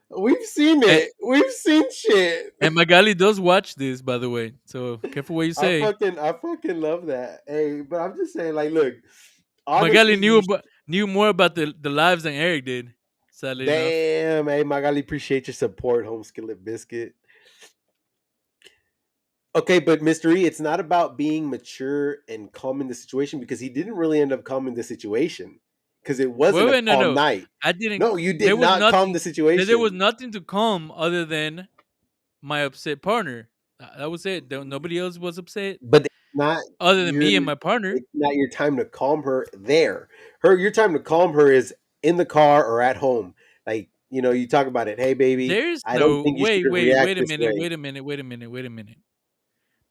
We've seen
and,
it. We've seen shit.
and Magali does watch this, by the way. So careful what you say.
I fucking love that. Hey, but I'm just saying, like, look,
Magali
honestly, you
knew more about the lives than Eric did. Sadly enough.
damn, hey, Magali, appreciate your support, home skillet biscuit. Okay, but Mr. E, it's not about being mature and calming the situation because he didn't really end up calming the situation because it
Wait,
wasn't a
wait, no,
calm
no.
night.
I didn't.
No, you did
There was
not calm the
nothing. There was
situation.
nothing to calm other than my upset partner. That was it. Nobody else was upset
But it's not
other than
your
me and my partner.
it's not your time to calm her there. Your time to calm her is in the car or at home. Like, you talk about it. Hey baby,
There's
I don't
no
think you
wait,
should
wait,
react
wait a
this
minute,
way.
wait a minute, wait a minute, wait a minute.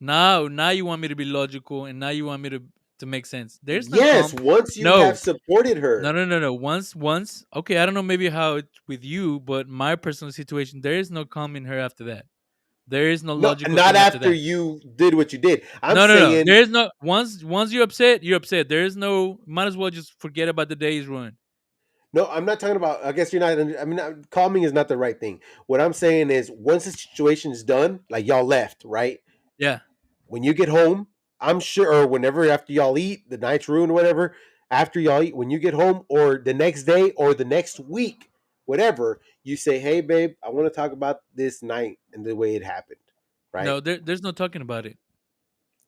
Now you want me to be logical, and now you want me to make sense. There's no
Yes,
calm.
once you have
No,
supported
no,
her.
no, no, no. Once. Okay, I don't know maybe how it's with you, but my personal situation, there is no calming her after that. There is no
No,
logical
not
thing after
after
that.
you did what you did. I'm
No, no, no.
saying
There is no once you're upset, you're upset. There is no. Might as well just forget about the day is ruined.
no, I'm not talking about. I guess you're not. I mean, calming is not the right thing. What I'm saying is, once the situation is done, like y'all left, right?
Yeah.
When you get home, I'm sure, or whenever after y'all eat, the night's ruined, or whatever. After y'all eat, when you get home, or the next day, or the next week, whatever, you say, "Hey, babe, I want to talk about this night and the way it happened." Right?
No, there's no talking about it.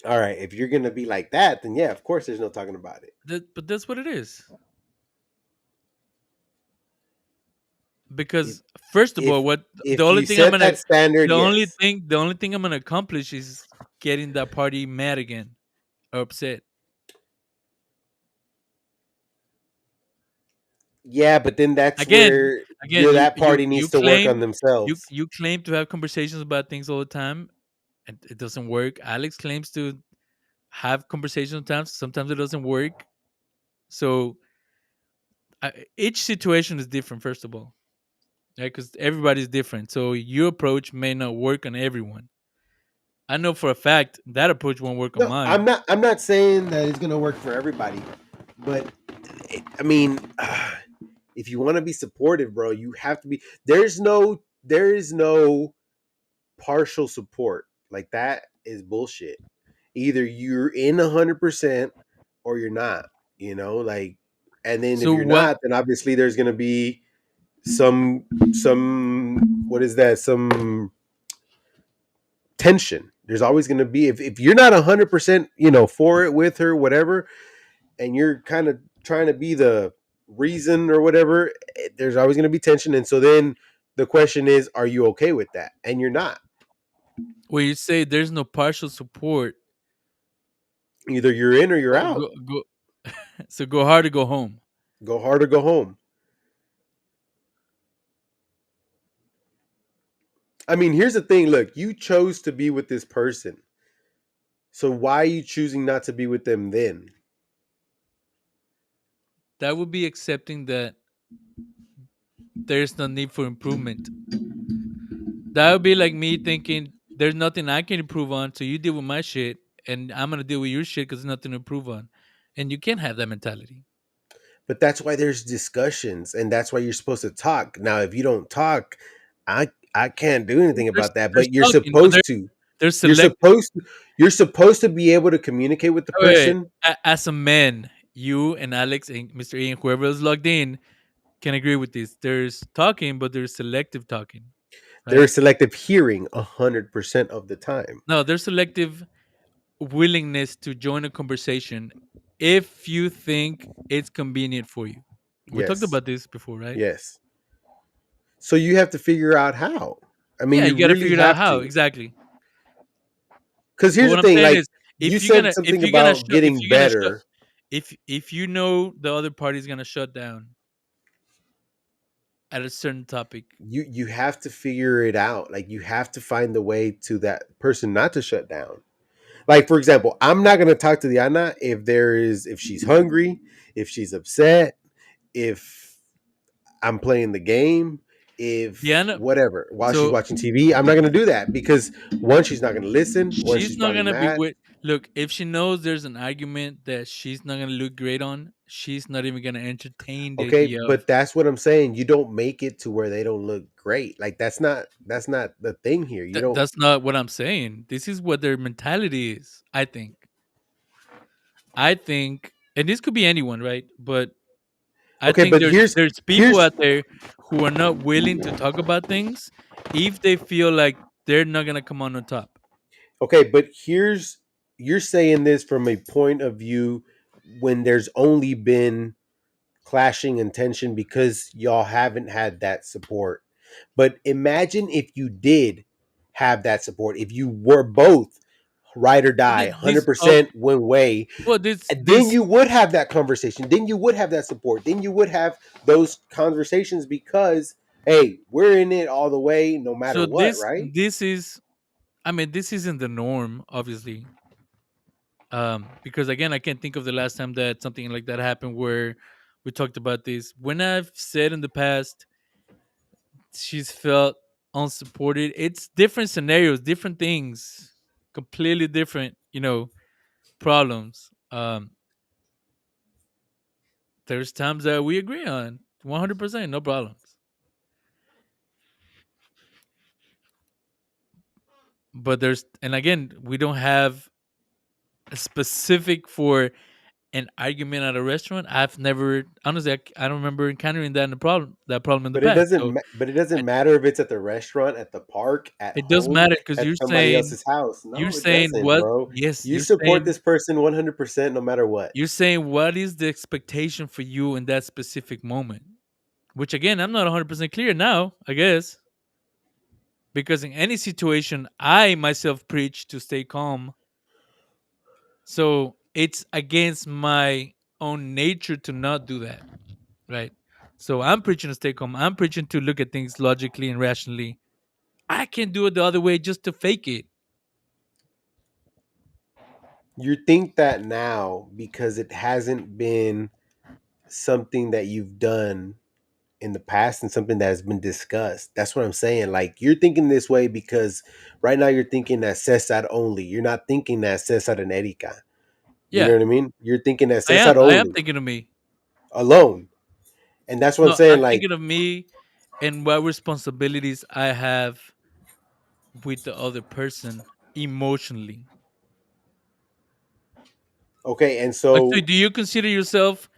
All right. If you're gonna be like that, then yeah, of course, there's no talking about it.
But that's what it is.
If
Because first of all,
if
what the
if
only
you
thing I'm
set
gonna
that standard, yes.
the only thing I'm gonna accomplish is getting that party mad again or upset.
Yeah, but then that's
Again,
where
again, you
that
you
party
you
needs to work on
claim
themselves.
you claim to have conversations about things all the time, and it doesn't work. Alex claims to have conversations sometimes. Sometimes it doesn't work. So each situation is different. First of all, right? Because everybody's different. So your approach may not work on everyone. I know for a fact that approach won't work on
No, I'm
mine.
not. I'm not saying that it's gonna work for everybody, but I mean, if you want to be supportive, bro, you have to be. There is no partial support. Like that is bullshit. Either you're in 100% or you're not. Like, and then if
So
you're
what?
not, then obviously there's gonna be some what is that? Some tension. There's always going to be if you're not 100% for it with her, whatever, and you're kind of trying to be the reason or whatever, there's always going to be tension. And so then the question is, are you okay with that? And you're not.
When you say there's no partial support,
Either you're in or you're
go
out.
go go. So go hard or go home.
Go hard or go home. I mean, here's the thing. Look, you chose to be with this person. So why are you choosing not to be with them then?
That would be accepting that there's no need for improvement. That would be like me thinking there's nothing I can improve on, so you deal with my shit, and I'm gonna deal with your shit because there's nothing to improve on. And you can't have that mentality.
But that's why there's discussions and that's why you're supposed to talk. Now, if you don't talk, I can't do anything
There's
about that,
there's
but you're
talking, but
supposed to.
there's
You're
select.
supposed to you're supposed to be able to communicate with the
Wait, wait.
person.
As a man, you and Alex and Mr. Ian, whoever is logged in, can agree with this. There's talking, but there's selective talking,
There
right?
is selective hearing 100% of the time.
No, there's selective willingness to join a conversation if you think it's convenient for you. We talked
Yes.
about this before, right?
Yes. So you have to figure out how. I mean,
Yeah,
you
you got to
really
figure it out
have
how
to.
exactly.
Cuz
But
here's the
what I'm
thing,
saying
like
is,
you said
if
something
you're gonna
about
shut, if
getting
you're gonna shut,
better.
if you know the other party's gonna shut down at a certain topic,
You have to figure it out. Like you have to find the way to that person not to shut down. Like for example, I'm not gonna talk to Diana if she's hungry, if she's upset, if I'm playing the game, if
Diana.
whatever while she's
So
watching TV. I'm not gonna do that because one, she's not gonna listen. One,
she's
she's
not
probably
gonna be
mad.
with. Look, if she knows there's an argument that she's not gonna look great on, she's not even gonna entertain the
Okay,
idea of.
but that's what I'm saying. You don't make it to where they don't look great. Like that's not the thing here. You don't.
That's not what I'm saying. This is what their mentality is. I think. I think, and this could be anyone, right? But I
Okay,
think
but
there's people
here's
out there who are not willing to talk about things if they feel like they're not gonna come on top.
okay, but here's you're saying this from a point of view when there's only been clashing and tension because y'all haven't had that support. But imagine if you did have that support, if you were both ride or
But
die,
this oh
100% one way,
well this
and then
this
you would have that conversation. Then you would have that support. Then you would have those conversations because, hey, we're in it all the way, no matter
so
what,
this
right?
this is I mean this isn't the norm, obviously. Because again, I can't think of the last time that something like that happened where we talked about this. When I've said in the past she's felt unsupported, it's different scenarios, different things, completely different, problems. There's times that we agree on 100%, no problems. But and again, we don't have a specific for an argument at a restaurant. I've never, honestly, I don't remember encountering that problem in the
But it
past.
doesn't.
So
But it doesn't
I,
matter if it's at the restaurant, at the park, at
it does
home,
matter because
at somebody else's house.
you're
No, it
saying
doesn't,
what?
bro.
Yes,
You support this person 100% no matter what.
you're saying what is the expectation for you in that specific moment? Which again, I'm not 100% clear now. I guess because in any situation, I myself preach to stay calm. So it's against my own nature to not do that, right? So I'm preaching to stay calm. I'm preaching to look at things logically and rationally. I can do it the other way just to fake it.
You think that now because it hasn't been something that you've done in the past and something that has been discussed. That's what I'm saying. Like you're thinking this way because right now you're thinking that Cesar only. You're not thinking that Cesar and Erika. You know
Yeah,
what I mean? You're thinking that
I
Cesar
am. I am
only,
thinking of me.
alone. And that's what I'm
No,
saying.
I'm
Like,
thinking of me and what responsibilities I have with the other person emotionally.
okay, and
Like, so
so
do you consider yourself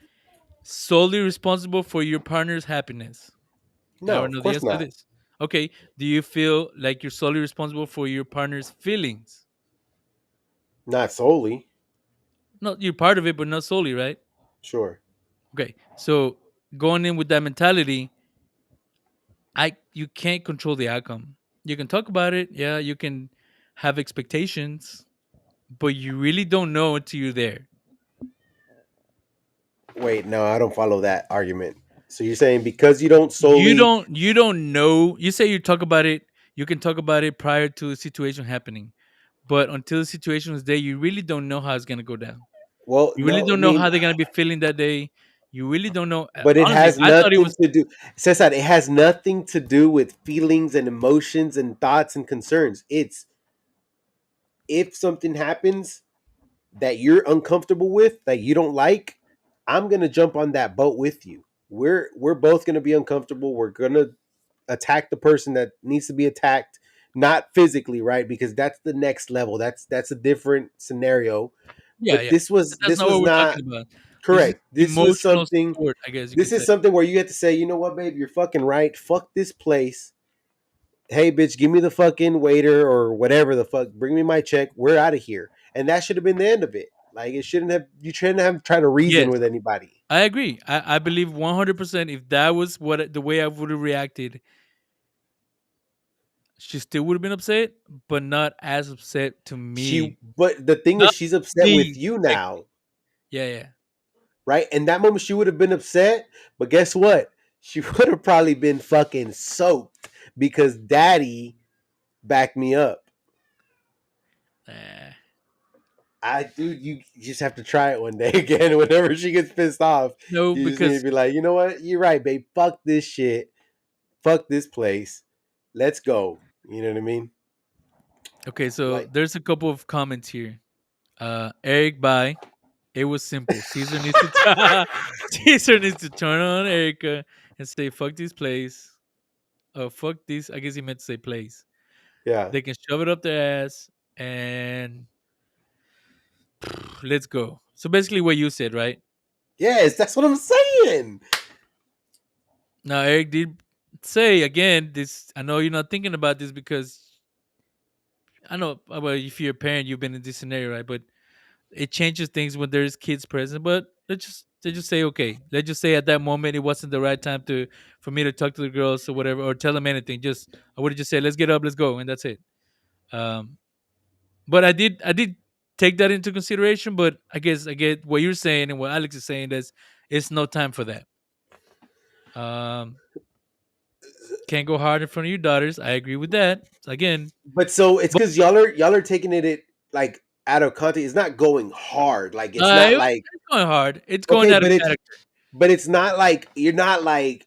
solely responsible for your partner's happiness? Yeah
no,
or
of
no? The
course
answer to
not.
this. Okay. Do you feel like you're solely responsible for your partner's feelings?
Not solely.
Not you're part of it, but not solely, right?
Sure.
Okay. So going in with that mentality, you can't control the outcome. You can talk about it, yeah, you can have expectations, but you really don't know until you're there.
Wait, no, I don't follow that argument. So you're saying because you don't
You
solely,
don't know. You say you talk about it. You can talk about it prior to the situation happening, but until the situation is there, you really don't know how it's gonna go down.
well,
You really
no, I
don't know
mean,
how they're gonna be feeling that day. You really don't know.
but it
Honestly,
has
I thought it
nothing
was.
to do. Says that it has nothing to do with feelings and emotions and thoughts and concerns. It's if something happens that you're uncomfortable with, that you don't like, I'm gonna jump on that boat with you. We're both gonna be uncomfortable. We're gonna attack the person that needs to be attacked, not physically, right? Because that's the next level. That's a different scenario.
Yeah,
But
yeah. But that's
this
not
was
what we're
not
talking about. This is
correct. This was
emotional
something.
support, I guess you
This
could
is
say.
something where you get to say, you know what, babe, you're fucking right. Fuck this place. Hey, bitch, give me the fucking waiter or whatever the fuck. Bring me my check. We're out of here. And that should have been the end of it. Like it shouldn't have. You shouldn't have tried to reason
Yes,
with anybody.
I agree. I believe 100%. If that was the way I would have reacted, she still would have been upset, but not as upset to me.
But the thing is,
Not
she's upset with
me
you
directly.
now,
Yeah, yeah.
right? In that moment, she would have been upset. But guess what? She would have probably been fucking soaked because daddy backed me up.
Nah.
Dude, you just have to try it one day again. Whenever she gets pissed off,
No,
you just need to
because
be like, you know what? You're right, babe. Fuck this shit. Fuck this place. Let's go. You know what I mean?
okay, so
Like,
there's a couple of comments here. Eric, bye. It was simple. Caesar needs to Caesar needs to turn on Erica and say fuck this place. Oh fuck this. I guess he meant to say place.
yeah.
They can shove it up their ass and let's go. So basically what you said, right?
Yes, that's what I'm saying.
Now Eric did say again, this I know you're not thinking about this because I know well if you're a parent you've been in this scenario, right? But it changes things when there's kids present. But let's just say okay. Let's just say at that moment it wasn't the right time to for me to talk to the girls or whatever or tell them anything. Just I would have just said let's get up, let's go, and that's it. Um, but I did take that into consideration. But I guess I get what you're saying and what Alex is saying. That's it's no time for that. Um, can't go hard in front of your daughters. I agree with that. Again,
But so it's
but
because y'all are taking it like out of context. It's not going hard. Like it's not like
it's going hard. It's going
okay,
out of character.
but it's not like you're not like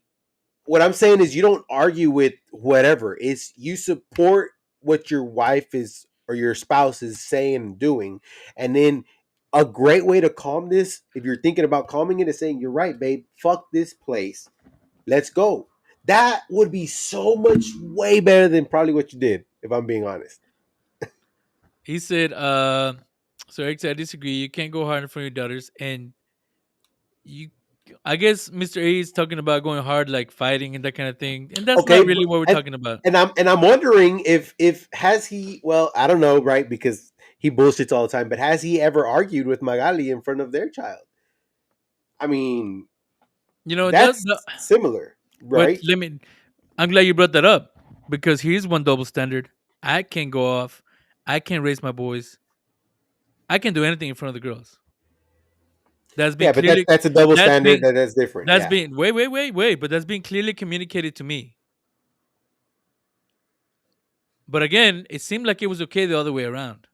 what I'm saying is you don't argue with whatever. It's you support what your wife is or your spouse is saying and doing. And then a great way to calm this, if you're thinking about calming it, is saying, you're right, babe. Fuck this place. Let's go. That would be so much way better than probably what you did, if I'm being honest.
He said, so Eric said, I disagree. You can't go hard in front of your daughters. And you, I guess Mr. A is talking about going hard, like fighting and that kind of thing. And that's
Okay,
not
but
really what we're talking about.
I'm wondering if has he well, I don't know, right? Because he bullshits all the time, but has he ever argued with Magali in front of their child? I mean,
You know,
that's similar,
but
right?
I'm glad you brought that up because here's one double standard. I can go off. I can raise my boys. I can do anything in front of the girls. That's been
Yeah, but that's
clearly,
that's a double
that's
standard.
been,
That's different.
that's
Yeah,
been, wait, but that's been clearly communicated to me. But again, it seemed like it was okay the other way around.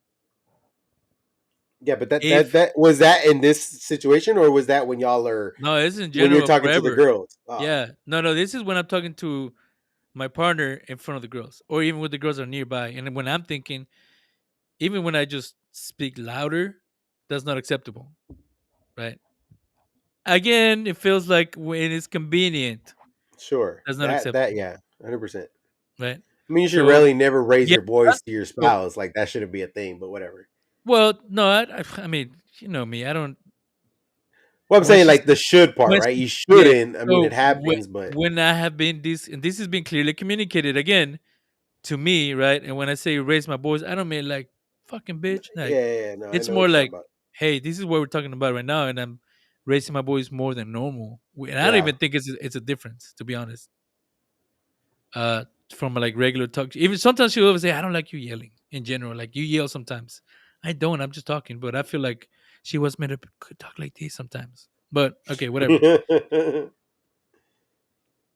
yeah, but that that
If
that was that in this situation, or was that when y'all are
No, it's in
when you're
general
talking to the
forever.
girls? Oh,
Yeah. No, this is when I'm talking to my partner in front of the girls, or even when the girls are nearby. And when I'm thinking, even when I just speak louder, that's not acceptable, right? Again, it feels like when it's convenient,
sure.
that's not
That
acceptable,
yeah, 100%.
right?
I mean, you should
So
really never raise
yeah.
your voice to your
So
spouse. Like that shouldn't be a thing. But whatever.
well, no, I mean, you know me. I don't.
Well, I'm
When
saying
she's
like the should part,
when
right?
she,
You
yeah.
shouldn't. I mean, it
So when
happens, but
when I have been this, and this has been clearly communicated again to me, right? And when I say raise my voice, I don't mean like fucking bitch. Like
yeah. No, I
it's
know what
more
you're talking
like,
about.
hey, this is what we're talking about right now, and I'm raising my voice more than normal. And I don't
Yeah,
even think it's a difference, to be honest. From like regular talk, even sometimes she'll always say, "I don't like you yelling in general. Like you yell sometimes." I don't. I'm just talking, but I feel like she was meant to talk like this sometimes. But okay, whatever.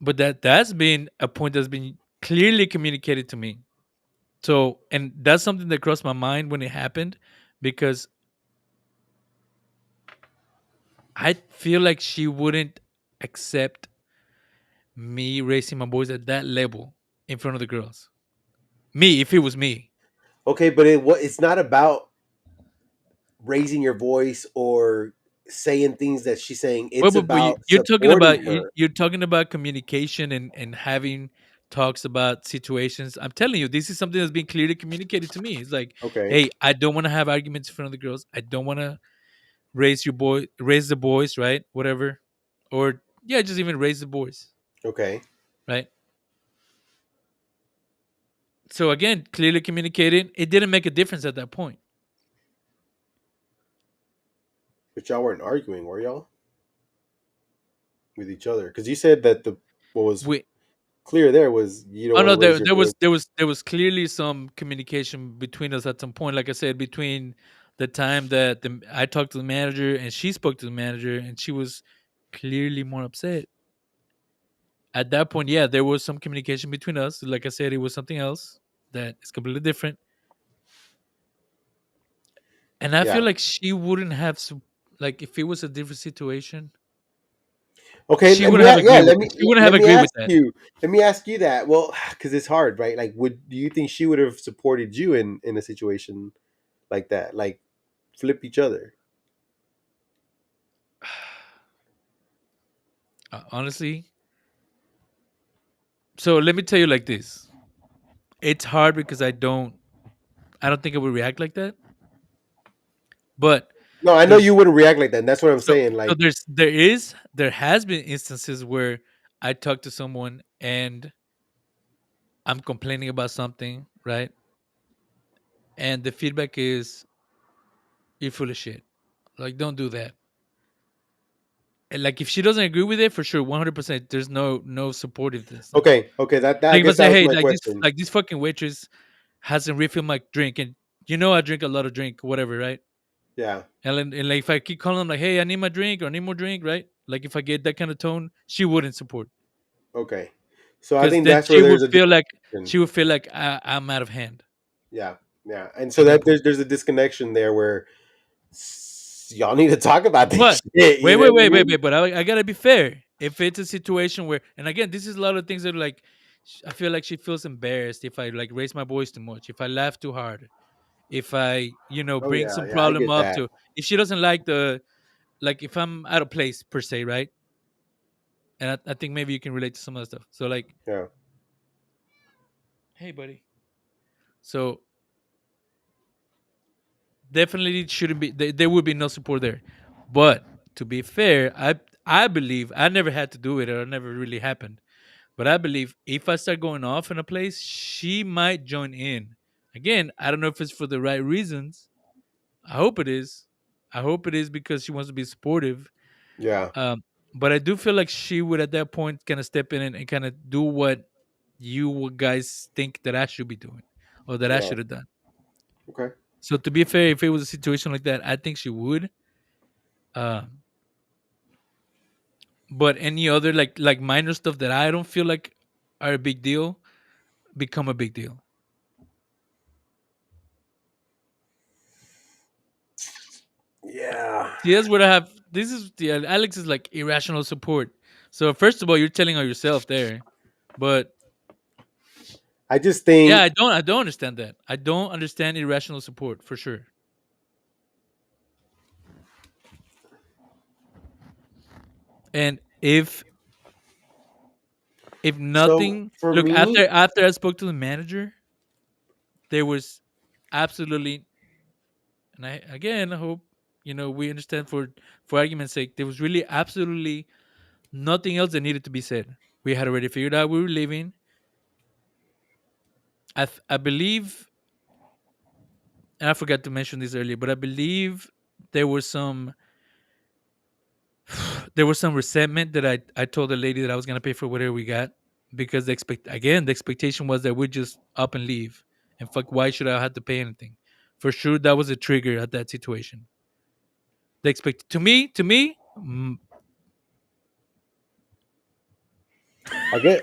But that's been a point that's been clearly communicated to me. So, and that's something that crossed my mind when it happened, because I feel like she wouldn't accept me raising my boys at that level in front of the girls. Me, if it was me.
Okay, but it's not about raising your voice or saying things that she's saying.
Well,
It's about
you're talking
supporting
about
her.
you're talking about communication and having talks about situations. I'm telling you, this is something that's been clearly communicated to me. It's like,
Okay,
hey, I don't want to have arguments in front of the girls. I don't want to raise the boys, right? Whatever, or yeah, just even raise the boys,
okay.
right? So again, clearly communicated. It didn't make a difference at that point.
But y'all weren't arguing, were y'all, with each other? Because you said that the what was
We
clear there was you don't
Oh
want
no,
to raise
there
your
there was
voice.
there was there was clearly some communication between us at some point. Like I said, between the time that I talked to the manager and she spoke to the manager, and she was clearly more upset. At that point, yeah, there was some communication between us. Like I said, it was something else that is completely different. And I feel
Yeah.
like she wouldn't have like if it was a different situation,
Okay. Yeah.
she wouldn't have
Let me
agreed with
ask
that.
you. Let me ask you that. Well, because it's hard, right? Like, would do you think she would have supported you in a situation like that? Like, flip each other.
Honestly, so let me tell you like this. It's hard because I don't think I would react like that. But
No, I know
there's
you wouldn't react like that. And that's what I'm
so
saying.
so
Like,
there has been instances where I talk to someone and I'm complaining about something, right? And the feedback is you're full of shit. Like don't do that. And like if she doesn't agree with it, for sure, 100%, there's no supportiveness there.
okay, okay. That I
Like if I
guess that
say,
was
hey,
my question.
like this fucking waitress hasn't refilled my drink, and I drink a lot of drink, whatever, right?
Yeah.
And like if I keep calling them like, hey, I need my drink or I need more drink, right? Like if I get that kind of tone, she wouldn't support,
Okay. So I
because
think
then
that's where there's a disconnection.
she would feel like I'm out of hand
Yeah. Yeah. And so
at that
that
point.
there's a disconnection there where y'all need to talk about this
But
shit. You know what I mean?
wait. But I gotta be fair. If it's a situation where, and again, this is a lot of things that are like, I feel like she feels embarrassed if I like raise my voice too much, if I laugh too hard, if I
Oh
bring
yeah,
some
yeah. I
problem
get
up
that.
to, if she doesn't like like if I'm out of place per se, right? And I think maybe you can relate to some of the stuff. So like,
Yeah.
hey, buddy. So definitely shouldn't be. There would be no support there. But to be fair, I believe I never had to do it, or it never really happened. But I believe if I start going off in a place, she might join in. Again, I don't know if it's for the right reasons. I hope it is. I hope it is because she wants to be supportive.
Yeah.
Um, but I do feel like she would at that point kind of step in and kind of do what you guys think that I should be doing or that I
Yeah.
should have done.
Okay.
So to be fair, if it was a situation like that, I think she would. Um, but any other like minor stuff that I don't feel like are a big deal become a big deal.
Yeah.
See, that's what I have. This is Alex is like irrational support. So first of all, you're telling on yourself there, but
I just
yeah,
think
I don't understand that. I don't understand irrational support for sure. And if
so
nothing,
for
look,
me,
after I spoke to the manager, there was absolutely, and I again I hope we understand for argument's sake, there was really absolutely nothing else that needed to be said. We had already figured out we were leaving. I believe, and I forgot to mention this earlier, but I believe there was some there was some resentment that I told the lady that I was gonna pay for whatever we got, because the expectation was that we'd just up and leave, and fuck, why should I have to pay anything? For sure, that was a trigger at that situation. The expect to me,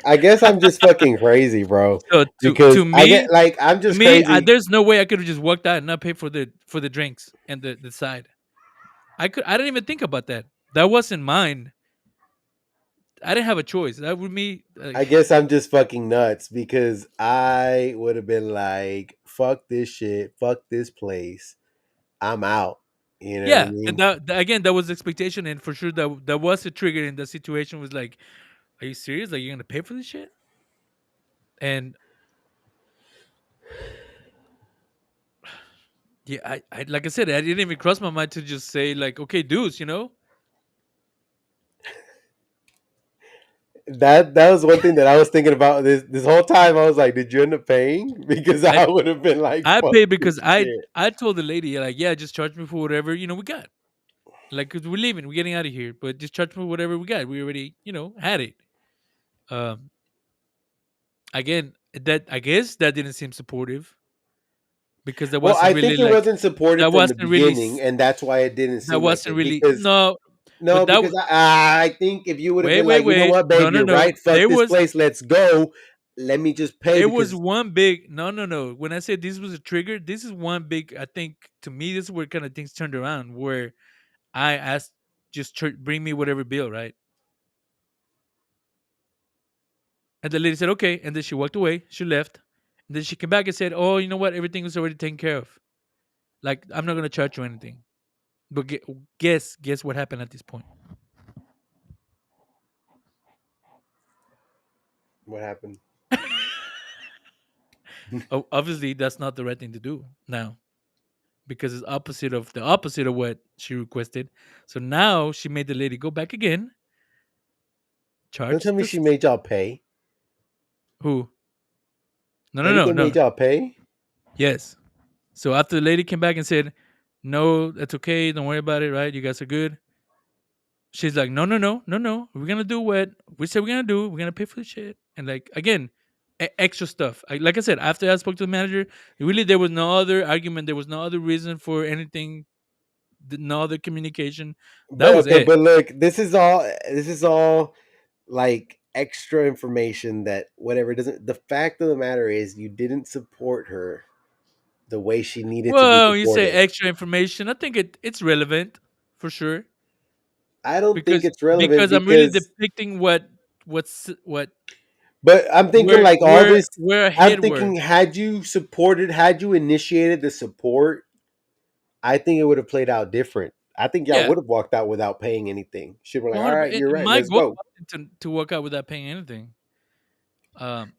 I guess I'm just fucking crazy, bro.
So
Because I get like I'm
to
just
me,
crazy.
there's no way I could have just walked out and not paid for the drinks and the side. I didn't even think about that. That wasn't mine. I didn't have a choice. That would me.
I guess I'm just fucking nuts because I would have been like, fuck this shit, fuck this place. I'm out. You know what I
Yeah, and
mean?
again, that was the expectation, and for sure that was a trigger in the situation. Was like, are you serious? Like, you're gonna pay for this shit? And yeah, I like I said, I didn't even cross my mind to just say like, okay, dudes, you know,
That was one thing that I was thinking about this whole time. I was like, did you end up paying? Because I
like
would have been like,
I
fuck
paid
this
because
shit.
I told the lady like, yeah, just charge me for whatever we got. Like, cause we're leaving, we're getting out of here, but just charge me whatever we got. We already, had it. Um, again, that I guess that didn't seem supportive because that
Well,
wasn't
I
really
think it
like
wasn't supported
that
from the
wasn't really
beginning, and that's why it didn't
that
seem like
wasn't
it.
really
Because
no,
no,
but that
because I think if you would have
wait,
been
wait,
like, you know
wait,
what,
no,
babe,
no,
you're
no.
right. Fuck this place. Let's go. Let me just pay
There was
because
one big no, no, no. When I said this was a trigger, this is one big. I think to me, this is where kind of things turned around. Where I asked, just bring me whatever bill, right? And the lady said, okay. And then she walked away. She left. And then she came back and said, oh, you know what? Everything was already taken care of. Like, I'm not going to charge you anything. But guess what happened at this point?
what happened?
Obviously, that's not the right thing to do now because it's opposite of what she requested. So now she made the lady go back again,
Don't
charge
tell me
this
she made y'all pay.
who? No, no, no,
Erika made
no.
y'all pay.
Yes. So after the lady came back and said, no, that's okay. Don't worry about it, right? You guys are good. She's like, no, no, no, no, no. We're gonna do what we said we're gonna do. We're gonna pay for the shit. And like again, extra stuff. Like I said, after I spoke to the manager, really there was no other argument. There was no other reason for anything. No other communication. That
But
was
okay,
it.
but look, this is all like extra information that whatever doesn't. The fact of the matter is, you didn't support her the way she needed to be
Well, when you say
supported.
extra information, I think it's relevant for sure
I don't think
because
it's relevant
I'm really
because,
depicting what
but I'm thinking
where
like all
where
this.
where
I'm
ahead were.
thinking had you initiated the support, I think it would have played out different. I think y'all
Yeah,
would have walked out without paying anything. She'd be like, all
100.
right, you're right,
My
let's
goal
go.
wasn't to work out without paying anything. Um,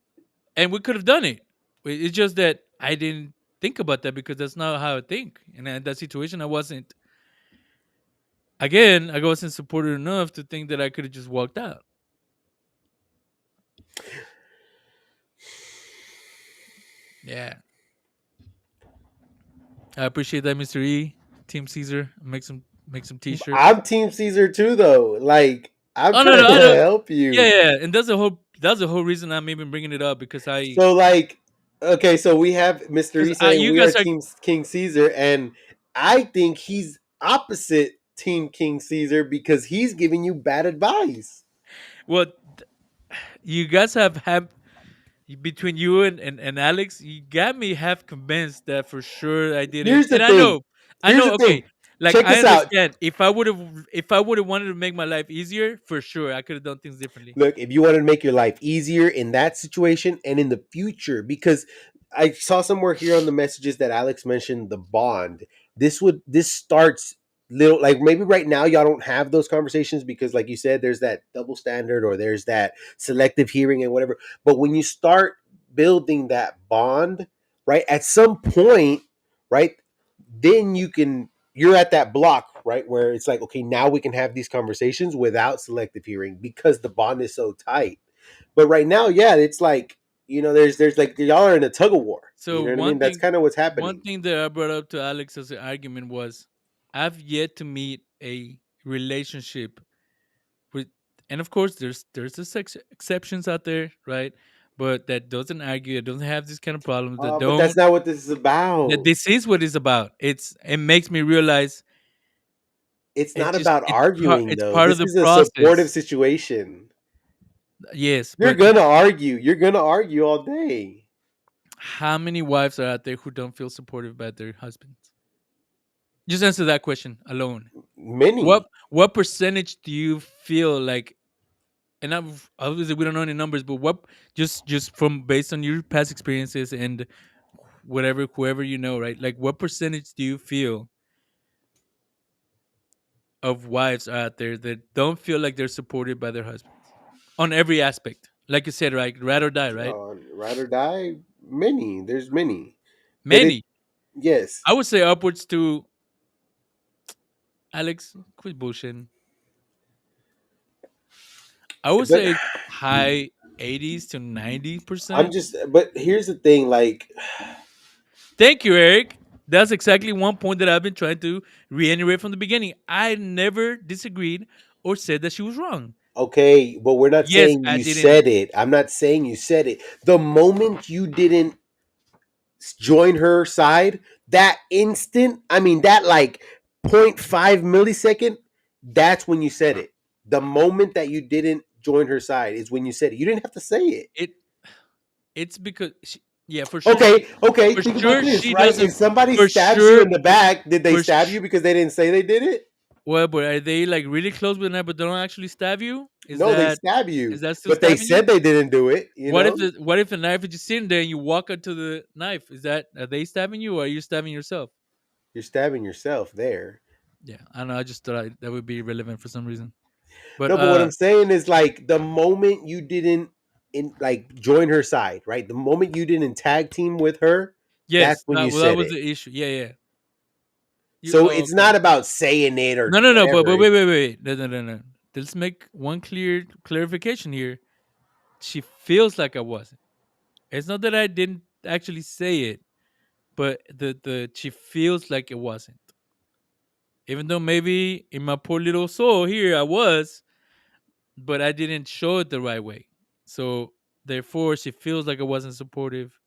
and we could have done it. It's just that I didn't think about that because that's not how I think. And in that situation, I wasn't. Again, I wasn't supported enough to think that I could have just walked out. Yeah, I appreciate that, Mr. E. Team Caesar, make some t-shirts.
I'm Team Caesar too, though. Like, I'm
Oh no,
trying
no,
to
I know.
help
Yeah,
you.
yeah, yeah. And that's the whole reason I'm even bringing it up because
So, like, okay, so we have Mr. E saying
you
we are
guys are
Team King Caesar, and I think he's opposite Team King Caesar because he's giving you bad advice.
well, you guys have between you and Alex, you got me half convinced that for sure I didn't.
Here's the
And
thing.
I
Here's
know.
the
Okay,
thing.
like
Check
I
this out.
understand. If I would have wanted to make my life easier, for sure, I could have done things differently.
Look, if you want to make your life easier in that situation and in the future, because I saw somewhere here on the messages that Alex mentioned the bond. This starts little, like maybe right now y'all don't have those conversations because like you said, there's that double standard or there's that selective hearing and whatever. But when you start building that bond, right, at some point, right, then you're at that block, right, where it's like, okay, now we can have these conversations without selective hearing because the bond is so tight. But right now, yeah, it's like, there's like y'all are in a tug of war.
So
You know what I mean? That's kind of what's
one
happening.
thing that I brought up to Alex as an argument was, I've yet to meet a relationship with, and of course, there's the exceptions out there, right? But that doesn't argue, that doesn't have these kind of problems,
But that's not what this is
that
about.
this is what it's about. It makes me realize
It's
it
not
just
about arguing
it's
though.
part of
This
the
is a supportive
process.
situation.
Yes,
You're
but
gonna argue. You're gonna argue all day.
how many wives are out there who don't feel supported by their husbands? Just answer that question alone. What
Many.
what percentage do you feel like? And obviously we don't know any numbers, but what just from based on your past experiences and whatever whoever you know, right? Like what percentage do you feel of wives are out there that don't feel like they're supported by their husbands on every aspect? Like you said, right? Ride or die, right?
Ride or die. Many. There's many. But it
Many.
yes.
I would say upwards to Alex. Quit bullshitting. I would
But
say high 80s to ninety
I'm
percent.
just. But here's the thing. Like,
Thank you, Eric. That's exactly one point that I've been trying to reiterate from the beginning. I never disagreed or said that she was wrong.
okay, but we're not
Yes,
saying
I
you
didn't.
said it. I'm not saying you said it. The moment you didn't join her side, that instant, I mean, that like point 0.5 millisecond, that's when you said it. The moment that you didn't join her side is when you said it. You didn't have to say it.
It it's because yeah,
Okay, okay,
for
think about
sure
this,
she
right? If
doesn't.
somebody
For
stabs you
sure,
in the back, did they
for
stab
sh-
you because they didn't say they did it?
well, but are they like really close with that, but they don't actually stab you?
No, they stab you,
Is that still
but they
stabbing you?
said they didn't do it, you know?
What if the knife is just sitting there and you walk up to the knife? Is that are they stabbing you or are you stabbing yourself?
You're stabbing yourself there.
Yeah, I don't know. I just thought that would be relevant for some reason. But
No, but what I'm saying is like the moment you didn't join her side, right? The moment you didn't tag team with her, that's
yes,
when you
that
said
was
it.
the issue. Yeah, yeah. You
So it's
okay?
not about saying it or
No. But
whatever.
wait. No. Let's make one clear clarification here. She feels like I wasn't. It's not that I didn't actually say it, but the she feels like it wasn't. Even though maybe in my poor little soul here I was, but I didn't show it the right way. So therefore, she feels like I wasn't supportive,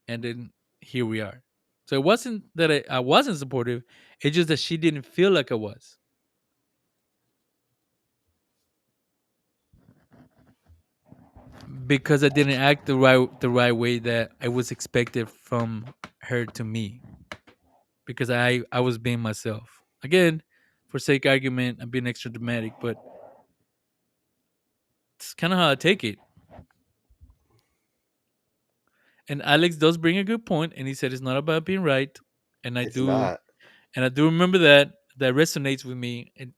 and then here we are. So it wasn't that I wasn't supportive. It's just that she didn't feel like I was because I didn't act the right way that I was expected from her to me. Because I was being myself again, for sake argument. I'm being extra dramatic, but it's kind of how I take it. And Alex does bring a good point, and he said it's not about being right, and I
It's
do,
not.
and I do remember that resonates with me. And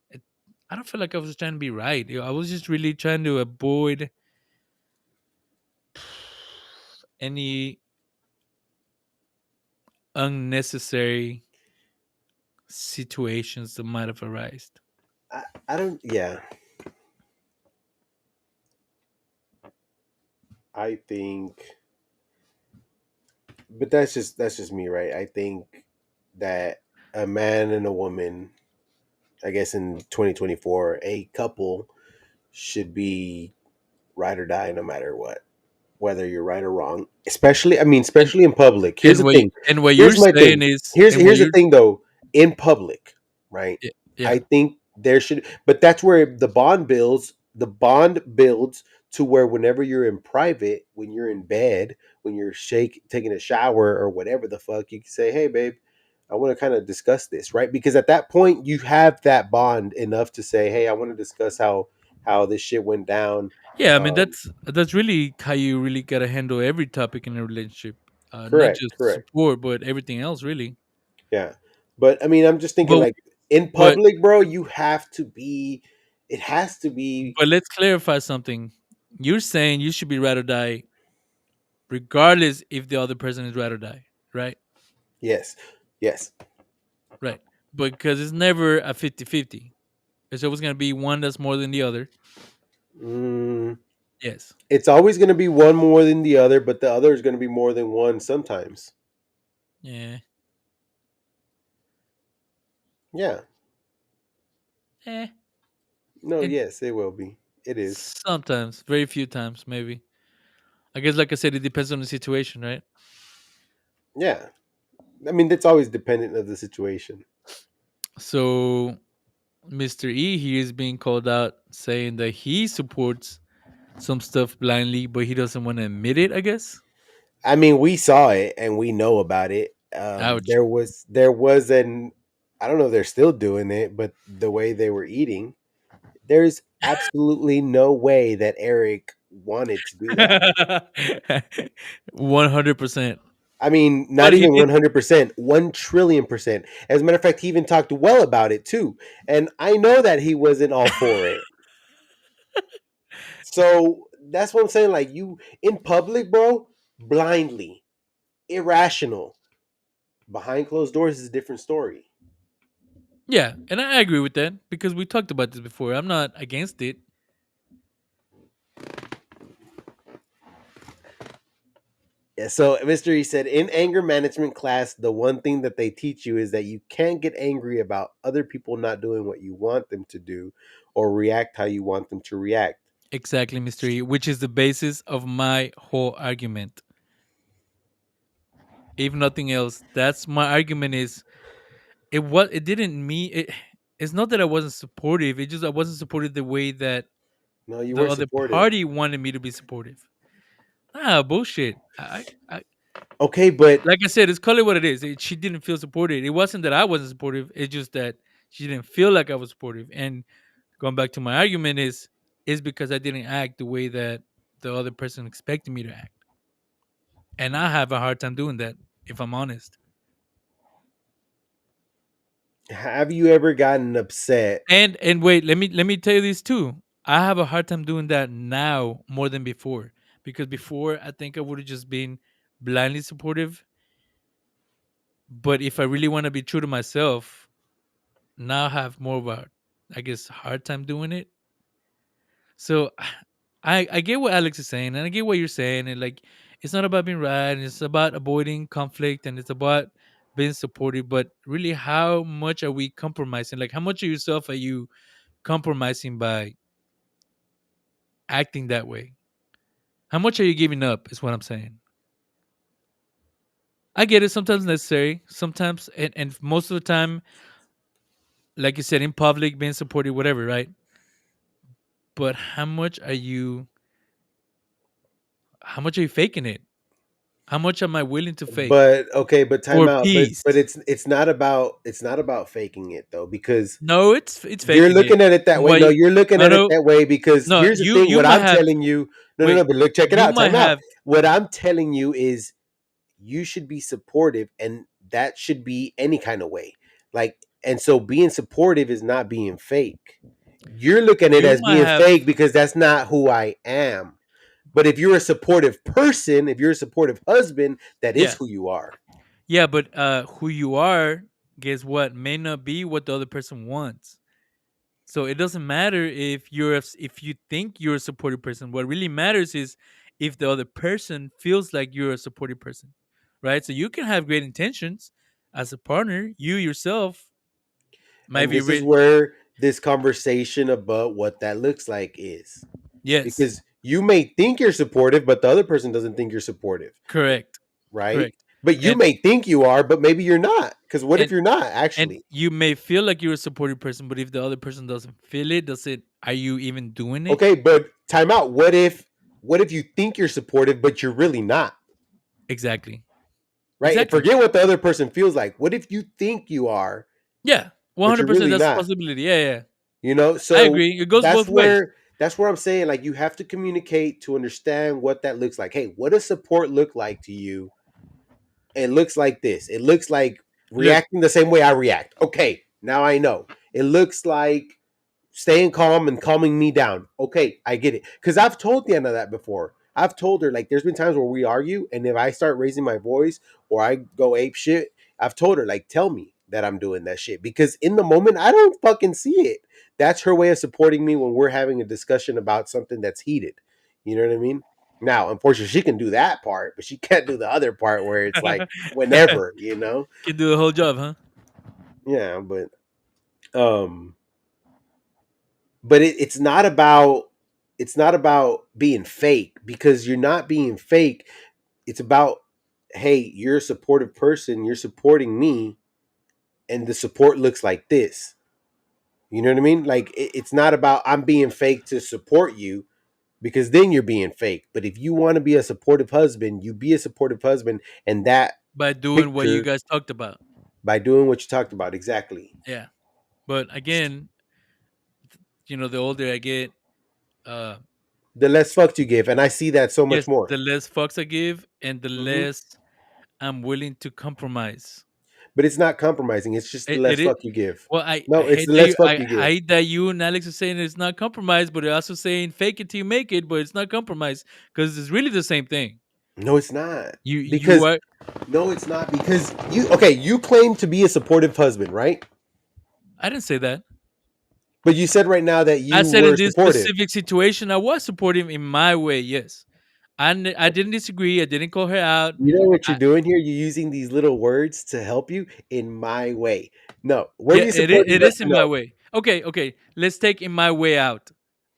I don't feel like I was trying to be right. I was just really trying to avoid any unnecessary situations that might have arisen.
I don't yeah. I think but that's just me, right? I think that a man and a woman, I guess in 2024, a couple should be ride or die no matter what, whether you're right or wrong. Especially, I mean,
And
especially in public. Here's
and
the
what
thing.
and what you're
Here's my
saying
thing.
is,
Here's
and what
here's the
you're
thing though. In public, right?
yeah
I think there should, but that's where the bond builds. The bond builds to where whenever you're in private, when you're in bed, when you're taking a shower or whatever the fuck, you can say, "Hey, babe, I want to kind of discuss this," right? Because at that point, you have that bond enough to say, "Hey, I want to discuss how this shit went down."
Yeah, I mean
Um,
that's really how you really gotta handle every topic in a relationship, not
correct,
just
correct.
support, but everything else, really.
Yeah. But I mean, I'm just thinking
But
like in
but
public, bro, you have to be it has to be
but let's clarify something. You're saying you should be ride or die, regardless if the other person is ride or die, right?
yes. Yes.
Right. But because it's never a 50-50. It's always gonna be one that's more than the other.
Mm,
Yes.
it's always going to be one more than the other, but the other is going to be more than one sometimes.
Yeah.
Yeah.
Eh.
No,
It
yes, it will be. It is.
sometimes, very few times, maybe. I guess, like I said, it depends on the situation, right?
Yeah. I mean, that's always dependent of the situation.
So Mr. E here is being called out, saying that he supports some stuff blindly, but he doesn't want to admit it, I guess.
I mean, we saw it and we know about it.
Ouch.
There was an I don't know if they're still doing it, but the way they were eating, there's absolutely no way that Eric wanted to do that.
100%.
I mean, not
But he
even
did.
100%, 1 trillion%. As a matter of fact, he even talked well about it too. And I know that he wasn't all for it. So that's what I'm saying. Like, you in public, bro, blindly, irrational. Behind closed doors is a different story.
Yeah, and I agree with that because we talked about this before. I'm not against it.
Yeah, so Mystery said in anger management class, the one thing that they teach you is that you can't get angry about other people not doing what you want them to do or react how you want them to react.
Exactly, mystery, which is the basis of my whole argument. If nothing else, that's my argument is it didn't mean it's not that I wasn't supportive, it just I wasn't supportive the way that
No, you
the
weren't
other
supportive.
party wanted me to be supportive. Ah, bullshit. I
Okay, but
like I said, it's call it what it is. She didn't feel supported. It wasn't that I wasn't supportive. It's just that she didn't feel like I was supportive. And going back to my argument is because I didn't act the way that the other person expected me to act, and I have a hard time doing that. If I'm honest.
have you ever gotten upset?
And wait, let me tell you this too. I have a hard time doing that now more than before because before I think I would have just been blindly supportive. But if I really want to be true to myself, now I have more of a, I guess, hard time doing it. So I get what Alex is saying, and I get what you're saying, and like it's not about being right, and it's about avoiding conflict, and it's about being supportive. But really, how much are we compromising? Like, how much of yourself are you compromising by acting that way? How much are you giving up? Is what I'm saying. I get it. Sometimes necessary. Sometimes, and most of the time, like you said, in public, being supportive, whatever, right? But how much are you? How much are you faking it? How much am I willing to fake
But okay, but time
for
out.
peace?
But it's not about faking it though, because
No, it's
you're
faking it.
looking at it that
And
way.
why
No,
you
you're looking
no
at it
no
that way because
no
here's the thing.
you
What
might
I'm
have
telling you, no, no,
wait,
no. But look, check it
you
out.
might
Time out.
have
What I'm telling you is you should be supportive, and that should be any kind of way. Like, and so being supportive is not being fake. You're looking at it
you
as
might
being
have
fake because that's not who I am. But if you're a supportive person, if you're a supportive husband, that is
yeah.
who you are.
Yeah, but who you are, guess what, may not be what the other person wants. So it doesn't matter if you think you're a supportive person. What really matters is if the other person feels like you're a supportive person. Right? So you can have great intentions as a partner, you yourself might
And
be
this is
re-
where this conversation about what that looks like is.
yes.
Because you may think you're supportive, but the other person doesn't think you're supportive,
Correct.
right?
Correct.
But you
And
may think you are, but maybe you're not. Because what if
and
you're not
and
actually?
you may feel like you're a supportive person, but if the other person doesn't feel it, does it are you even doing it?
Okay, but time out. What if you think you're supportive, but you're really not?
Exactly.
Right? And
Exactly.
forget what the other person feels like. What if you think you are,
Yeah.
but you're
100%
really
that's a
not?
possibility. Yeah, yeah. I
So
agree. It goes
that's
both ways.
where that's where I'm saying, like, you have to communicate to understand what that looks like. Hey, what does support look like to you? It looks like this. It looks like
Look,
reacting the same way I react. Okay, now I know. It looks like staying calm and calming me down. Okay, I get it. Because I've told Diana that before. I've told her, like, there's been times where we argue, and if I start raising my voice or I go ape shit, I've told her, like, tell me that I'm doing that shit. Because in the moment, I don't fucking see it. That's her way of supporting me when we're having a discussion about something that's heated. You know what I mean? Now, unfortunately, she can do that part, but she can't do the other part where it's like
can
whenever, you know?
do the whole job, huh?
Yeah, um but it's not about being fake, because you're not being fake. It's about, hey, you're a supportive person, you're supporting me, and the support looks like this. You know what I mean? Like, it's not about I'm being fake to support you. because then you're being fake. But if you want to be a supportive husband, you be a supportive husband, and that
by doing what you
picture
guys talked about.
by doing what you talked about exactly.
Yeah. But again, the older I get, uh,
The less fucked you give, and I see that so much
yes,
more.
the less fucks I give and the
Hmm.
less I'm willing to compromise.
But it's not compromising. It's just the
It
less
is.
fuck you give.
Well, I
No, it's
hate
the
that
less fuck you
I
give.
hate that you and Alex are saying it's not compromise, but you're also saying fake it till you make it, but it's not compromise because it's really the same thing.
No, it's not.
You
Because
are.
no, it's not because you okay, you claim to be a supportive husband, right?
I didn't say that.
But you said right now that
I
you
said in
were
this
supportive.
specific situation, I was supportive in my way. Yes, I didn't disagree. I didn't call her out.
You know what you're
I,
doing here? You're using these little words to help you in my way. No, were
yeah,
you supportive?
it is in my
No,
way. Okay, okay. Let's take in my way out.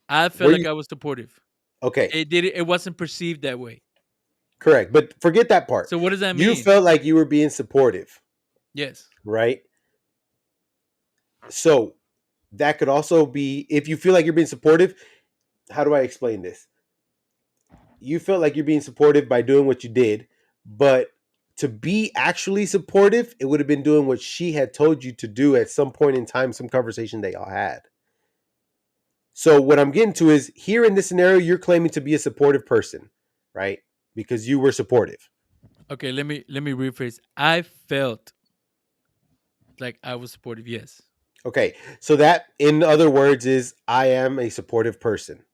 I felt
were
like
you
I was supportive.
okay?
It wasn't perceived that way.
Correct, but forget that part.
So what does that
You
mean?
felt like you were being supportive,
Yes.
right? So that could also be if you feel like you're being supportive. How do I explain this? You felt like you're being supportive by doing what you did, but to be actually supportive, it would have been doing what she had told you to do at some point in time, some conversation they all had. So what I'm getting to is here in this scenario, you're claiming to be a supportive person, right? Because you were supportive.
Okay, let me rephrase. I felt like I was supportive. Yes.
Okay. So that in other words is I am a supportive person.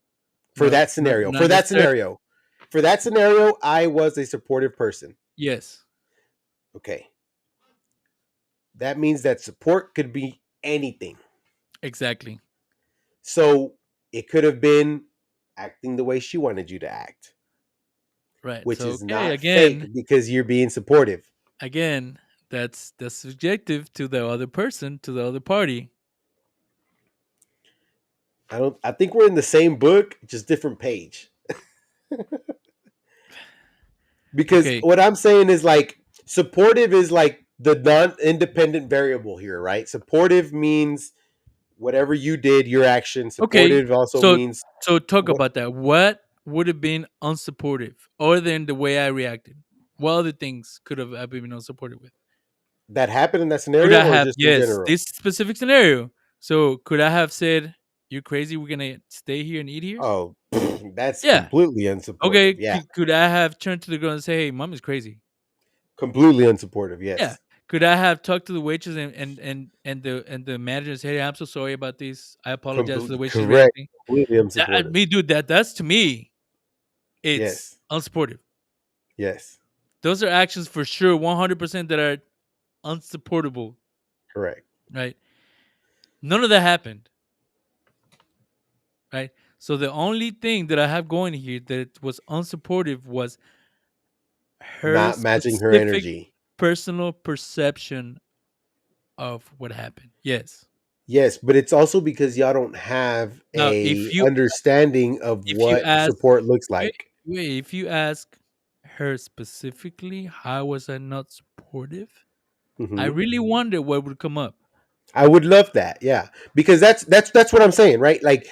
For
No,
that scenario.
not
For that
necessarily.
scenario. For that scenario, I was a supportive person.
Yes.
Okay. That means that support could be anything.
Exactly.
So it could have been acting the way she wanted you to act,
Right.
which
So
is
okay,
not fake because you're being supportive.
again, that's subjective to the other person, to the other party.
I think we're in the same book, just different page. Because
Okay.
what I'm saying is like supportive is like the non-independent variable here, right? Supportive means whatever you did, your action.
Okay.
Supportive also
So
means
so talk
what
about that. What would have been unsupportive other than the way I reacted? What other things could have I been unsupportive with?
that happened in that
Could
scenario
I
or
have,
just in
yes,
general.
this specific scenario. So could I have said, "You're crazy. We're gonna stay here and eat here"?
Oh, that's
Yeah.
completely
Okay.
unsupportive. Yeah,
Could I have turned to the girl and say, "Hey, mom is crazy"?
completely unsupportive.
Yeah.
Yes,
Could I have talked to the waitress and the manager and say, "Hey, I'm so sorry about this. I apologize for the way she's
correct.
reacting."
Completely unsupportive.
Me, dude. That's to me, it's
Yes,
unsupportive.
yes,
Those are actions for sure, 100% that are unsupportable.
correct.
Right? None of that happened. Right? So the only thing that I have going here that was unsupportive was her
Not matching her
specific
energy.
personal perception of what happened. Yes.
Yes, but it's also because y'all don't have
Now,
a understanding of
if you
what
ask,
support looks
wait,
like.
wait, if you ask her specifically, how was I not supportive? I
Hmm.
really wonder what would come up.
I would love that. Yeah, because that's what I'm saying, right? Like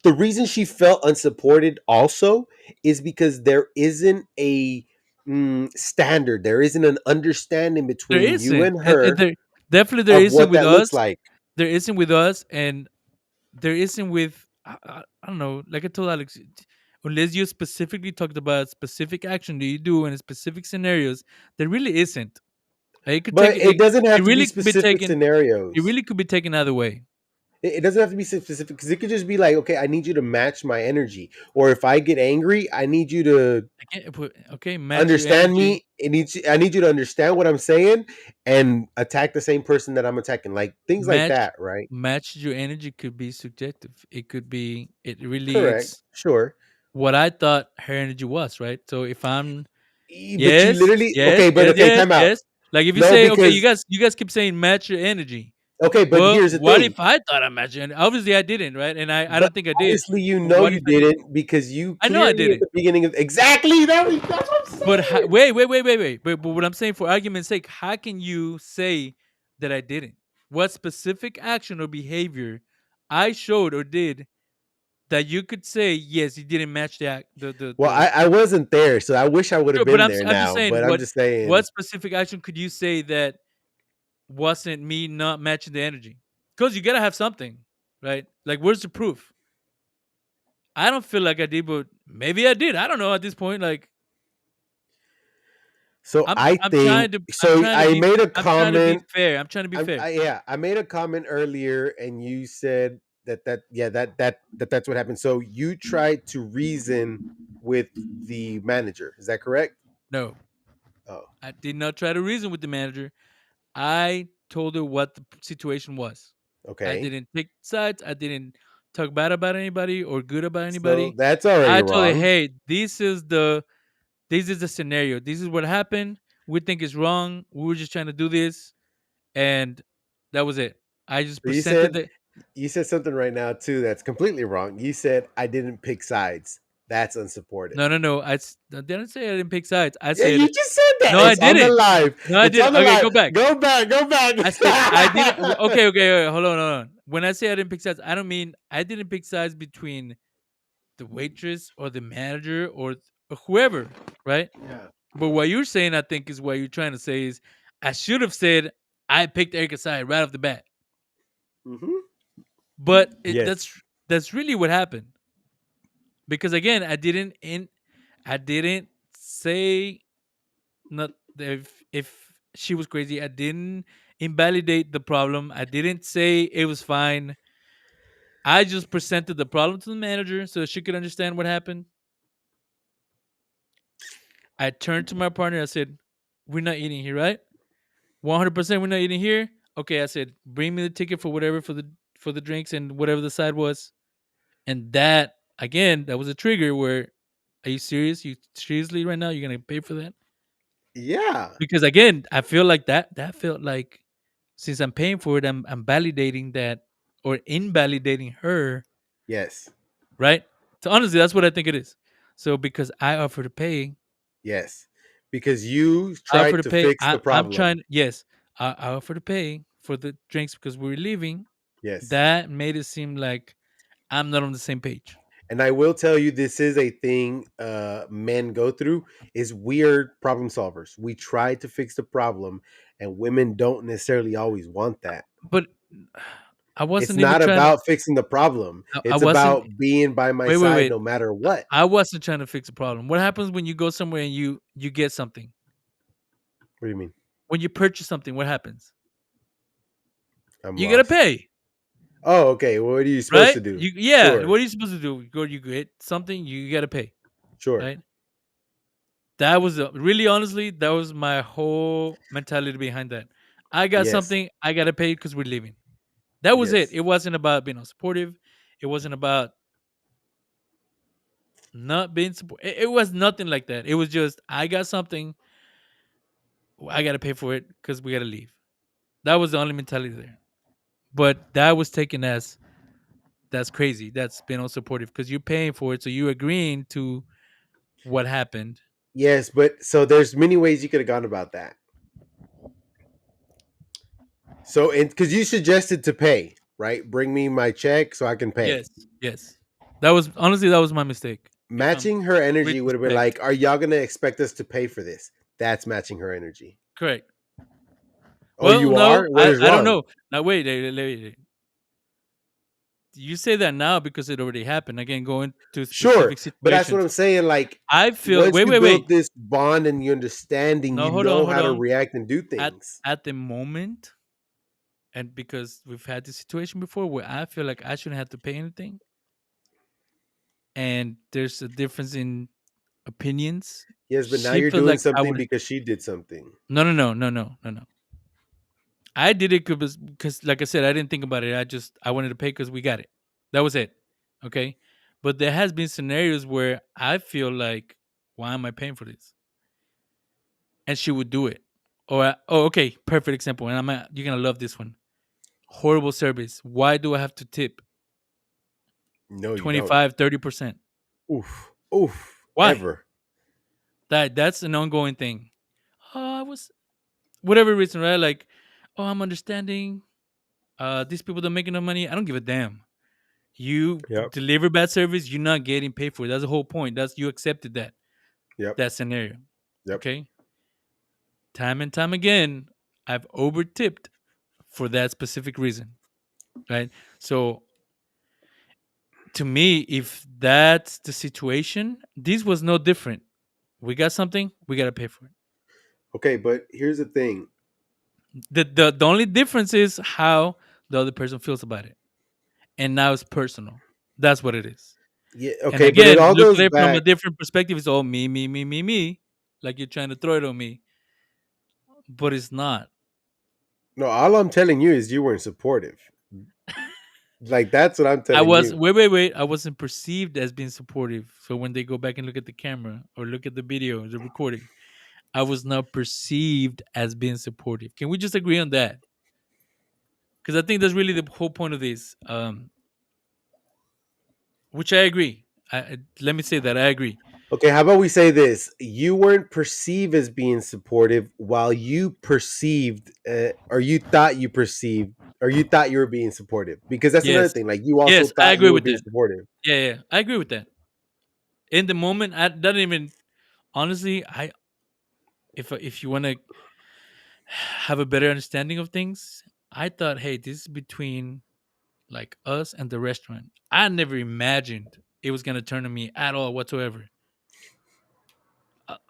the reason she felt unsupported also is because there isn't a standard. There isn't an understanding
There
between you
isn't,
and
and
her
there definitely there
of
isn't
what
with
that looks
us.
like.
There isn't with us, and there isn't with I don't know. Like I told Alex, unless you specifically talked about specific action that you do in specific scenarios, there really isn't. Like,
But it doesn't
it
have to be
really could be
specific
taken. It
scenarios.
really could be taken either way.
It doesn't have to be specific because it could just be like, okay, I need you to match my energy, or if I get angry, I need you to
I can't put okay. Match your
understand
energy.
me. I need you to understand what I'm saying and attack the same person that I'm attacking, like things like
Match
that, right?
match your energy could be subjective. It could be. It really.
Correct,
It's
sure.
what I thought her energy was. Right. So if I'm
But you
yes,
literally
yes,
okay, but
yes,
okay,
yes,
time out.
yes. Like if you
No,
say, okay,
because
you guys keep saying match your energy.
okay, but
Well,
here's the
what
thing.
if I thought I matched your energy? Obviously, I didn't, right? And I
But
don't think I did.
obviously, you
But
know
what
you
if I did?
didn't because you
I know I
clearly at
didn't.
the beginning of exactly that's what I'm
But
saying.
wait. But what I'm saying, for argument's sake, how can you say that I didn't? What specific action or behavior I showed or did that you could say yes, you didn't match the act,
Well,
the.
I wasn't there, so I wish I would have
Sure, but
been there
I'm just
now.
saying
But I'm just saying.
what specific action could you say that wasn't me not matching the energy? Because you gotta have something, right? Like, where's the proof? I don't feel like I did, but maybe I did. I don't know at this point. Like,
So I think so. I made a
I'm trying to be
comment.
fair. I'm trying to be
I'm,
fair.
yeah, I made a comment earlier, and you said that's what happened. So you tried to reason with the manager. Is that correct?
No,
Oh,
I did not try to reason with the manager. I told her what the situation was. I
okay.
didn't take sides. I didn't talk bad about anybody or good about
So
anybody.
that's already
I told her,
wrong.
"Hey, this is the scenario. This is what happened. We think it's wrong. We were just trying to do this, and that was it." I just
But
presented the.
you said something right now too that's completely wrong. You said I didn't pick sides. That's unsupportive.
No, no, no. I didn't say I didn't pick sides. I
Yeah, you
said
just said that.
no. I
It's on the
didn't.
live.
No, I
It's
didn't.
on the
Okay,
live.
go back.
Go back. Go back.
I said I didn't. Okay, okay. Hold on, hold on. When I say I didn't pick sides, I don't mean I didn't pick sides between the waitress or the manager or whoever, right?
Yeah.
But what you're saying, I think, is what you're trying to say is I should have said I picked Erica's side right off the bat.
Mm-hmm.
But
Yes.
that's really what happened because again, I didn't say not if she was crazy. I didn't invalidate the problem. I didn't say it was fine. I just presented the problem to the manager so she could understand what happened. I turned to my partner. I said, "We're not eating here, right? 100%. We're not eating here." Okay, I said, "Bring me the ticket for whatever for the drinks and whatever the side was." And that again, that was a trigger where, are you serious? You seriously right now? You're gonna pay for that?
Yeah.
Because again, I feel like that felt like since I'm paying for it, I'm validating that or invalidating her,
Yes.
right? So honestly, that's what I think it is. So because I offer to pay,
Yes. Because you
I offer
tried
to
to
pay.
fix the
I'm
problem.
trying. Yes, I offer to pay for the drinks because we're leaving.
Yes.
That made it seem like I'm not on the same page.
And I will tell you this is a thing men go through is weird problem solvers. We try to fix the problem and women don't necessarily always want that.
But I
It's
wasn't even
not
trying to.
about fixing the problem.
I
It's
wasn't.
about being by my
Wait, wait,
side
wait.
no matter what.
I wasn't trying to fix a problem. What happens when you go somewhere and you get something?
What do you mean?
When you purchase something, what happens?
I'm
You gotta
lost.
pay,
Oh, okay. Well, what are you supposed
right?
to do?
You yeah.
Sure.
What are you supposed to do? You go, you get something, you gotta pay,
Sure.
right? That was really honestly, that was my whole mentality behind that. I got
Yes.
something, I gotta pay because we're leaving. That was it.
Yes.
It wasn't about being unsupportive. It wasn't about not being support. It was nothing like that. It was just I got something, I gotta pay for it because we gotta leave. That was the only mentality there. But that was taken as that's crazy. That's being unsupportive because you're paying for it, so you're agreeing to what happened.
Yes, but so there's many ways you could have gone about that. So, and because you suggested to pay, right? Bring me my check so I can pay.
Yes, yes. That was honestly that was my mistake. If I'm
Matching her energy would have been
retrospect,
like, "Are y'all gonna expect us to pay for this?" That's matching her energy.
correct.
Oh,
Well,
you
no,
are. What is
I don't
wrong?
know. Now wait, you say that now because it already happened. Again, going to
Sure,
specific
but that's what
situations.
I'm saying. Like,
I feel
once
wait,
you
wait, wait.
build this bond and you understanding,
No,
you
hold on,
know
hold
how to
on.
react and do
At
things.
at the moment, and because we've had this situation before where I feel like I shouldn't have to pay anything, and there's a difference in opinions.
Yes, but now
She
you're
feels
doing
like I
something
would.
because she did something.
No, no, no, no, no, no, no. I did it because, like I said, I didn't think about it. I wanted to pay because we got it. That was it. Okay, but there has been scenarios where I feel like, why am I paying for this? And she would do it. Or oh, okay, perfect example. And you're gonna love this one. Horrible service. Why do I have to tip
No, you don't.
25, 30%?
Oof, oof,
Why?
ever.
That's an ongoing thing. Oh, I was whatever reason, right? Like, oh, I'm understanding. These people don't make enough money. I don't give a damn. You
Yep.
deliver bad service, you're not getting paid for it. That's the whole point. That's you accepted
Yep.
that scenario.
Yep.
Okay, time and time again, I've over tipped for that specific reason, right? So to me, if that's the situation, this was no different. We got something, we gotta pay for it.
Okay, but here's the thing.
The only difference is how the other person feels about it, and now it's personal. That's what it is.
Yeah.
And
Okay, but it
again,
all
look at
goes
it from a
back.
different perspective. It's all me, me, me, me, me. Like you're trying to throw it on me, but it's not.
No, all I'm telling you is you weren't supportive. Like that's what I'm
I
telling
was
you.
wait, wait, wait. I wasn't perceived as being supportive. So when they go back and look at the camera or look at the video, the recording, I was not perceived as being supportive. Can we just agree on that? Because I think that's really the whole point of this. Which I agree. Let me say that I agree.
Okay, how about we say this? You weren't perceived as being supportive while you perceived, or you thought you perceived, or you thought you were being supportive. Because that's another
Yes,
thing. Like you also
yes, I
thought
agree
you were
with
being
that.
supportive.
Yeah, yeah, I agree with that. In the moment, I don't even honestly. I if you want to have a better understanding of things, I thought, hey, this is between like us and the restaurant. I never imagined it was gonna turn on me at all whatsoever.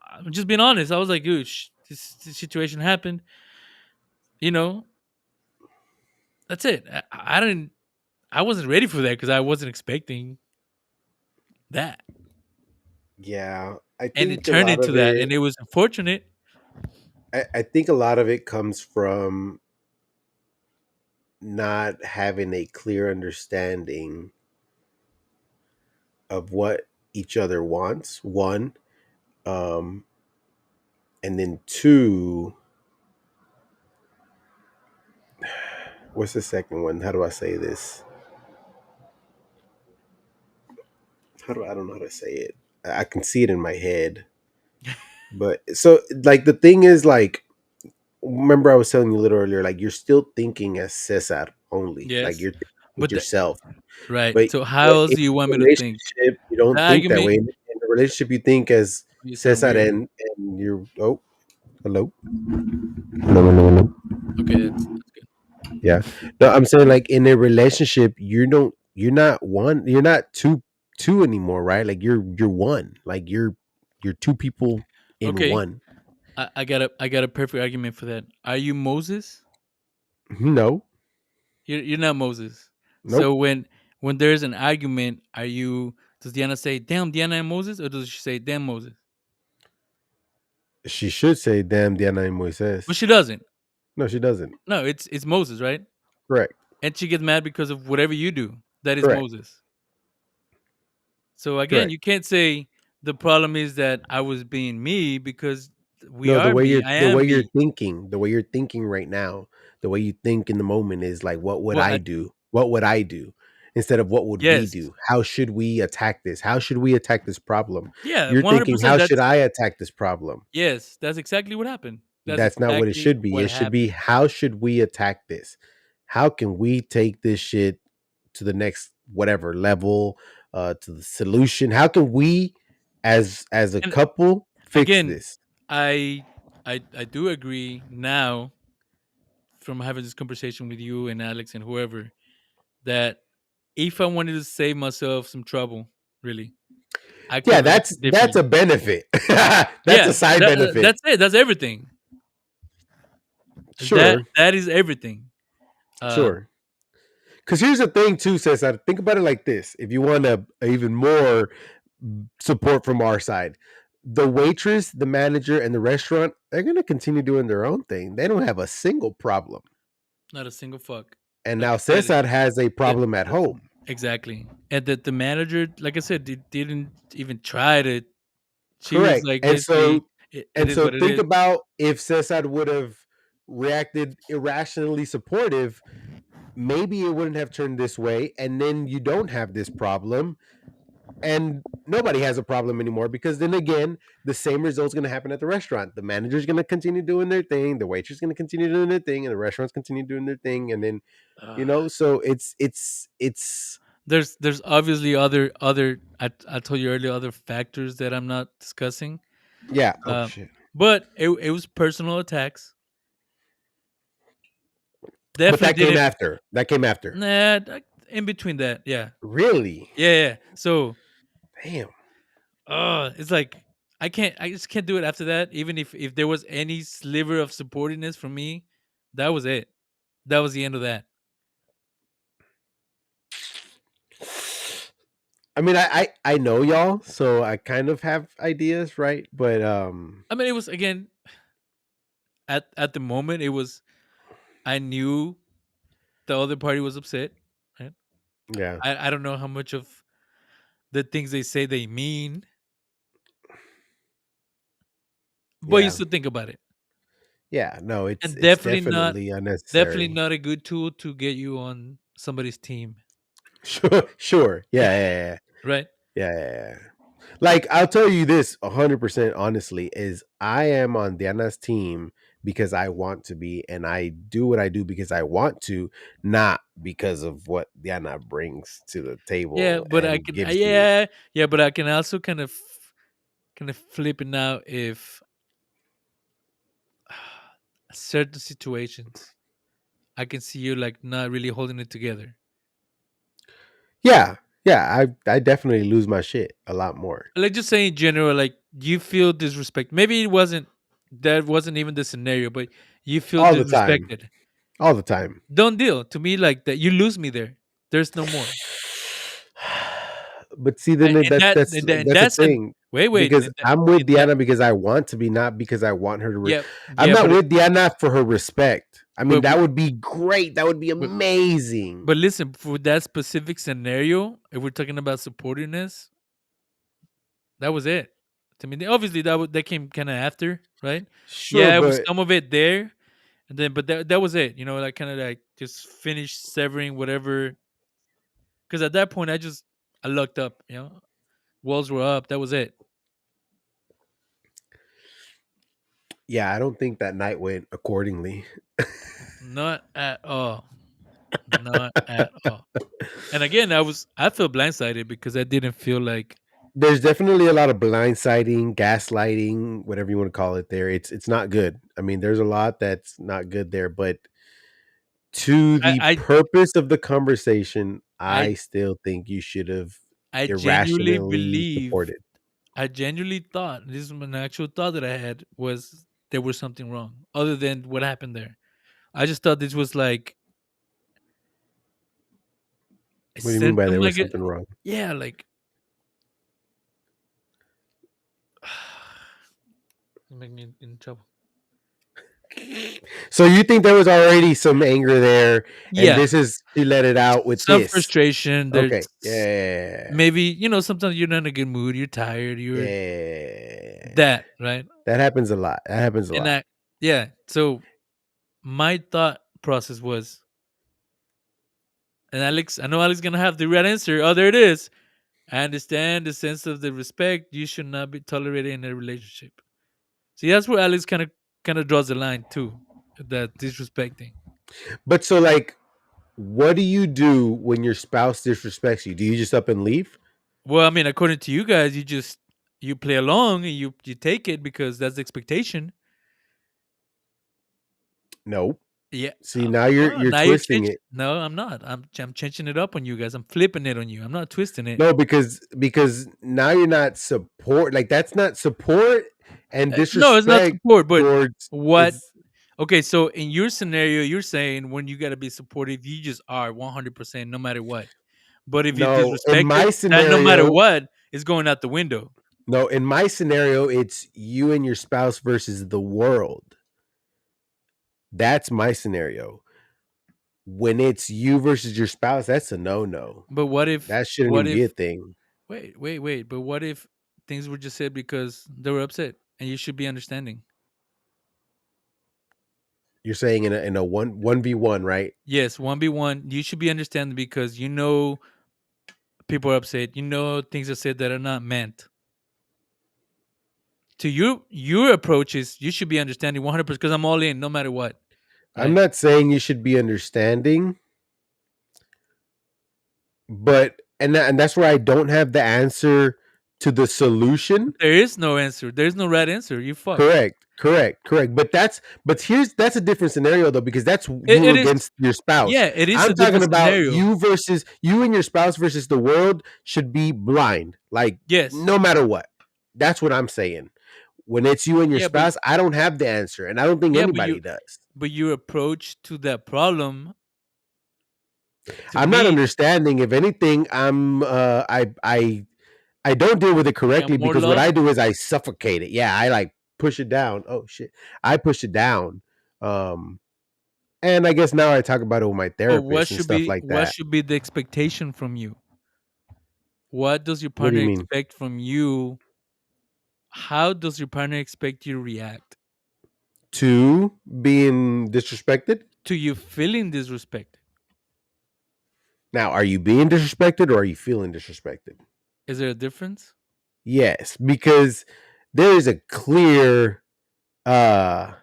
I'm just being honest. I was like, dude, this situation happened. You know, that's it. I didn't. I wasn't ready for that because I wasn't expecting that,
Yeah, I
and it
think a
turned
lot
into
of
that, and
it.
it was unfortunate.
I think a lot of it comes from not having a clear understanding of what each other wants. One, um, and then two. What's the second one? How do I say this? I don't know how to say it. I can see it in my head. But so like the thing is like remember I was telling you a little earlier, like you're still thinking as Cesar only. Like
Yes,
you're thinking with
but
yourself.
right.
But
So how else
in
do you want
a
me to think?
relationship, you
The
don't think that way.
argument.
In a relationship you think as
You sound
Cesar
weird.
and you're hello. Hello, hello, hello.
Okay, that's good.
Yeah. No, I'm saying like in a relationship, you're not one, you're not two anymore, right? Like you're one. Like you're two people in
Okay,
one.
I got a perfect argument for that. Are you Moses?
No.
You're not Moses. So
Nope.
when there's an argument, are you? Does Diana say "Damn Diana and Moses," or does she say "Damn Moses"?
She should say damn Diana y
Well,
Moises.
she doesn't.
No, she doesn't.
No, it's Moses, right?
Correct.
And she gets mad because of whatever you do. That is
Correct.
Moses. So again,
Correct.
you can't say the problem is that I was being me because we
No,
are me. I am me.
the way you're thinking right now, the way you think in the moment is like, what would
Well,
I do? What would I do? Instead of what would we
yes,
do? How should we attack this? How should we attack this problem?
yeah,
You're thinking,
100%.
how should
That's
I attack this problem?
yes, that's exactly what happened. That's
That's not what it
exactly
should be.
what
It should be,
happened.
how should we attack this? How can we take this shit to the next whatever level, to the solution? How can we as a
And
couple fix
again,
this?
I I do agree now from having this conversation with you and Alex and whoever that if I wanted to save myself some trouble, really, I could
Yeah,
have acted
that's a
differently.
benefit. That's
Yeah,
a side benefit.
that's it. That's everything.
Sure,
That is everything. Uh,
sure. Because here's the thing, too, says I think about it like this. If you want even more support from our side, the waitress, the manager, and the restaurant, they're going to continue doing their own thing. They don't have a single problem.
not a single fuck.
And
Like
now
I said,
Cesar has a
that,
problem at
that
home.
exactly, and that the manager, like I said, didn't even try to. She was
Correct.
like, basically, it
And
is
so
what it
think
is.
about if Cesar would have reacted irrationally supportive, maybe it wouldn't have turned this way. And then you don't have this problem and nobody has a problem anymore because then again the same result's going to happen at the restaurant. The manager's going to continue doing their thing, the waitress is going to continue doing their thing, and the restaurant's continue doing their thing, and then
Uh,
so it's
There's obviously other I told you earlier other factors that I'm not discussing.
Yeah. Oh
Um,
shit.
but it was personal attacks.
But
Definitely
that came
didn't.
after. That came after.
In between that, yeah,
Really?
yeah. So,
Damn.
it's like I just can't do it after that. Even if there was any sliver of supportiness from me, that was it. That was the end of that.
I mean, I know y'all, so I kind of have ideas, right? But
I mean, it was again at the moment. It was I knew the other party was upset. Right?
yeah,
I don't know how much of the things they say they mean, but you
yeah,
still think about it.
yeah. No,
And
it's definitely
definitely
unnecessary.
not a good tool to get you on somebody's team,
Sure, sure. Yeah, yeah,
right?
yeah, yeah, yeah. Yeah. Like I'll tell you this 100% honestly is I am on Diana's team because I want to be, and I do what I do because I want to, not because of what Diana brings to the
Yeah,
table
but I
and
can
gives me.
yeah, yeah, but I can also kind of flip it now if certain situations I can see you like not really holding it together.
Yeah, yeah. I definitely lose my shit a lot more
Like just say in general, like you feel disrespect. Maybe it wasn't that wasn't even the scenario, but you feel
all the time,
disrespected.
all the time.
Don't deal to me like that. You lose me there. There's no more.
But see, then
And that and
that's a
that's an
thing
wait,
because I'm with
and that
Diana because I want to be, not because I want her to.
yeah,
I'm
yeah,
not with Diana for her respect. I mean,
but
that would be great. That would be
but
amazing.
but listen, for that specific scenario, if we're talking about supportingness, that was it. To me, obviously that came kind of after, right?
Sure,
Yeah, it was
but
some of it there, and then but that was it. You know, like kind of like just finish severing whatever. Because at that point, I looked up. You know, walls were up. That was it.
yeah, I don't think that night went accordingly.
Not at all. Not at all. And again, I feel blindsided because I didn't feel like
There's definitely a lot of blindsiding, gaslighting, whatever you want to call it. There, it's not good. I mean, there's a lot that's not good there, but to
I
the
I
purpose of the conversation,
I,
I still think you should have
I genuinely
irrationally
believe
supported.
I genuinely thought this is an actual thought that I had was there was something wrong other than what happened there. I just thought this was like I
What do you
said
mean by there
something
was
like it.
something wrong?
Yeah, like you make me in trouble.
So you think there was already some anger there, and
Yeah,
this is she let it out with
some
this?
frustration. There's
Okay, yeah,
maybe sometimes you're not in a good mood. You're tired. You're
yeah.
that right,
That happens a lot. That happens a
and
lot.
I yeah. So my thought process was, and Alex, I know Alex gonna have the right answer. Oh, there it is. I understand the sense of the respect you should not be tolerated in a relationship. See, that's where Alex kind of draws the line too, that disrespecting.
But so, like, what do you do when your spouse disrespects you? Do you just up and leave?
Well, I mean, according to you guys, you play along and you take it because that's the expectation.
No.
Yeah.
See, now
Oh,
you're
now you're
twisting
changing.
it.
No, I'm not. I'm changing it up on you guys. I'm flipping it on you. I'm not twisting it.
No, because now you're not support. Like that's not support, and
No, it's not
disrespect
support. But
towards
what?
is
Okay, so in your scenario, you're saying when you got to be supportive, you just are 100% no matter what. But if you
no. In
disrespect it,
my
that no matter
scenario,
what is going out the window.
no. In my scenario, it's you and your spouse versus the world. That's my scenario. When it's you versus your spouse, that's a no no.
But
That shouldn't
what
even be a
if,
thing.
wait, but what if things were just said because they were upset and you should be understanding?
You're saying in a one v one, right?
Yes, 1v1, you should be understanding because people are upset. Things are said that are not meant. To your approach is you should be understanding 100% because I'm all in no matter what,
I'm
right?
not saying you should be understanding. but and that's where I don't have the answer to the solution.
There is no answer. There's no right answer. You fucked.
Correct. But here's that's a different scenario though, because that's you
It is.
against your spouse.
Yeah, it is a
I'm talking
different
about
scenario.
you versus you and your spouse versus the world should be blind, like
Yes.
no matter what. That's what I'm saying. When it's you and your
Yeah, but
spouse, I don't have the answer, and I don't think
yeah,
anybody does.
but your approach to that problem to
I'm not
me,
understanding. If anything, I don't deal with it
yeah,
correctly
more
because what
love.
I do is I suffocate it. Yeah, I like push it down. Oh shit, I push it down. Um, and I guess now I talk about it with my
But
therapist and stuff like
what
that.
should be the expectation from you? What does your
What do
partner
you mean?
expect from you? How does your partner expect you to react
To being disrespected?
to you feeling disrespected?
Now, are you being disrespected or are you feeling disrespected?
Is there a difference?
Yes, because there is a clear uh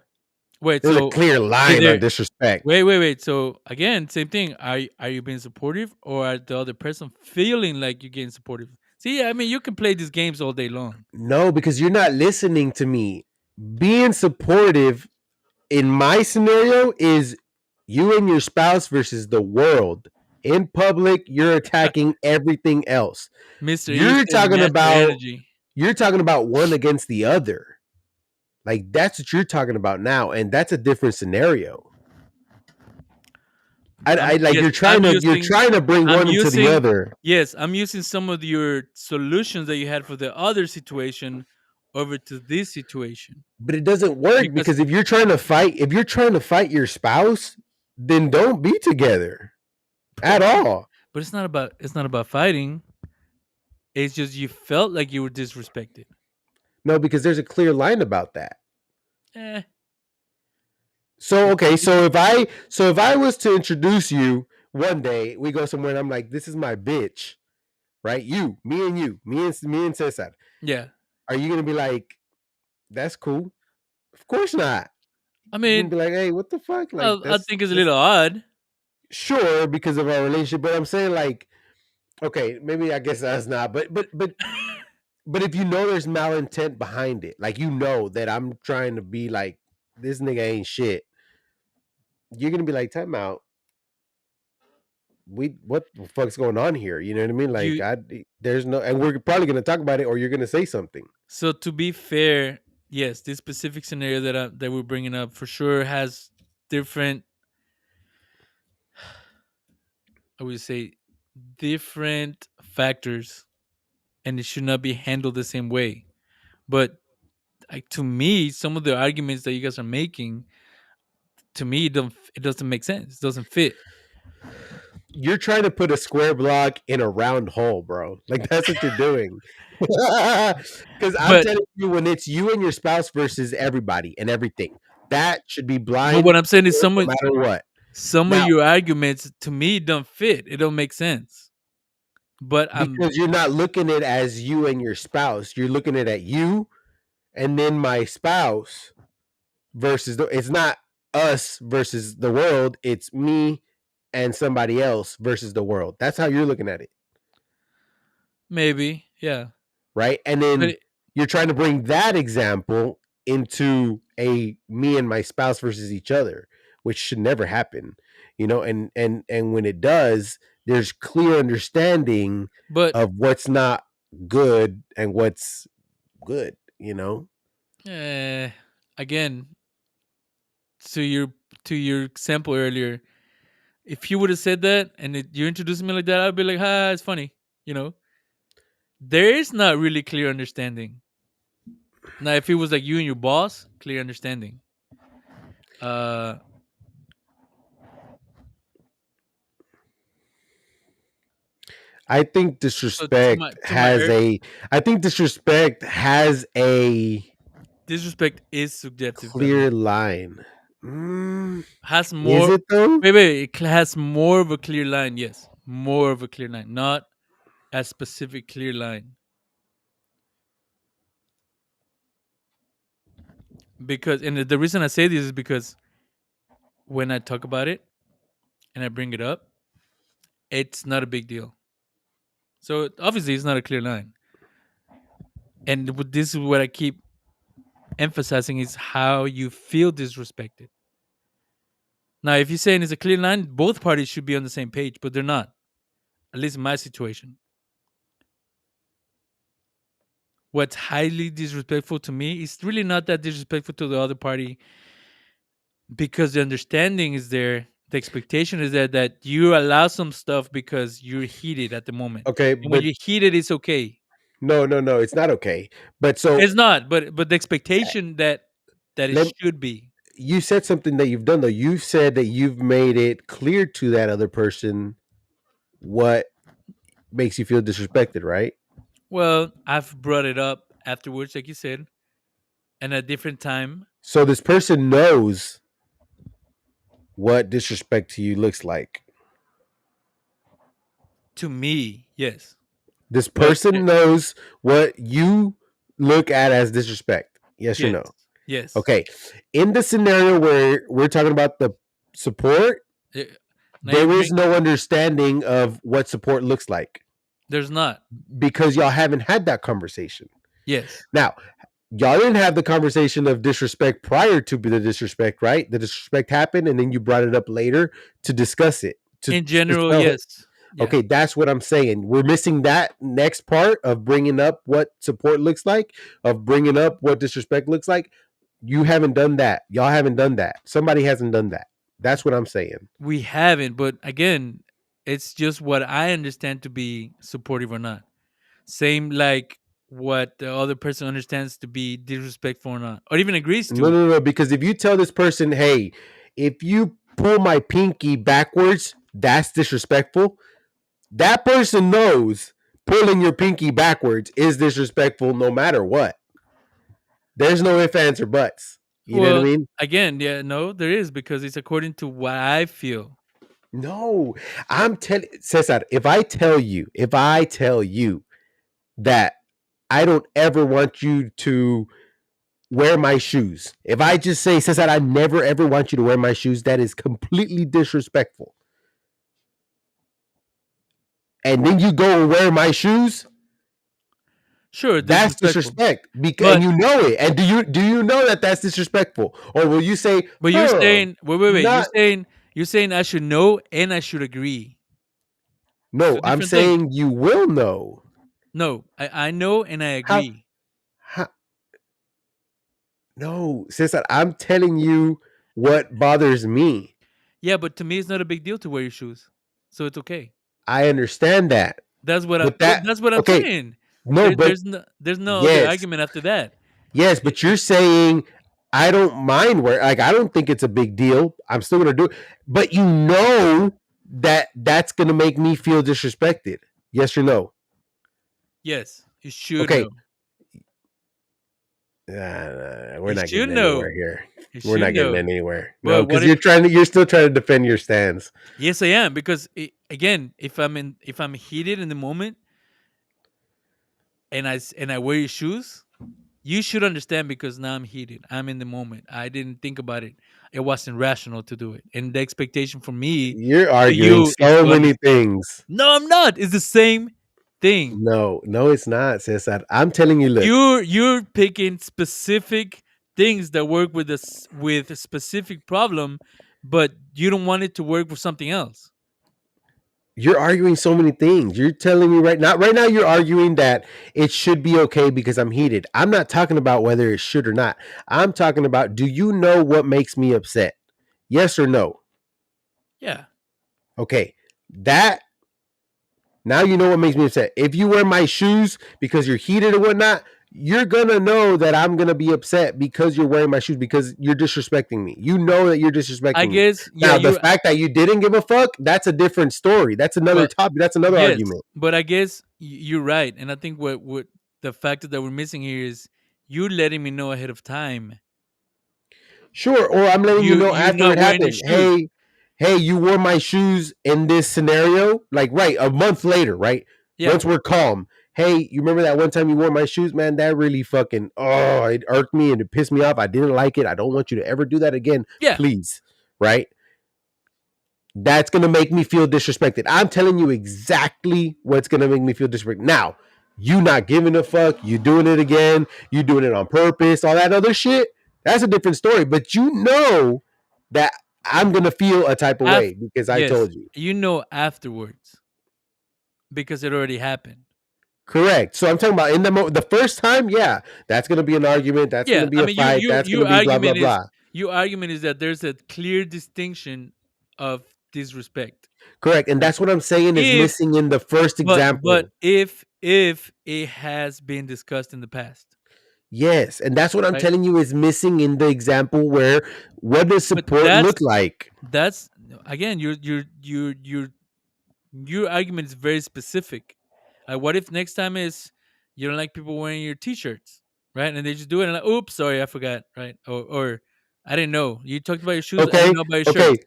Wait,
there's a
so
clear
is
line on
there
disrespect.
wait. So again, same thing. Are you being supportive or are the other person feeling like you're getting supportive? See, I mean, you can play these games all day long.
No, because you're not listening to me. Being supportive in my scenario is you and your spouse versus the world. In public, you're attacking everything else.
Mr.
You're
Easton,
talking
Master
about
Energy.
you're talking about one against the other. Like that's what you're talking about now, and that's a different scenario. I like
Yes,
you're trying to bring
I'm
one into the
using
other,
yes, I'm using some of your solutions that you had for the other situation over to this situation
but it doesn't work
because
because if you're trying to fight your spouse, then don't be together
but
at all.
but it's not about fighting. It's just you felt like you were disrespected.
No, because there's a clear line about that.
Eh,
So
but
okay,
maybe
so if I was to introduce you one day, we go somewhere and I'm like, this is my bitch, right? Me and Cesar.
yeah.
Are you gonna be like, that's cool? Of course not.
I
You're gonna
mean,
be like, hey, what the fuck? Like
I think it's a
that's
little odd.
sure because of our relationship, but I'm saying like, okay, maybe I guess that's not, but if you know there's malintent behind it, like you know that I'm trying to be like this nigga ain't shit, you're gonna be like, time out. We what the fuck's going on here? You know what I mean? Like
You
I there's no, and we're probably gonna talk about it, or you're gonna say something.
so to be fair, yes, this specific scenario that we're bringing up for sure has different, I would say, different factors, and it should not be handled the same way. But like to me, some of the arguments that you guys are making, to me, it doesn't make sense. It doesn't fit.
You're trying to put a square block in a round hole, bro. Like that's what you're doing. Because I'm
But
telling you, when it's you and your spouse versus everybody and everything, that should be
but
blind
what I'm saying is
no matter what.
some of
Now,
your arguments to me don't fit. It don't make sense. But I'm
because you're not looking at it as you and your spouse, you're looking at you and then my spouse versus it's not us versus the world, it's me and somebody else versus the world. That's how you're looking at it,
maybe, yeah.
right? And
But
then you're trying to bring that example into a me and my spouse versus each other, which should never happen, you know. And when it does, there's clear understanding
but
of what's not good and what's good, you know.
uh, again, to your example earlier, if you would have said that and you introduced me like that, I'd be like, "Ha, it's funny." You know, there is not really clear understanding. Now, if it was like you and your boss, clear understanding. Uh,
I think
so to my
I think disrespect has a
disrespect is subjective, by the way.
clear line. Mm,
Has
is
more.
it though?
Wait. It has more of a clear line. Yes, more of a clear line, not a specific clear line. Because and the reason I say this is because when I talk about it and I bring it up, it's not a big deal. So obviously, it's not a clear line. And this is what I keep emphasizing is how you feel disrespected. Now, if you're saying it's a clear line, both parties should be on the same page, but they're not. At least in my situation. What's highly disrespectful to me is really not that disrespectful to the other party because the understanding is there. The expectation is there that you allow some stuff because you're heated at the moment.
Okay,
And when
but
you're heated, it's okay.
no, no, no, it's not okay. But so
It's not, but the expectation that it
let
should be.
you said something that you've done though. You've said that you've made it clear to that other person what makes you feel disrespected, right?
Well, I've brought it up afterwards, like you said, and at a different time.
So this person knows what disrespect to you looks like.
To me, yes.
This
But
person knows what you look at as disrespect. Yes or
yes,
no?
yes.
Okay. In the scenario where we're talking about the support,
Eh, Now you
there is
bring
no understanding of what support looks like
there's not.
because y'all haven't had that conversation.
Yes.
Now, y'all didn't have the conversation of disrespect prior to the disrespect, right? The disrespect happened and then you brought it up later to discuss it.
In
To
general,
tell it.
yes. Yeah.
Okay, that's what I'm saying. We're missing that next part of bringing up what support looks like, of bringing up what disrespect looks like. You haven't done that. Y'all haven't done that. Somebody hasn't done that. That's what I'm saying.
We haven't, but again, it's just what I understand to be supportive or not. Same like what the other person understands to be disrespectful or not, or even agrees
No,
to.
no, no. Because if you tell this person, hey, if you pull my pinky backwards, that's disrespectful. That person knows pulling your pinky backwards is disrespectful no matter what. There's no ifs, ands, or buts. You know what I
Well,
mean?
again, yeah, no, there is because it's according to what I feel.
No, I'm telling Cesar, if I tell you that I don't ever want you to wear my shoes. If I just say, Cesar, I never ever want you to wear my shoes, that is completely disrespectful. And then you go and wear my shoes,
Sure,
that's
disrespectful,
disrespect. And
but
you know it. And do you know that that's disrespectful? Or will you say,
you're
huh,
saying wait,
not
you're saying I should know and I should agree. It's
no,
two
I'm
different things.
saying you will know.
No, I know and I
How
agree.
how no, Cesar, I'm telling you what bothers me.
Yeah, but to me, it's not a big deal to wear your shoes, so it's okay.
I understand that.
But
But that
that's what I'm
okay,
saying.
no, but
There's no other
yes.
argument after that.
Yes, but you're
It's
saying I don't mind where like I don't think it's a big deal. I'm still going to do it. But you know that that's going to make me feel disrespected. Yes or no?
yes, you should
Okay.
know.
We're
You
not
should
getting anywhere
know.
here.
You
We're
should
not getting
know.
anywhere. No,
But what
cuz
if?
you're still trying to defend your stance.
Yes, I am because again, if I'm heated in the moment and and I wear your shoes, you should understand because now I'm heated. I'm in the moment. I didn't think about it. It wasn't rational to do it, and the expectation from me
You're
to
arguing
you is
so
to
many
understand.
things.
No, I'm not. It's the same thing.
No, no it's not, sis. I'm telling you, look,
You're picking specific things that work with with a specific problem, but you don't want it to work with something else.
you're arguing so many things. You're telling me right now you're arguing that it should be okay because I'm heated. I'm not talking about whether it should or not. I'm talking about do you know what makes me upset? Yes or no?
Yeah.
Okay. That now you know what makes me upset. If you wear my shoes because you're heated or whatnot, you're gonna know that I'm gonna be upset because you're wearing my shoes because you're disrespecting me. You know that you're
I
disrespecting me.
guess yeah,
Now, the
you
fact that you didn't give a fuck, that's a different story. That's another
well,
topic. That's another
yes,
argument.
but I guess you're right, and I think what the factor that we're missing here is you letting me know ahead of time.
Sure, or I'm letting you know
You
after
not
it
wearing your
happened.
shoes.
Hey, you wore my shoes in this scenario, like right a month later, right?
Yeah,
Once we're calm. Hey, you remember that one time you wore my shoes, man? That really fucking it irked me and it pissed me off. I didn't like it. I don't want you to ever do that again,
yeah.
please. Right? That's gonna make me feel disrespected. I'm telling you exactly what's gonna make me feel disrespected. Now, you not giving a fuck, you doing it again, you doing it on purpose, all that other shit. That's a different story. But you know that I'm gonna feel a type of
Af-
way because I
yes,
told you.
afterwards because it already happened.
Correct. So I'm talking about in the first time, yeah, that's gonna be an argument, that's gonna
Yeah,
be
I
a
mean, you
fight,
your
that's gonna
your
be blah blah
argument is
blah.
your argument is that there's a clear distinction of disrespect.
Correct. And that's what I'm saying is
If
missing in the first
but
example.
if it has been discussed in the past,
Yes, and that's what I'm
right?
telling you is missing in the example where what does
But
support look like?
that's again your argument is very specific. What if next time is you don't like people wearing your t-shirts, right? And they just do it and like, oops, sorry, I forgot, right? Or I didn't know. You talked about your shoes, I didn't
Okay,
know about your
okay.
shirts.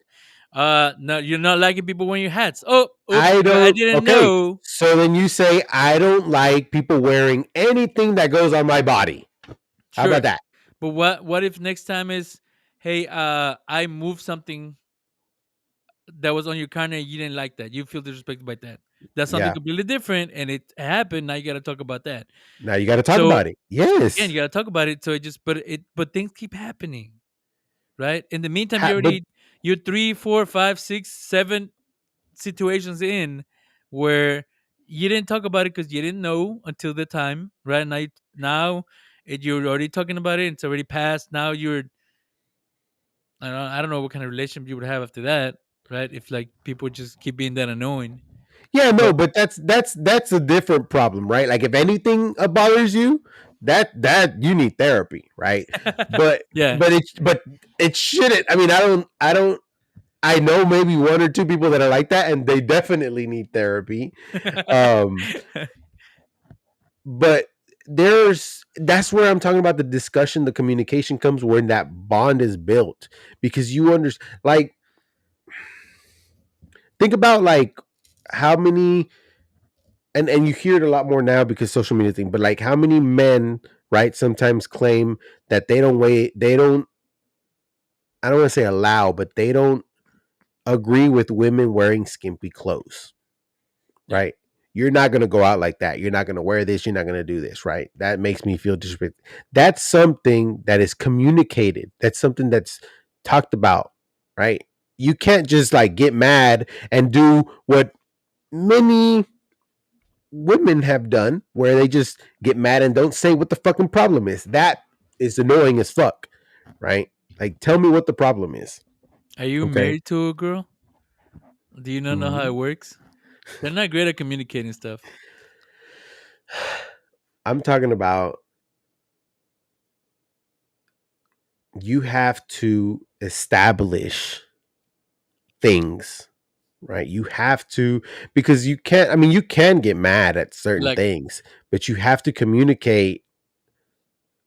No, you're not liking people wearing your hats. Oh, oops,
I
I
don't.
didn't
Okay,
know.
so then you say I don't like people wearing anything that goes on my body. How about
Sure.
that?
But what if next time is, hey, I moved something that was on your car and you didn't like that. You feel disrespected by that. That's something
Yeah.
completely different and it happened. Now you gotta talk about that.
Now you got to talk
So
about it.
again, you
Yes.
gotta talk about it. So it just but things keep happening. Right? In the meantime,
But
you're 3, 4, 5, 6, 7 situations in where you didn't talk about it because you didn't know until the time, right? You're already talking about it. It's already passed. Now I don't know what kind of relationship you would have after that, right? If like people just keep being that annoying.
yeah, no,
But
but that's a different problem, right? Like if anything bothers you, that you need therapy, right? But
yeah.
it shouldn't. I mean, I don't I know maybe one or two people that are like that, and they definitely need therapy. Um, but that's where I'm talking about the discussion, the communication comes when that bond is built because you understand. Like, think about like how many, and you hear it a lot more now because social media thing. But like, how many men, right, sometimes claim that they don't wait, they don't. I don't want to say allow, but they don't agree with women wearing skimpy clothes,
yeah.
right? You're not going to go out like that. You're not going to wear this. You're not going to do this, right? That makes me feel disrespected. That's something that is communicated. That's something that's talked about, right? You can't just like get mad and do what many women have done, where they just get mad and don't say what the fucking problem is. That is annoying as fuck, right? Like, tell me what the problem is,
Are you
okay?
married to a girl? Do you not know how it
Mhm.
works? They're not great at communicating stuff.
I'm talking about you have to establish things, right? You have to, because you can't, I mean, you can get mad at certain
Like,
things, but you have to communicate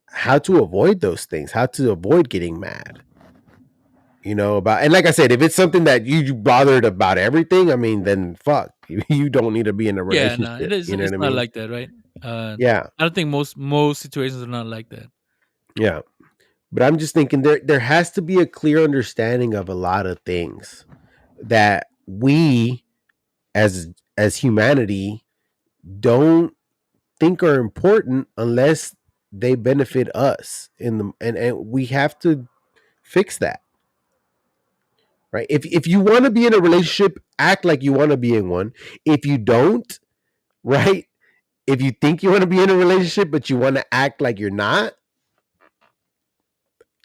how to avoid those things, how to avoid getting mad, about, and like I said, if it's something that you bothered about everything, I mean, then fuck, you don't need to be in a
yeah, no,
relationship. You know what
it's
I
not
mean?
like that, right?
Yeah,
I don't think most situations are not like that.
yeah. But I'm just thinking there has to be a clear understanding of a lot of things that we as humanity don't think are important unless they benefit us in the and we have to fix that, right? If you want to be in a relationship, act like you want to be in one. If you don't, right? If you think you want to be in a relationship but you want to act like you're not,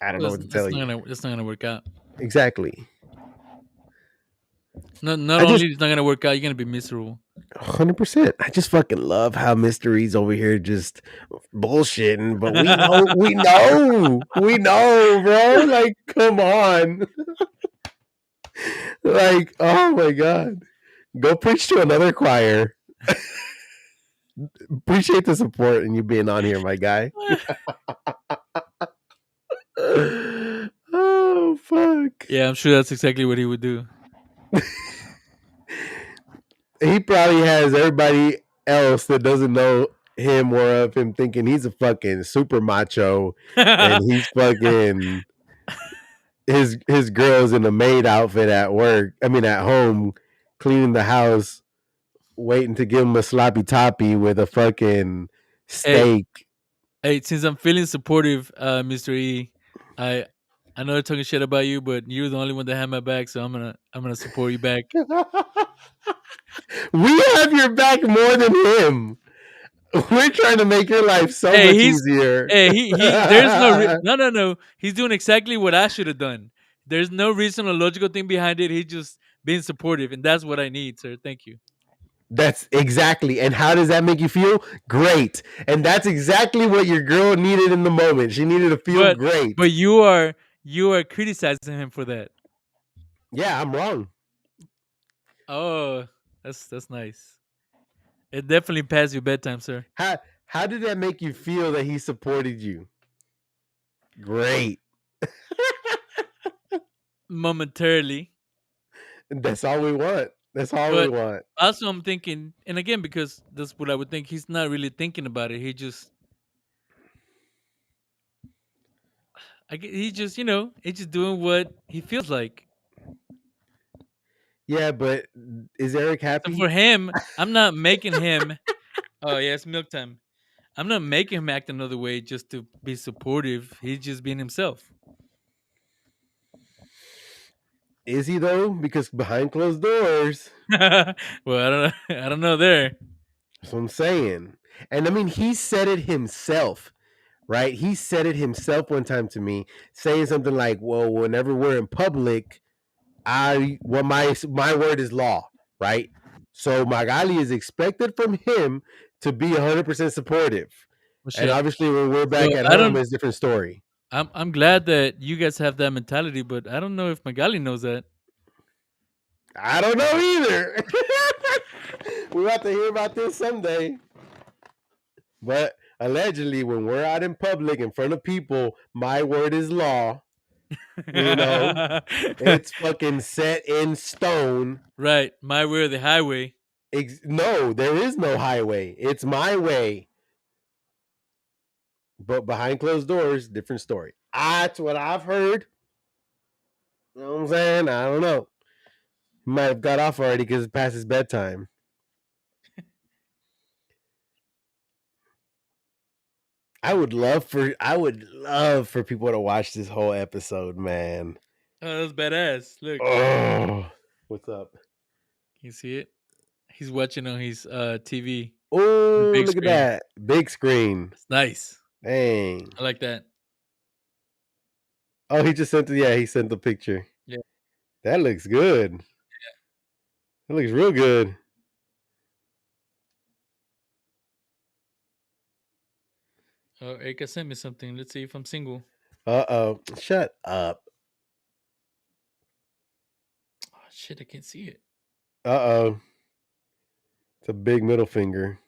I don't
Well,
know what to tell you.
it's not gonna work out.
Exactly.
Not
I just
only it's not gonna work out, you're gonna be miserable.
100%. I just fucking love how Mystery's over here just bullshitting, but we know, bro. Like, come on. Like, oh my god. Go preach to another choir. Appreciate the support and you being on here, my guy. Oh fuck.
Yeah, I'm sure that's exactly what he would do.
He probably has everybody else that doesn't know him or of him thinking he's a fucking super macho and he's fucking his girl's in a maid outfit at work. I mean, at home, cleaning the house, waiting to give him a sloppy toppy with a fucking
Hey,
steak.
hey, since I'm feeling supportive, Mr. E, I I know they're talking shit about you, but you're the only one that had my back, so I'm gonna support you back.
We have your back more than him. We're trying to make your life so
Hey,
much
he's
easier.
he. There's no. He's doing exactly what I should have done. There's no reason or logical thing behind it. He's just being supportive, and that's what I need, sir. Thank you.
That's exactly. And how does that make you feel? Great. And that's exactly what your girl needed in the moment. She needed to feel
But
great.
but you are criticizing him for that.
Yeah, I'm wrong.
Oh, that's nice. It definitely passed your bedtime, sir.
How did that make you feel that he supported you? Great.
Momentarily,
That's all we want. That's all we
but
want.
also I'm thinking, and again because that's what I would think. He's not really thinking about it. He just he's just doing what he feels like.
Yeah, but is Eric
So
happy?
for him, I'm not making him. Oh yeah, it's milk time. I'm not making him act another way just to be supportive. He's just being himself.
Is he though? Because behind closed doors,
Well, I don't know. I don't know there.
that's what I'm saying. And I mean, he said it himself, right? He said it himself one time to me, saying something like, "Well, whenever we're in public, my word is law, right? So Magali is expected from him to be 100% supportive,
Well,
and
shit.
obviously when we're back
Well,
at
I
home,
don't.
it's a different story.
I'm glad that you guys have that mentality, but I don't know if Magali knows that.
I don't know either. We'll have to hear about this someday. But allegedly, when we're out in public in front of people, my word is law. You know, it's fucking set in stone.
Right, my way or the highway.
No, there is no highway. It's my way. But behind closed doors, different story. That's what I've heard. You know what I'm saying? I don't know. He might have got off already because it's past his bedtime. I would love for people to watch this whole episode, man.
Oh, that's badass. Look,
Oh, what's up?
you see it? He's watching on his TV, the
Oh,
big
look at
screen.
that big screen.
It's nice.
Dang.
I like that.
Oh, he just sent the yeah. He sent the picture.
Yeah.
That looks good. That looks real good.
Oh, Erika sent me something. Let's see if I'm single.
Oh. Shut up.
Oh shit, I can't see it.
Oh. It's a big middle finger.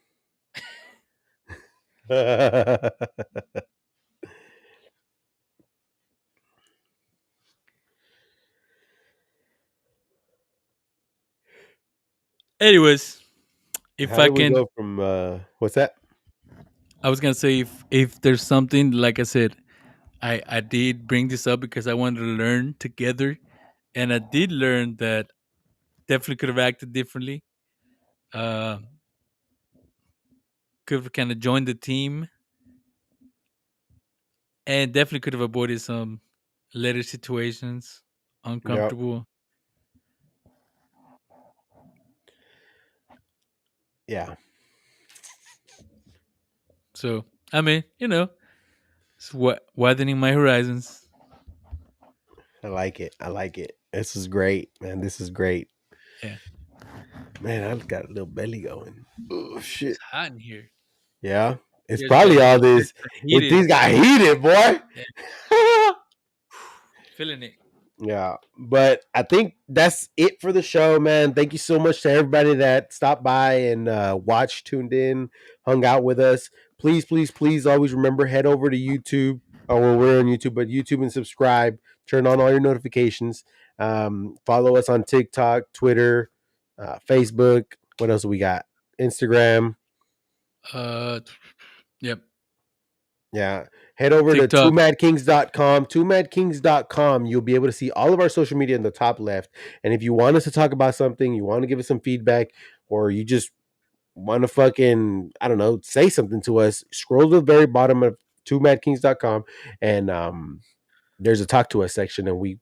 Anyways, if
How
I
did we
can,
go from what's that?
I was gonna say if there's something like I said, I did bring this up because I wanted to learn together, and I did learn that definitely could have acted differently. Uh, could have kind of joined the team, and definitely could have avoided some later situations,
Yep.
uncomfortable.
Yeah.
So I mean, it's widening my horizons.
I like it. I like it. This is great, man. This is great.
Yeah,
Man, I've got a little belly going. Oh
it's
shit.
hot in here.
Yeah. It's
You guys got
probably all
you guys
this.
got
It
heated.
these got heated, boy.
Yeah, feeling it.
Yeah, but I think that's it for the show, man. Thank you so much to everybody that stopped by and watched, tuned in, hung out with us. Please, please, please always remember head over to YouTube, or well, we're on YouTube, but YouTube and subscribe. Turn on all your notifications. Follow us on TikTok, Twitter, Facebook. What else do we got? Instagram.
Uh, yep.
Yeah. Head over to
TikTok.
2madkings.com. 2madkings.com. You'll be able to see all of our social media in the top left. And if you want us to talk about something, you want to give us some feedback, or you just want to fucking, I don't know, say something to us, scroll to the very bottom of 2madkings.com, and there's a talk to us section, and we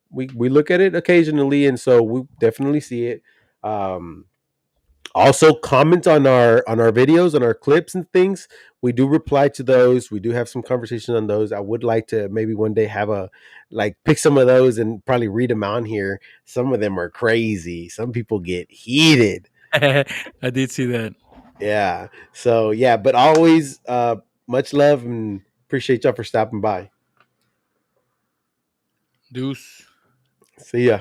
look at it occasionally, and so we definitely see it. Um, Also comment on our videos, on our clips and things. We do reply to those. We do have some conversation on those. I would like to maybe one day have a, like, pick some of those and probably read them on here. Some of them are crazy. Some people get heated.
I did see that.
Yeah. So yeah, but always much love and appreciate y'all for stopping by.
Deuce.
See ya.